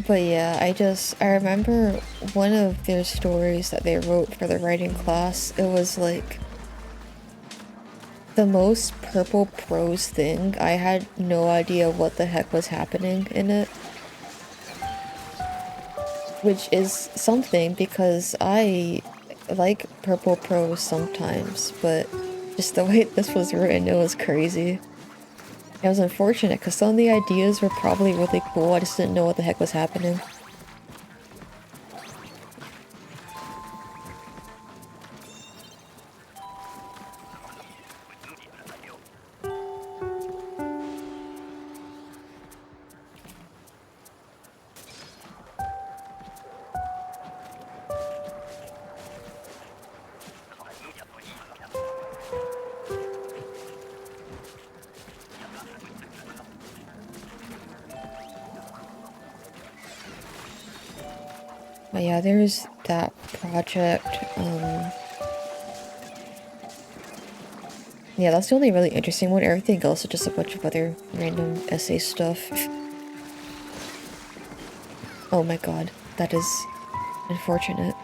[SPEAKER 1] But yeah, I remember one of their stories that they wrote for the writing class. It was like the most purple prose thing. I had no idea what the heck was happening in it. Which is something because I like purple prose sometimes, but just the way this was written, it was crazy. It was unfortunate because some of the ideas were probably really cool. I just didn't know what the heck was happening. But yeah, there's that project. Yeah, that's the only really interesting one. Everything else is just a bunch of other random essay stuff. Oh my god, that is unfortunate.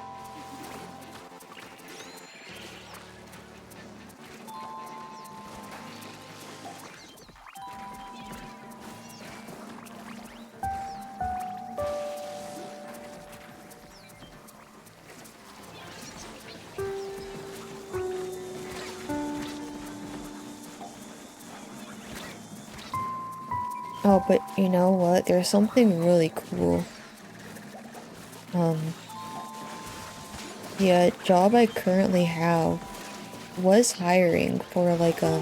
[SPEAKER 1] Oh, but you know what? There's something really cool. The job I currently have was hiring for like a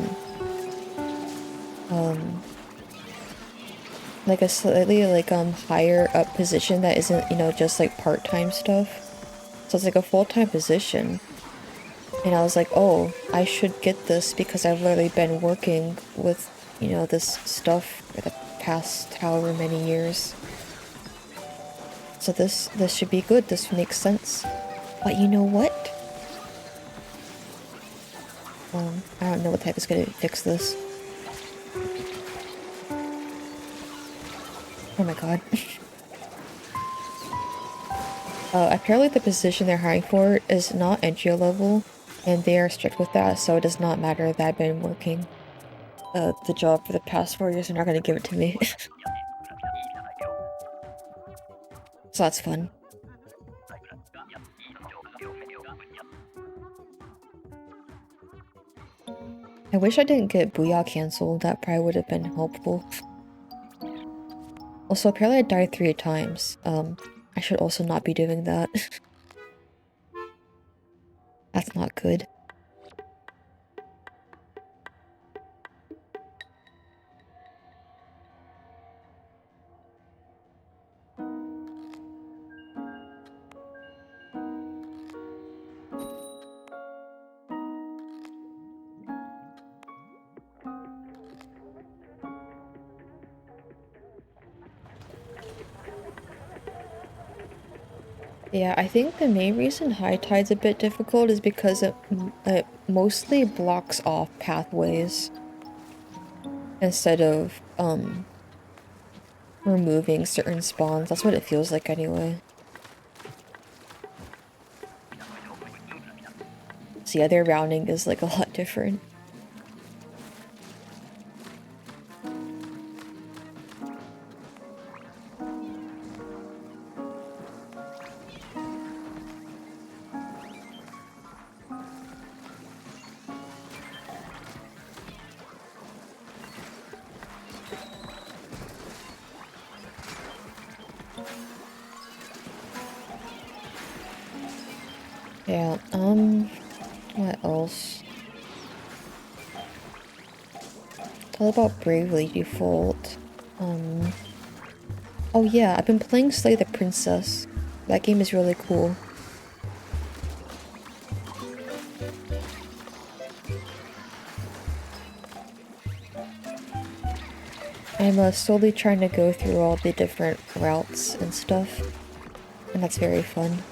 [SPEAKER 1] slightly higher up position that isn't, just like part-time stuff. So it's like a full-time position. And I was like, oh, I should get this because I've literally been working with, this stuff for the past however many years. So this should be good. This makes sense. But you know what? I don't know what the heck is gonna fix this. Oh my god. Apparently the position they're hiring for is not entry level, and they are strict with that, so it does not matter that I've been working the job for the past 4 years. They're not gonna give it to me. So that's fun. I wish I didn't get Booyah cancelled, that probably would have been helpful. Also, apparently I died 3 times. I should also not be doing that. That's not good. Yeah, I think the main reason high tide's a bit difficult is because it mostly blocks off pathways instead of, removing certain spawns. That's what it feels like anyway. So yeah, their rounding is like a lot different. Yeah, what else? All about Bravely Default. Oh yeah, I've been playing Slay the Princess. That game is really cool. I'm slowly trying to go through all the different routes and stuff, and that's very fun.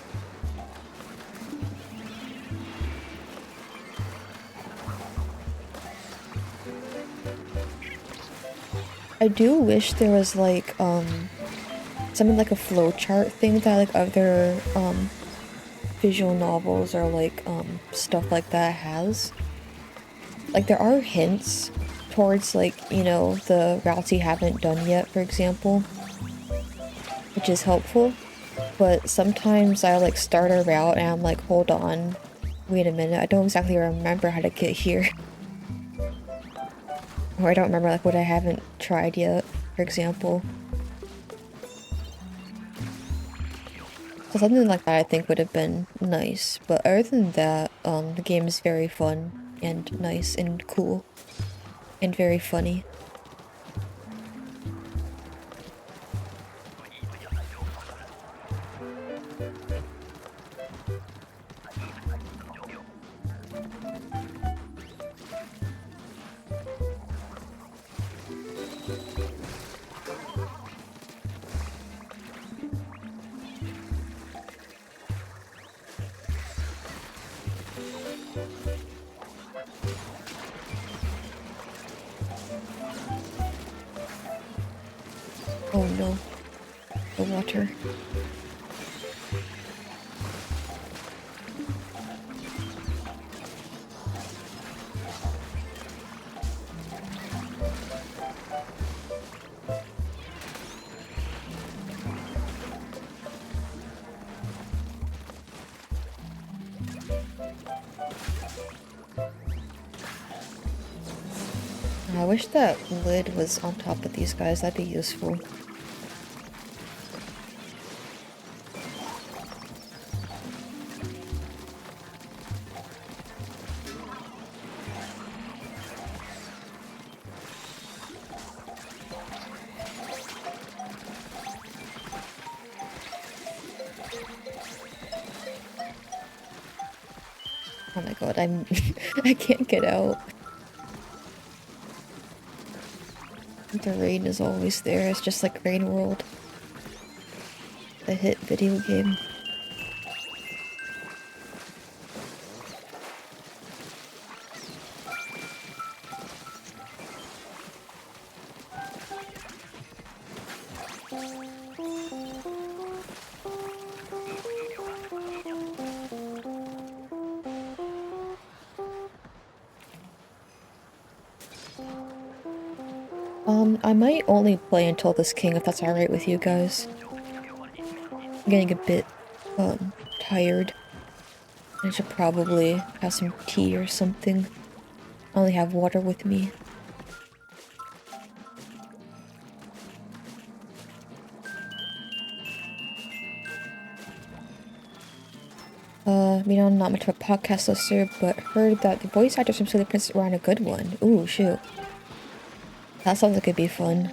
[SPEAKER 1] I do wish there was like, something like a flowchart thing that like other, visual novels or like, stuff like that has. Like there are hints towards like, you know, the routes you haven't done yet, for example, which is helpful. But sometimes I like start a route and I'm like, hold on, wait a minute, I don't exactly remember how to get here. Or I don't remember like what I haven't tried yet, for example. So something like that I think would have been nice. But other than that, the game is very fun and nice and cool and very funny. Oh no, the water. I wish that lid was on top of these guys, that'd be useful. Oh my god, I can't get out. The rain is always there, it's just like Rain World. The hit video game. I might only play until this king if that's alright with you guys. I'm getting a bit, tired. I should probably have some tea or something. I only have water with me. I'm not much of a podcast listener, but heard that the voice actors from Sailor Princess were on a good one. Ooh, shoot. That sounds like it'd be fun.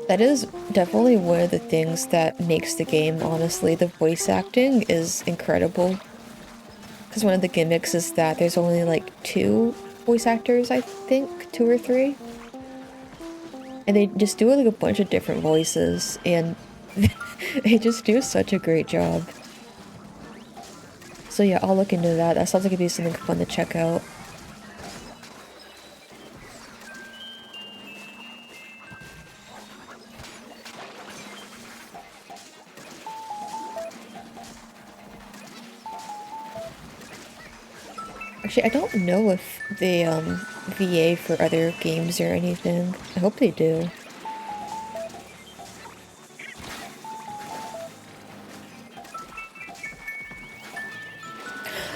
[SPEAKER 1] That is definitely one of the things that makes the game, honestly. The voice acting is incredible. Because one of the gimmicks is that there's only like 2 voice actors, I think, 2 or 3. And they just do like a bunch of different voices, and they just do such a great job. So yeah, I'll look into that. That sounds like it'd be something fun to check out. Actually, I don't know if they VA for other games or anything. I hope they do.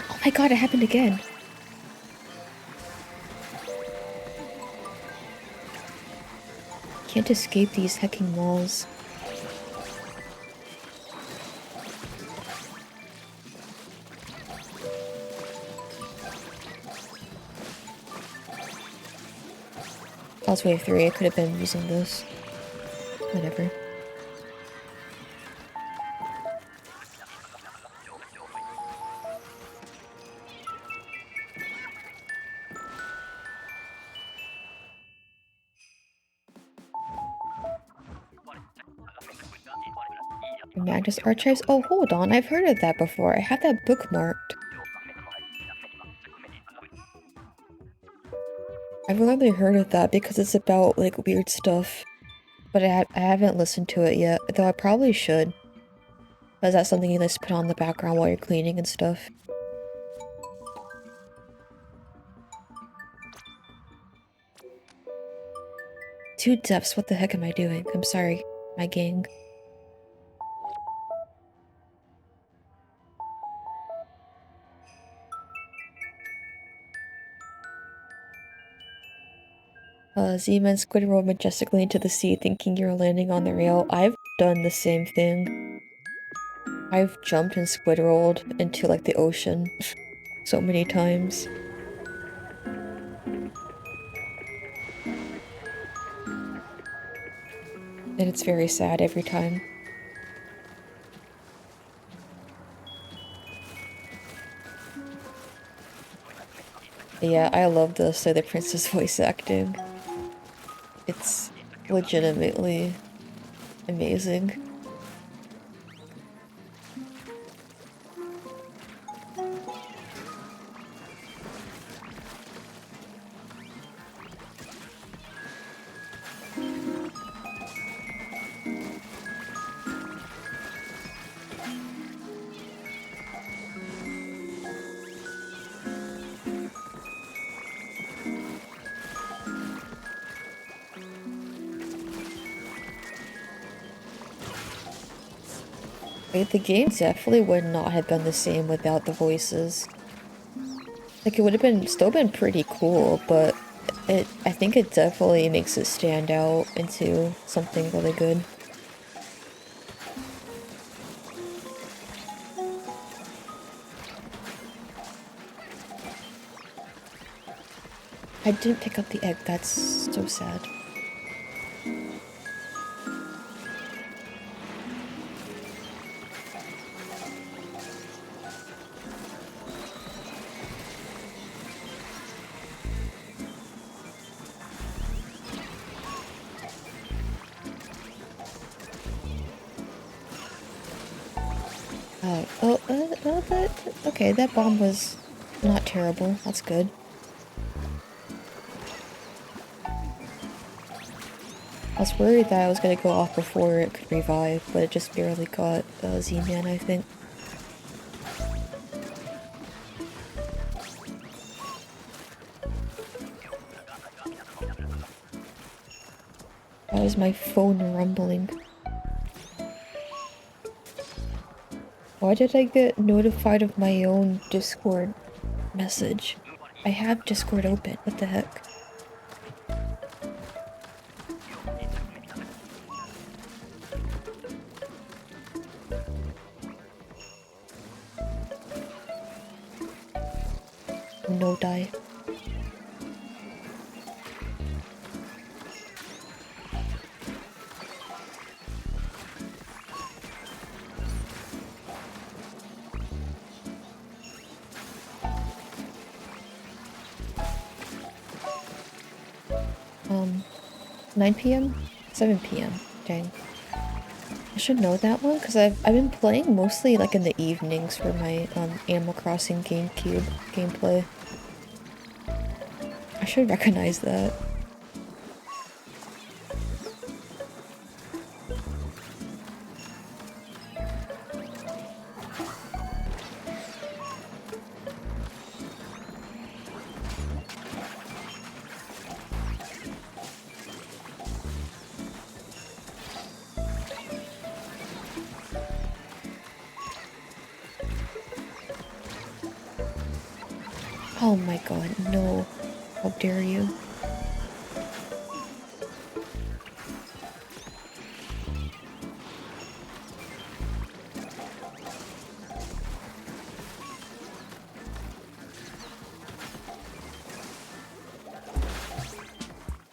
[SPEAKER 1] Oh my god, it happened again. Can't escape these hecking walls. That was wave 3, I could have been using this. Whatever. Magnus Archives? Oh, hold on, I've heard of that before. I have that bookmarked. I've only heard of that because it's about, like, weird stuff. But I haven't listened to it yet, though I probably should. Is that something you just put on the background while you're cleaning and stuff? Two depths, what the heck am I doing? I'm sorry, my gang. Z-Man squid roll majestically into the sea thinking you're landing on the rail. I've done the same thing. I've jumped and squid rolled into, like, the ocean so many times. And it's very sad every time. But yeah, I love the Sailor Princess voice acting. It's legitimately amazing. The game definitely would not have been the same without the voices. Like, it would have still been pretty cool, but I think it definitely makes it stand out into something really good. I didn't pick up the egg, that's so sad. Okay, that bomb was not terrible. That's good. I was worried that I was gonna go off before it could revive, but it just barely got Z-Man, I think. is my phone rumbling? Why did I get notified of my own Discord message? I have Discord open. What the heck? No die. Um, 9 p.m? 7 p.m. Dang. I should know that one because I've been playing mostly like in the evenings for my Animal Crossing GameCube gameplay. I should recognize that. Oh my god, no. How dare you?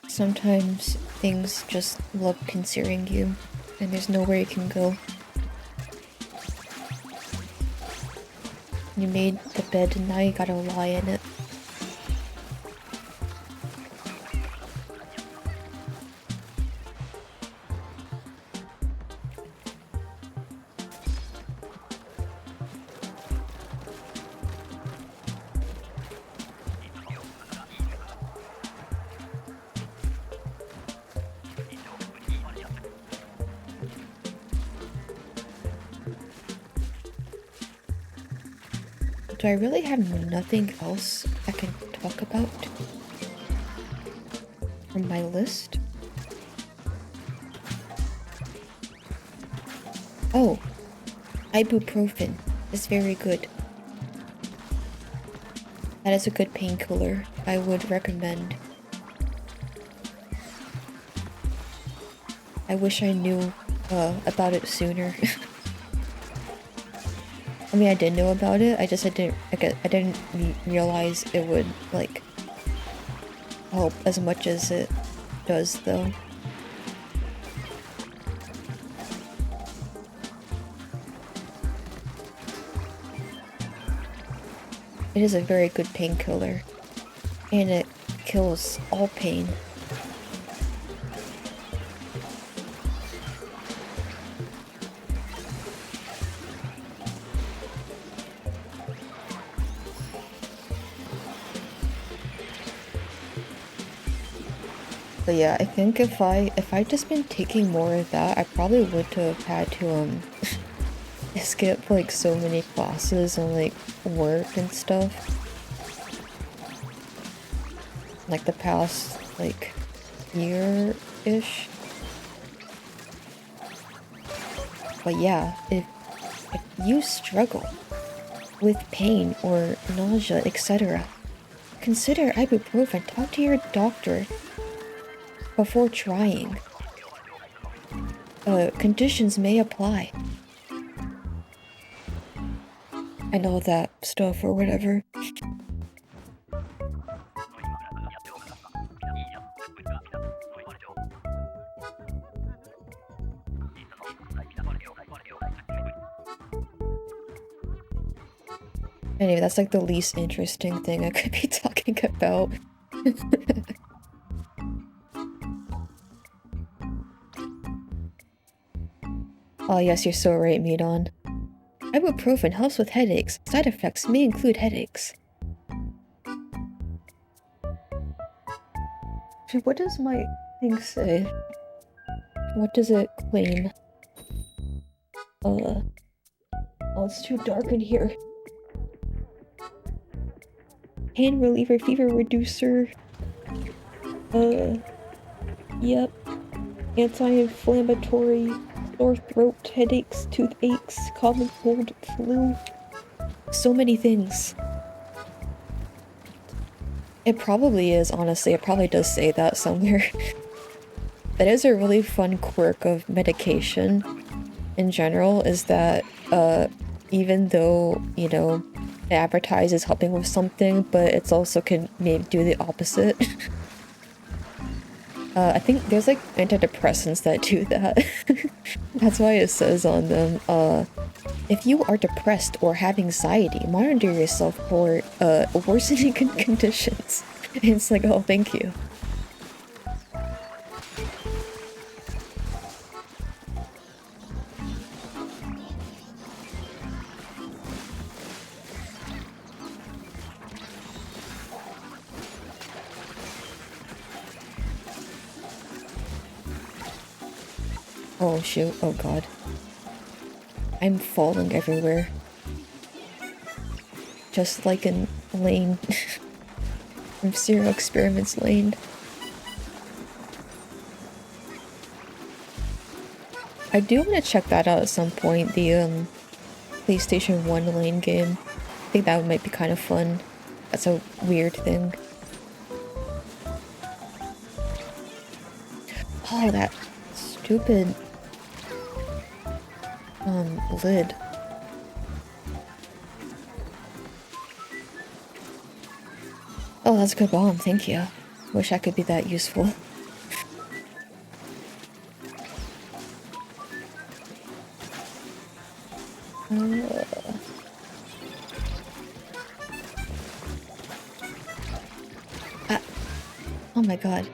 [SPEAKER 1] Sometimes things just love considering you, and there's nowhere you can go. You made the bed and now you gotta lie in it. Do I really have nothing else I can talk about from my list? Oh, ibuprofen is very good. That is a good painkiller. I would recommend. I wish I knew about it sooner. I mean, I did know about it. I didn't realize it would like help as much as it does, though. It is a very good painkiller, and it kills all pain. But yeah, I think if I'd just been taking more of that, I probably would have had to skip like so many classes and like work and stuff. Like the past like year-ish. But yeah, if you struggle with pain or nausea, etc., consider ibuprofen. Talk to your doctor before trying. Conditions may apply. And all that stuff or whatever. Anyway, that's like the least interesting thing I could be talking about. Oh yes, you're so right, Midon. Ibuprofen helps with headaches. Side effects may include headaches. What does my thing say? What does it claim? Oh, it's too dark in here. Pain reliever, fever reducer. Yep. anti-inflammatory, sore throat, headaches, toothaches, common cold, flu. So many things. It probably is, honestly. It probably does say that somewhere. That is a really fun quirk of medication in general, is that even though, you know, it advertises helping with something, but it's also can maybe do the opposite. I think there's like antidepressants that do that. That's why it says on them, if you are depressed or have anxiety, monitor yourself for worsening conditions. And it's like, oh, thank you. Oh shoot, oh god. I'm falling everywhere. Just like in Lane. From Zero Experiments Lane. I do want to check that out at some point, the PlayStation 1 Lane game. I think that might be kind of fun. That's a weird thing. Oh, that stupid lid. Oh, that's a good bomb, thank you. Wish I could be that useful. Oh my god.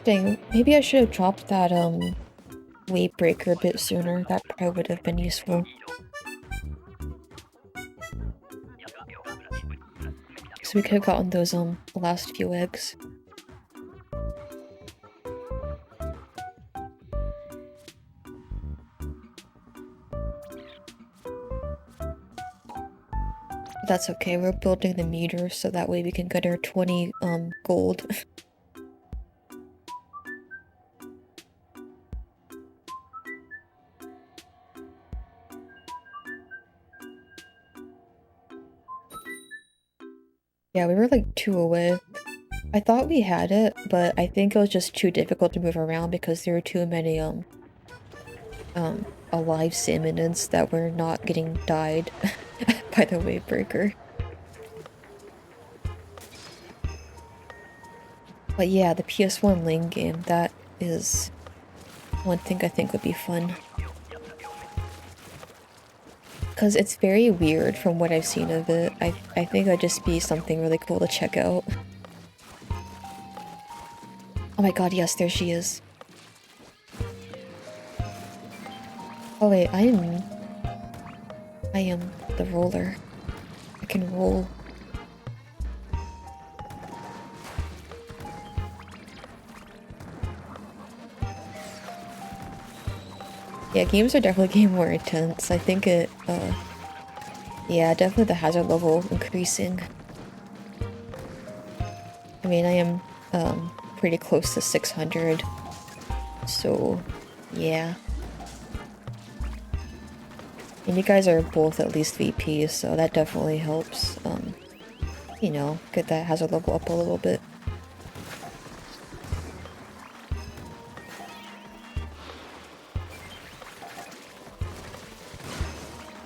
[SPEAKER 1] Dang, maybe I should have dropped that weight breaker a bit sooner. That probably would have been useful. So we could have gotten those last few eggs. That's okay, we're building the meter so that way we can get our 20 gold. Yeah, we were like 2 away. I thought we had it, but I think it was just too difficult to move around because there were too many alive salmonids that were not getting died by the weight breaker. But yeah, the PS1 Lane game, that is one thing I think would be fun. Because it's very weird from what I've seen of it. I think it'd just be something really cool to check out. Oh my god, yes, there she is. Oh wait, I am the roller. I can roll. Yeah, games are definitely getting more intense. I think it, yeah, definitely the hazard level increasing. I mean, I am, pretty close to 600. So, yeah. And you guys are both at least VPs, so that definitely helps, you know, get that hazard level up a little bit.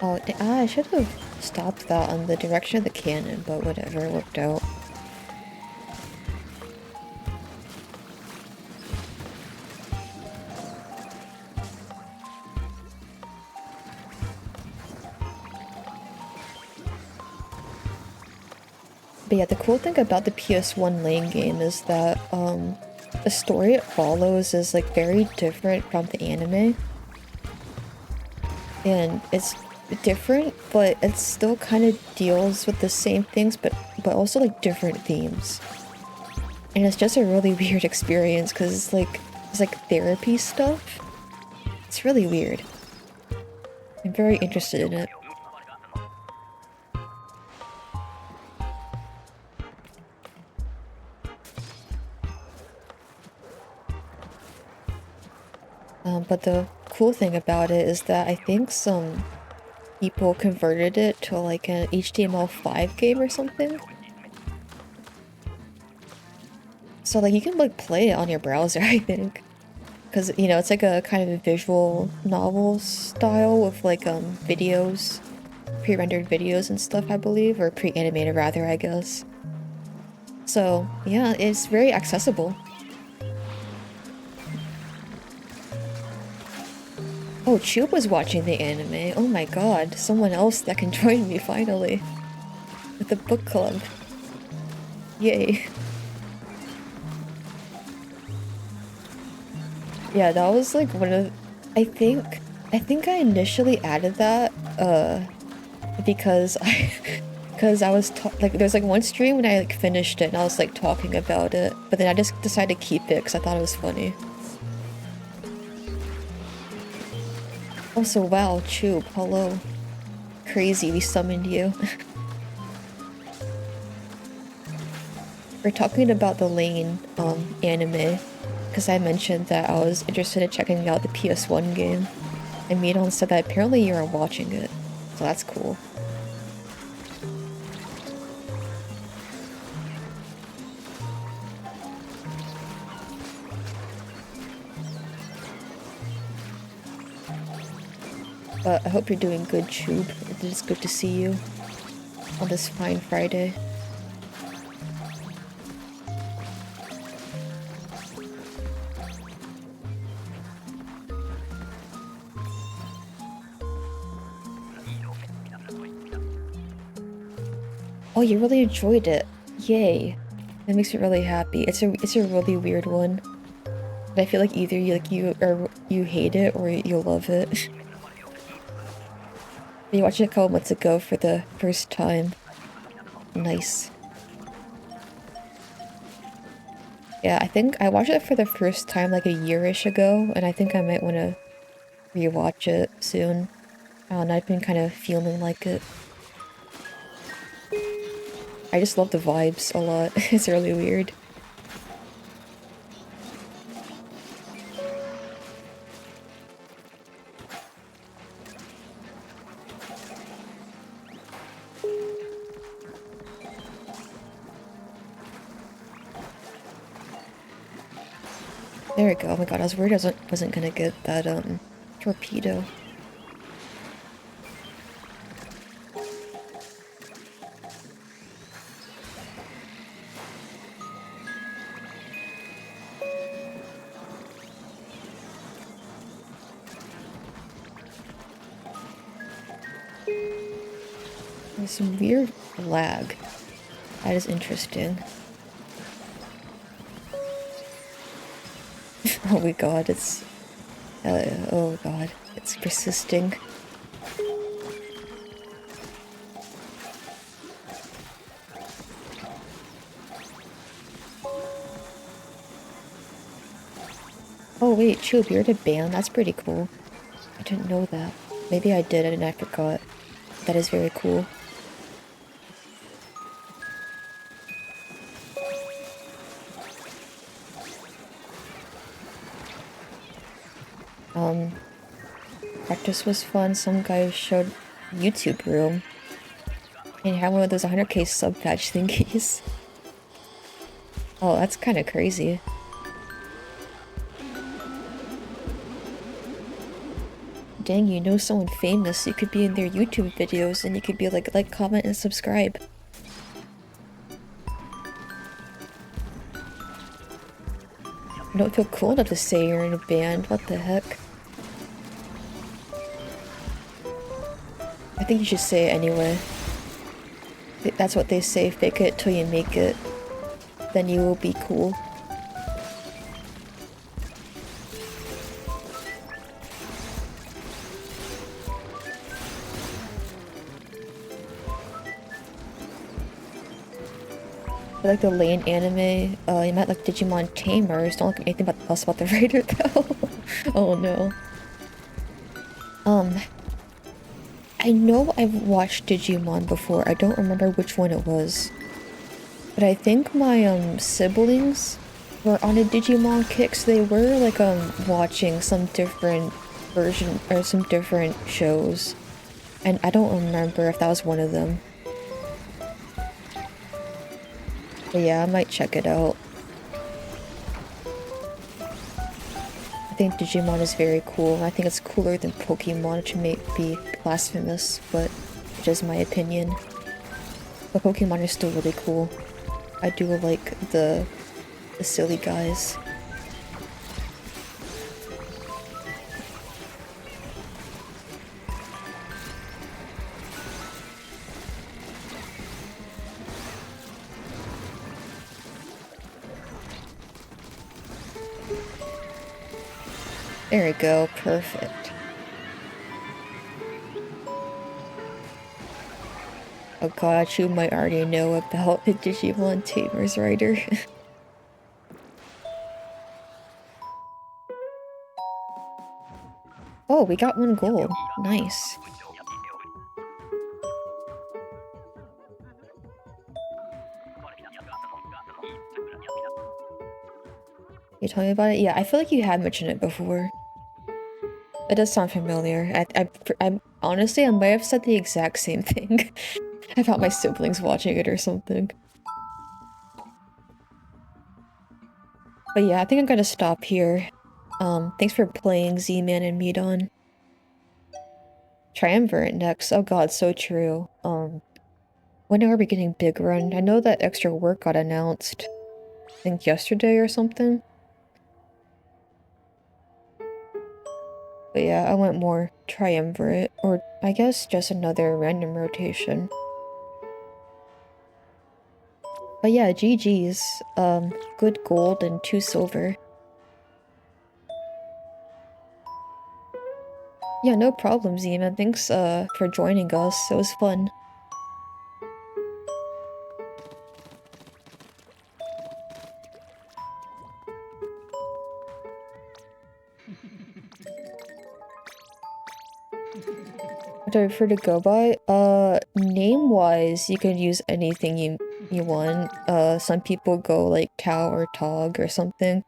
[SPEAKER 1] Oh, I should have stopped that on the direction of the cannon, but whatever, it worked out. But yeah, the cool thing about the PS1 Lane game is that, the story it follows is, like, very different from the anime. And it's different, but it still kind of deals with the same things, but also, like, different themes. And it's just a really weird experience, because it's like therapy stuff. It's really weird. I'm very interested in it. But the cool thing about it is that I think some people converted it to like an HTML5 game or something. So like you can like play it on your browser, I think. Because, you know, it's like a kind of a visual novel style with like videos, pre-rendered videos and stuff, I believe, or pre-animated rather, I guess. So yeah, it's very accessible. Oh, Chube was watching the anime. Oh my god, someone else that can join me finally. With the book club. Yay. Yeah, that was like one of I think I initially added that because I was like there's like one stream when I like finished it and I was like talking about it, but then I just decided to keep it because I thought it was funny. Also, wow, Chube, hello. Crazy, we summoned you. We're talking about the Lane anime because I mentioned that I was interested in checking out the PS1 game, and Midon said that apparently you are watching it, so that's cool. But I hope you're doing good, Chube. It is good to see you on this fine Friday. Oh, you really enjoyed it. Yay. That makes me really happy. It's a really weird one. But I feel like either you hate it or you love it. You watched it a couple months ago for the first time. Nice. Yeah, I think I watched it for the first time like a year-ish ago, and I think I might want to rewatch it soon. And I've been kind of feeling like it. I just love the vibes a lot. It's really weird. There we go. Oh my god, I was worried I wasn't gonna get that, torpedo. There's some weird lag. That is interesting. Oh my god, it's... oh god, it's persisting. Oh wait, Chube, you're in a band? That's pretty cool. I didn't know that. Maybe I did and I forgot. That is very cool. Practice was fun. Some guy showed YouTube room. And had one of those 100k sub patch thingies. Oh, that's kind of crazy. Dang, you know someone famous. You could be in their YouTube videos and you could be like, comment, and subscribe. I don't feel cool enough to say you're in a band. What the heck? I think you should say it anyway. That's what they say, fake it till you make it. Then you will be cool. I like the Lane anime. You might like Digimon Tamers. Don't look anything else about the writer though. Oh no. I know I've watched Digimon before. I don't remember which one it was. But I think my siblings were on a Digimon kick, so they were like watching some different version or some different shows. And I don't remember if that was one of them. But yeah, I might check it out. I think Digimon is very cool. I think it's cooler than Pokemon, which may be blasphemous, but just my opinion. But Pokemon are still really cool. I do like the silly guys. There we go, perfect. Oh god, you might already know about the Digimon Tamers Rider. Oh, we got 1 gold. Nice. You tell me about it? Yeah, I feel like you had mentioned it before. It does sound familiar. I honestly, I might have said the exact same thing about my siblings watching it or something. But yeah, I think I'm gonna stop here. Thanks for playing, Z-Man and Meat-On. Triumvirate next. Oh god, so true. When are we getting Big Run? I know that extra work got announced, I think yesterday or something. But yeah, I want more Triumvirate, or I guess just another random rotation. But yeah, GG's. Good gold and 2 silver. Yeah, no problem, Zima. Thanks, for joining us. It was fun. What do I prefer to go by? Name-wise, you could use anything you want. Some people go like Tao or Tog or something.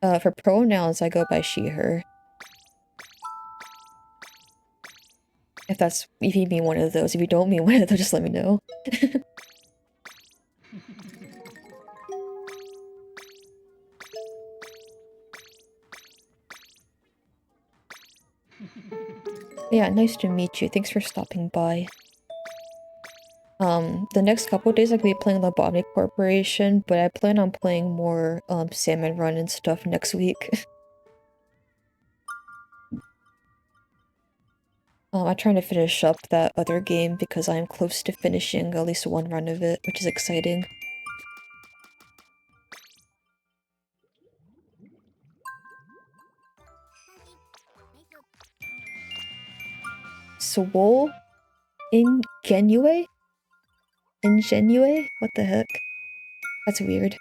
[SPEAKER 1] For pronouns, I go by she, her. If you mean one of those. If you don't mean one of those, just let me know. Yeah, nice to meet you. Thanks for stopping by. The next couple days I'm gonna be playing Lobotomy Corporation, but I plan on playing more, Salmon Run and stuff next week. I'm trying to finish up that other game because I'm close to finishing at least 1 run of it, which is exciting. Swole? Ingenue? Ingenue? What the heck? That's weird.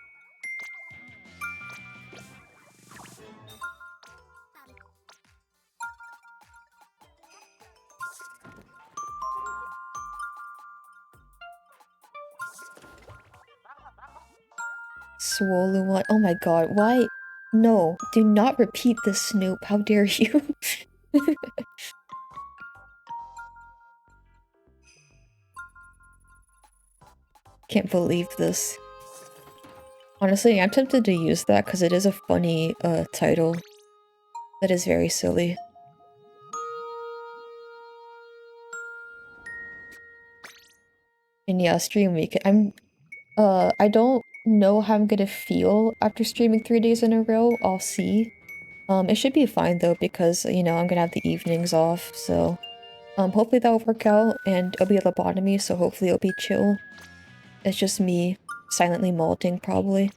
[SPEAKER 1] Swollen one. Oh my god, why? No, do not repeat this, Snoop. How dare you? Can't believe this. Honestly, I'm tempted to use that because it is a funny, title. That is very silly. And yeah, stream week. I don't know how I'm gonna feel after streaming 3 days in a row. I'll see. It should be fine though because, you know, I'm gonna have the evenings off, so... hopefully that'll work out, and it'll be a lobotomy, so hopefully it'll be chill. It's just me silently molting, probably.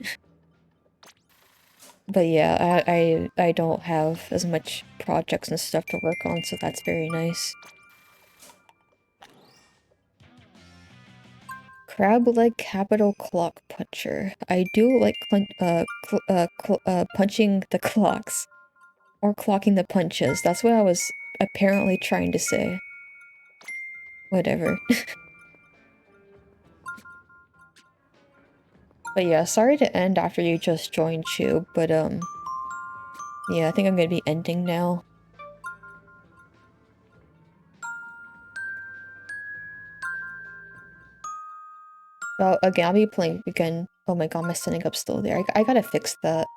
[SPEAKER 1] But yeah, I don't have as much projects and stuff to work on, so that's very nice. Crab-leg capital clock puncher. I do like punching the clocks. Or clocking the punches. That's what I was apparently trying to say. Whatever. But yeah, sorry to end after you just joined, Chew, but yeah, I think I'm gonna be ending now. Oh, again, I'll be playing again. Oh my god, my setting up's still there. I gotta fix that.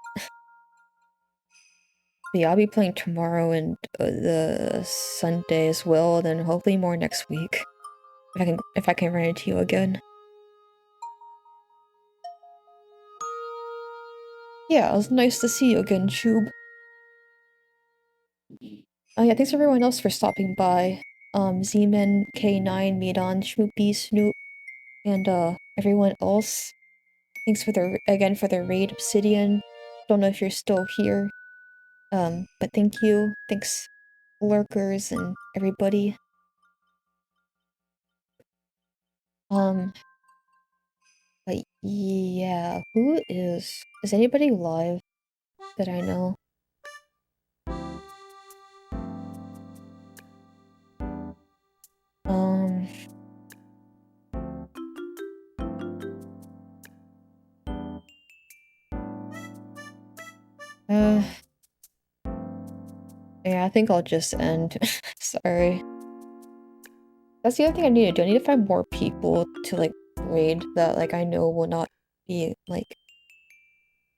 [SPEAKER 1] But yeah, I'll be playing tomorrow and the Sunday as well, and then hopefully more next week. If I can run into you again. Yeah, it was nice to see you again, Chub. Oh yeah, thanks everyone else for stopping by. Z-Man, K9, Midon, Schmoopy, Snoop, and everyone else. Thanks for the raid, Obsidian. Don't know if you're still here. But thank you. Thanks, lurkers and everybody. Um, but yeah, is anybody live that I know? Um, uh, yeah, I think I'll just end. Sorry. That's the other thing I need to do. I need to find more people to like raid that like I know will not be like,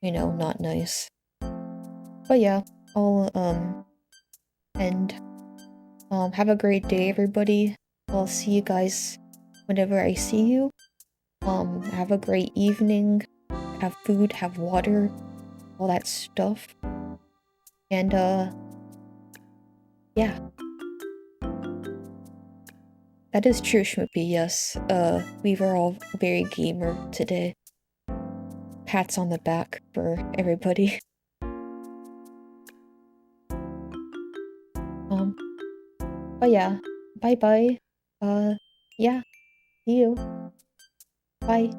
[SPEAKER 1] not nice. But yeah, I'll end. Have a great day, everybody. I'll see you guys whenever I see you. Have a great evening. Have food, have water, all that stuff. And yeah. That is true, Schmoopy, yes. We were all very gamer today. Pats on the back for everybody. Um, but yeah. Bye bye. Yeah, see you. Bye.